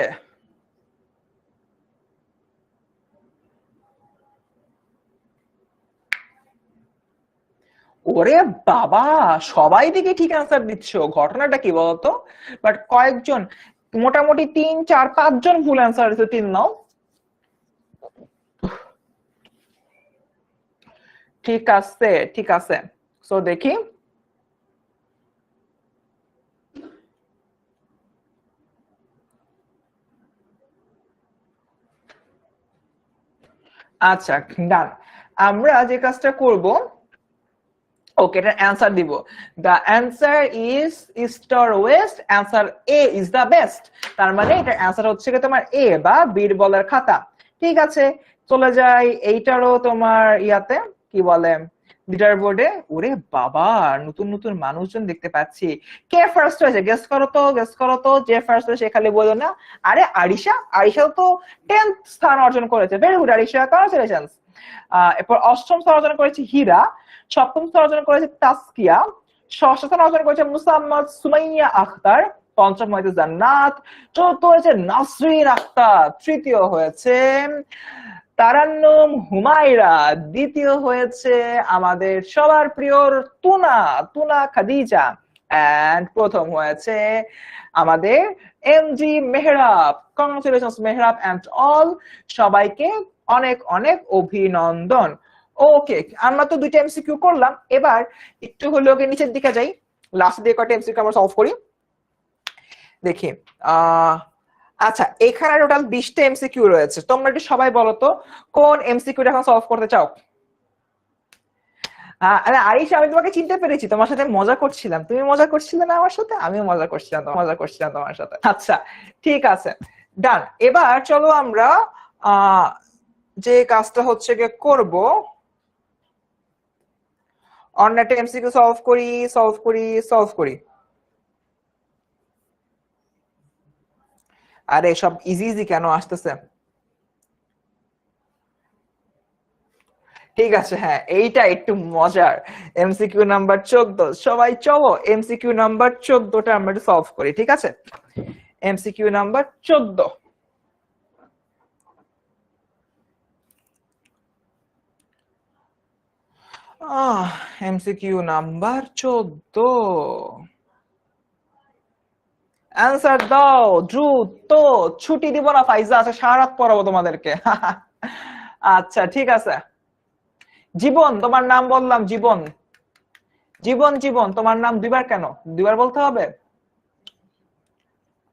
ওরে বাবা, সবাই দেখি ঠিক অ্যান্সার দিচ্ছ, ঘটনাটা কি বলতো? বাট কয়েকজন, মোটামুটি 3 4 5 জন ভুল অ্যান্সার দিচ্ছে, 3 নাও। ঠিক আছে, ঠিক আছে, সো দেখি। আচ্ছা, ডান। আমরা যে কাজটা করব, ওকে, এটার অ্যান্সার দিব। The answer is east or West, answer A is the best. তার মানে এটার অ্যান্সার হচ্ছে কি তোমার এ বা বীরবলের খাতা। ঠিক আছে, চলে যাই এইটারও তোমার ইয়াতে, কি বলে, লিডার বোর্ডে। ওরে বাবা, নতুন নতুন মানুষজন দেখতে পাচ্ছি। কে ফার্স্ট হয়েছে গেস করো তো, গেস করো তো, যে ফার্স্ট হয়েছে খালি বলো না। আরে আরিশা, আরিশা তো 10th স্থান অর্জন করেছে। Very good Arisha, congratulations. এরপর অষ্টম স্থান অর্জন করেছে হীরা, সপ্তম স্থান অর্জন করেছে তাসকিয়া, ষষ্ঠ স্থান অর্জন করেছে মুসাম্মদ সুমাইয়া আখতার, পঞ্চম হয়েছে জান্নাত, চতুর্থ হয়েছে নাসরিন আক্তার, তৃতীয় হয়েছে তারান্নুম হুমায়রা, দ্বিতীয় হয়েছে আমাদের সবার প্রিয় তুনা, তুনা খাদিজা, এন্ড প্রথম হয়েছে আমাদের MG Mehrab. Congratulations Mehrab and all, সবাইকে অনেক অনেক অভিনন্দন। ওকে, আমরা তো 2টা এমসিকিউ করলাম, এবার একটু হলেও নিচের দিকে যাই, লাস্ট দিয়ে কয়টা এমসিকিউ আমরা সলভ করি দেখি। আচ্ছা, এখানে টোটাল 20টা এমসিকিউ রয়েছে। তোমরা একটু সবাই বলো তো কোন এমসিকিউটা এখন সলভ করতে চাও? আরে আরিশা, আমি তোমাকে চিনতে পেরেছি, তোমার সাথে মজা করছিলাম। তুমি মজা করছিলে না আমার সাথে? আমিও মজা করছিলাম, মজা করছিলাম তোমার সাথে। আচ্ছা, ঠিক আছে, ডান। এবার চলো আমরা যে কাজটা হচ্ছে গিয়ে করব, অন্য একটা এমসিকিউ সলভ করি, সলভ করি, সলভ করি। আরে সব ইজি ইজি কেন আসতেছে? ঠিক আছে, হ্যাঁ, এইটা একটু মজার। এমসিকিউ নাম্বার 14, সবাই চলো এমসিকিউ নাম্বার 14টা আমরা একটু সলভ করি, ঠিক আছে? MCQ number 14। MCQ number 14, answer দাও দ্রুত, ছুটি দিব না ফাইজা, আছে সারা রাত পড়াবো তোমাদেরকে। আচ্ছা, ঠিক আছে। জীবন, তোমার নাম বললাম, জীবন, জীবন, জীবন, তোমার নাম দুইবার কেন? দুইবার বলতে হবে?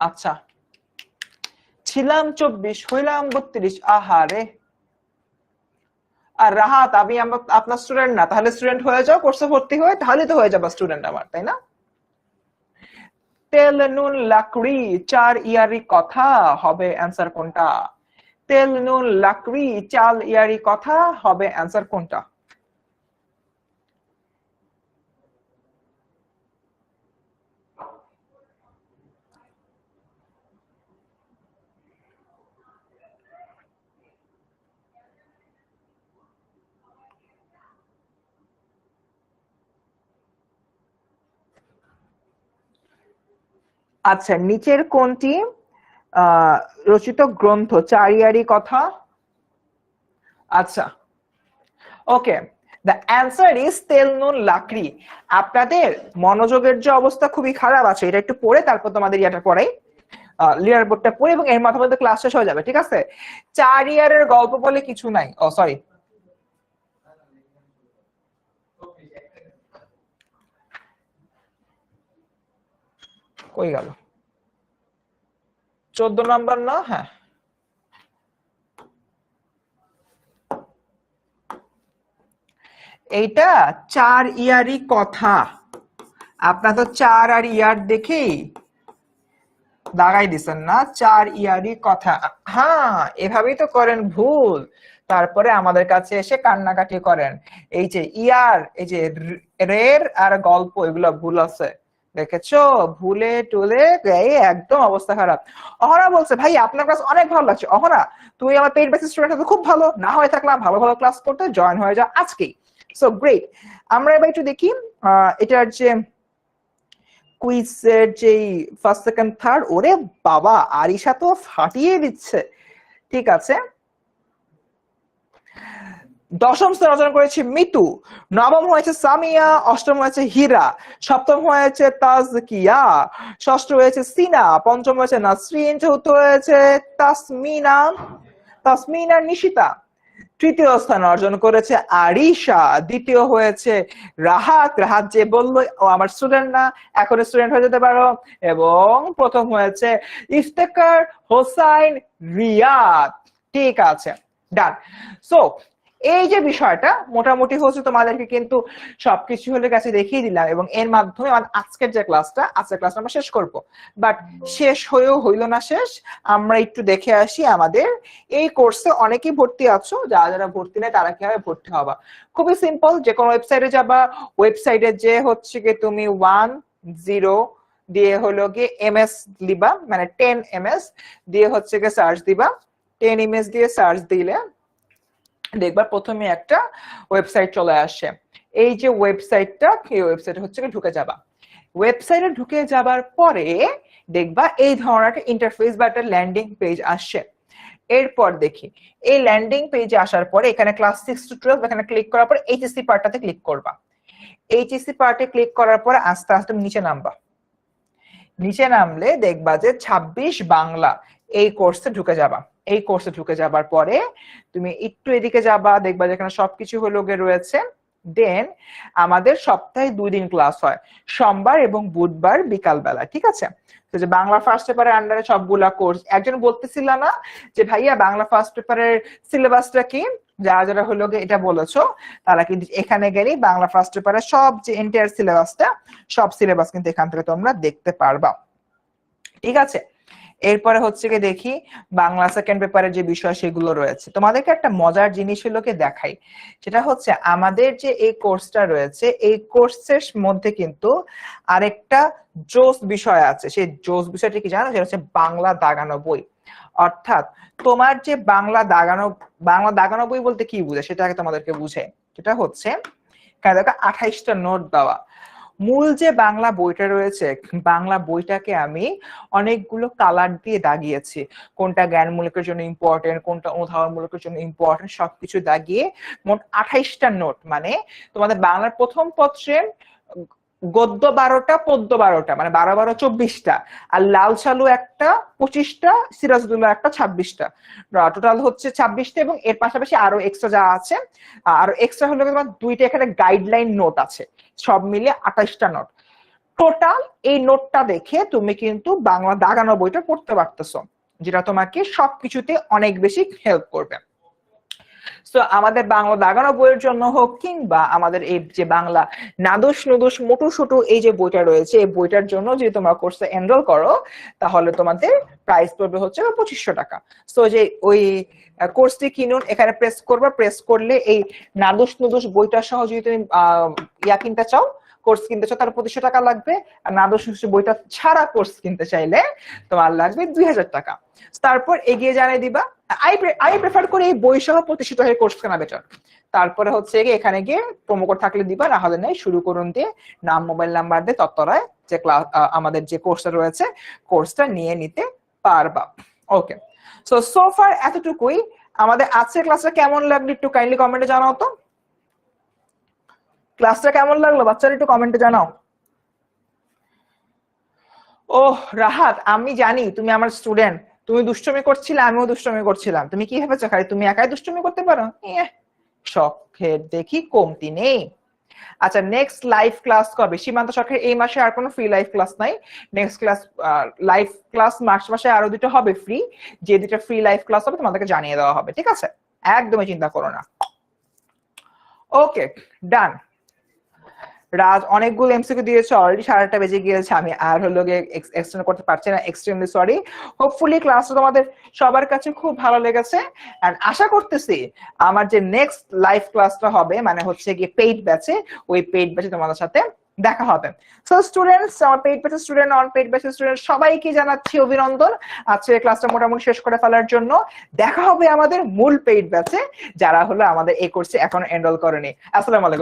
আচ্ছা, ছিলাম 24, হইলাম 32, আহারে। আর রাহাত, আমি আপনার স্টুডেন্ট না, তাহলে স্টুডেন্ট হয়ে যাও, কোর্সে ভর্তি হয়ে, তাহলে তো হয়ে যাবে স্টুডেন্ট আমার, তাই না? তেল নুন লাকড়ি, 4 ইয়ারি কথা, হবে অ্যান্সার কোনটা? তেল নুন লাকড়ি, 4 ইয়ারি কথা, হবে অ্যান্সার কোনটা? আচ্ছা, নিচের কোনটি রচিত গ্রন্থ 4 ইয়ারি কথা? আচ্ছা, ওকে, দ্য অ্যান্সার ইজ তেল নুন লাকড়ি। আপনাদের মনোযোগের যে অবস্থা খুবই খারাপ আছে, এটা একটু পড়ে তারপর তোমাদের ইয়াটা পড়াই, লিয়ার বোর্ডটা পড়ে, এবং এর মাথা মধ্যে ক্লাস শেষ হয়ে যাবে, ঠিক আছে? 4 ইয়ারের গল্প বলে কিছু নাই। ও সরি, কই গেল? 14 নাম্বার না? হ্যাঁ, এইটা 4 ইয়ারই কথা। আপনার তো 4 আর ইয়ার দেখেই দাগাই দিচ্ছেন না, 4 ইয়ারই কথা। হ্যাঁ, এভাবেই তো করেন ভুল, তারপরে আমাদের কাছে এসে কান্নাকাটি করেন। এই যে ইয়ার, এই যে রের আর গল্প, এগুলো ভুল আছে, দেখেছো? ভুলে টুলে একদম অবস্থা খারাপ। অহনা বলছে ভাই আপনার ক্লাস অনেক ভালো লাগছে। অহনা, তুই আমার পেইড বেসিস স্টুডেন্ট, তো খুব ভালো, না হয়ে থাকলাম ভালো ভালো ক্লাস করতে জয়েন হয়ে যা আজকেই। So great. আমরা এবার একটু দেখি এটার যে কুইজের যেই ফার্স্ট সেকেন্ড থার্ড, ওরে বাবা আরিশা তো ফাটিয়ে দিচ্ছে। ঠিক আছে, দশম স্থান অর্জন করেছে মিতু, নবম হয়েছে সামিয়া, অষ্টম হয়েছে হীরা, সপ্তম হয়েছে তাজকিয়া, ষষ্ঠ হয়েছে সিনা, পঞ্চম হয়েছে নাসরিন, চতুর্থ হয়েছে তাসমিনা তাসমিনা নিশিতা, তৃতীয় স্থান অর্জন করেছে আরিশা, দ্বিতীয় হয়েছে রাহাত, রাহাত যে বললো ও আমার স্টুডেন্ট না, এখন স্টুডেন্ট হয়ে যেতে পারো, এবং প্রথম হয়েছে ইফতেখার হোসাইন রিয়াদ। ঠিক আছে, ডান। সো এই যে বিষয়টা মোটামুটি হচ্ছে তোমাদেরকে কিন্তু সবকিছু হলে কাছে দেখিয়ে দিলাম, এবং এর মাধ্যমে আজকের যে ক্লাসটা, আজকের ক্লাসটা আমরা শেষ করব। বাট শেষ হয়েও হইল না শেষ, আমরা একটু দেখে আসি আমাদের এই কোর্সে অনেকেই ভর্তি আছো, যারা যারা ভর্তি নেই তারা কিভাবে ভর্তি হবা। খুবই সিম্পল, যে কোনো ওয়েবসাইটে যাবা, ওয়েবসাইটে যে হচ্ছে কি তুমি 10 দিয়ে হলো গিয়ে এমএস লিবা, মানে 10 এমএস দিয়ে হচ্ছে গিয়ে সার্চ দিবা, 10 ইমেজ দিয়ে সার্চ দিলে দেখবা প্রথমে একটা ওয়েবসাইট চলে আসে। এই যে ওয়েবসাইটটা, এই ওয়েবসাইটে হচ্ছে ঢুকে যাবা। ওয়েবসাইটে ঢুকে যাবার পরে দেখবা এই ধরনের একটা ইন্টারফেস বা একটা ল্যান্ডিং পেজ আসছে। এরপর দেখি এই ল্যান্ডিং পেজে আসার পরে এখানে ক্লাস 6 to 12 এখানে ক্লিক করার পর এইচএসসি পার্টটাতে ক্লিক করবা। এইচএসসি পার্টে ক্লিক করার পর আস্তে আস্তে নিচে নামবা। নিচে নামলে দেখবা যে 26 বাংলা এই কোর্সে ঢুকে যাবা। এই কোর্সে ঢুকে যাবার পরে তুমি একটু এদিকে যাবা, দেখবা যেখানে সবকিছু হলো গিয়ে রয়েছে। দেন আমাদের সপ্তাহে 2 দিন ক্লাস হয়, সোমবার এবং বুধবার বিকাল বেলা। ঠিক আছে, তো যে বাংলা ফার্স্ট পেপারের আন্ডারে সবগুলা কোর্স। একজন বলতেছিল না যে ভাইয়া বাংলা ফার্স্ট পেপারের সিলেবাসটা কি, যারা যারা হলো গিয়ে এটা বলেছো তারা কিন্তু এখানে গেলেই বাংলা ফার্স্ট পেপারের সব যে এন্টায়ার সিলেবাসটা, সব সিলেবাস কিন্তু এখান থেকে তোমরা দেখতে পারবা। ঠিক আছে, এরপরে হচ্ছে কি দেখি বাংলা সেকেন্ড পেপারের যে বিষয় সেগুলো রয়েছে। তোমাদেরকে একটা মজার জিনিস হলো কি দেখাই, সেটা হচ্ছে আমাদের যে এই কোর্সটা রয়েছে, এই কোর্সের মধ্যে কিন্তু আরেকটা জোস বিষয় আছে। সেই জোস বিষয়টা কি জানো? সেটা হচ্ছে বাংলা দাগানো বই। অর্থাৎ তোমার যে বাংলা দাগানো বই বলতে কি বুঝে সেটা আগে তোমাদেরকে বুঝে। সেটা হচ্ছে 28টা নোট দেওয়া। মূল যে বাংলা বইটা রয়েছে, বাংলা বইটাকে আমি অনেকগুলো কালার দিয়ে দাগিয়েছি, কোনটা জ্ঞানমূলকের জন্য ইম্পর্টেন্ট, কোনটা অনুধাবনমূলকের জন্য ইম্পর্টেন্ট, সবকিছু দাগিয়ে মোট 28টা নোট। মানে তোমাদের বাংলার প্রথম পত্রে গদ্য 12টা, পদ্য 12টা, মানে 12-12-24টা, আর লাল সালু একটা 25টা, সিরাজুদ্দৌলা একটা 26টা, টোটাল হচ্ছে 26টা। এবং এর পাশাপাশি আরো এক্সট্রা যা আছে, আরো এক্সট্রা হলো তোমার 2টা এখানে গাইডলাইন নোট আছে, সব মিলিয়ে 28টা নোট টোটাল। এই নোটটা দেখে তুমি কিন্তু বাংলা দাগানো বইটা পড়তে পারতেছো, যেটা তোমাকে সবকিছুতে অনেক বেশি হেল্প করবে। তো আমাদের বাংলা দাগানো বইয়ের জন্য হোক, কিংবা আমাদের এই যে বাংলা নাদুস নুদুস মোটু সুটু এই যে বইটা রয়েছে, এই বইটার জন্য যদি তোমরা কোর্সে এনরোল করো তাহলে তোমাদের প্রাইস পড়বে হচ্ছে 2500 টাকা। সো যে ওই কোর্সটি কিনুন, এখানে প্রেস করবা, প্রেস করলে এই নাদুস নুদুস বইটা সহ যদি তুমি ইয়া কিনতে চাও, কোর্স কিনতে চাও, তার 2500 টাকা লাগবে। আর নাদুস নুদুস বইটা ছাড়া কোর্স কিনতে চাইলে তোমার লাগবে 2000 টাকা। তারপর এগিয়ে জানিয়ে দিবা আই প্রেফার করি এই বই সহ 2500 টাকার কোর্স কেনা বেটার। তারপরে হচ্ছে এখানে গিয়ে প্রোমো কোড থাকলে দিবা, না হলে নেই, শুরু করুন দিয়ে নাম মোবাইল নাম্বার দিয়ে তত্তরায় যে ক্লাস আমাদের যে কোর্সটা রয়েছে কোর্সটা নিয়ে নিতে পারবা। ওকে, সো ফার এতটুকুই। আমাদের আজকের ক্লাসটা কেমন লাগলো একটু কাইন্ডলি কমেন্টে জানাও তো। ক্লাসটা কেমন লাগলো বাচ্চারা একটু কমেন্টে জানাও। ওহ রাহাত, আমি জানি তুমি আমার স্টুডেন্ট, তুমি দুষ্টুমি করছিলে, আমিও দুষ্টুমি করছিলাম। তুমি কি ভেবেছো খালি তুমি একাই দুষ্টুমি করতে পারো? শখের দেখি কমতি নেই। আচ্ছা, নেক্সট লাইভ ক্লাস কবে? সীমান্ত শখের এই মাসে আর কোনো ফ্রি লাইভ ক্লাস নাই। Next class live class March মাসে আরো দুটো হবে ফ্রি। যে দুটো ফ্রি লাইভ ক্লাস হবে তোমাদেরকে জানিয়ে দেওয়া হবে, ঠিক আছে? একদমই চিন্তা করো না। ওকে, ডান। রাজ অনেকগুলো এমসিকিউ দিয়েছে অলরেডি, 8:30 বেজে গিয়েছে, আমি আর হলো গিয়ে এক্সটেন্ড করতে পারছি না, এক্সট্রিমলি সরি। হোপফুলি ক্লাসটা তোমাদের সবার কাছে খুব ভালো লেগেছে এন্ড আশা করতেছি আমার যে নেক্সট লাইভ ক্লাসটা হবে মানে হচ্ছে গিয়ে পেইড ব্যাচে, ওই পেইড ব্যাচে তোমাদের সাথে দেখা হবে। সো স্টুডেন্টস, আমার পেইড ব্যাচের স্টুডেন্ট, নন পেইড ব্যাচের স্টুডেন্ট সবাইকে জানাচ্ছি অভিনন্দন আজকে ক্লাসটা মোটামুটি শেষ করে ফেলার জন্য। দেখা হবে আমাদের মূল পেইড ব্যাচে যারা হলো আমাদের এই কোর্সে এখনো এনরোল করেনি। আসসালামু আলাইকুম।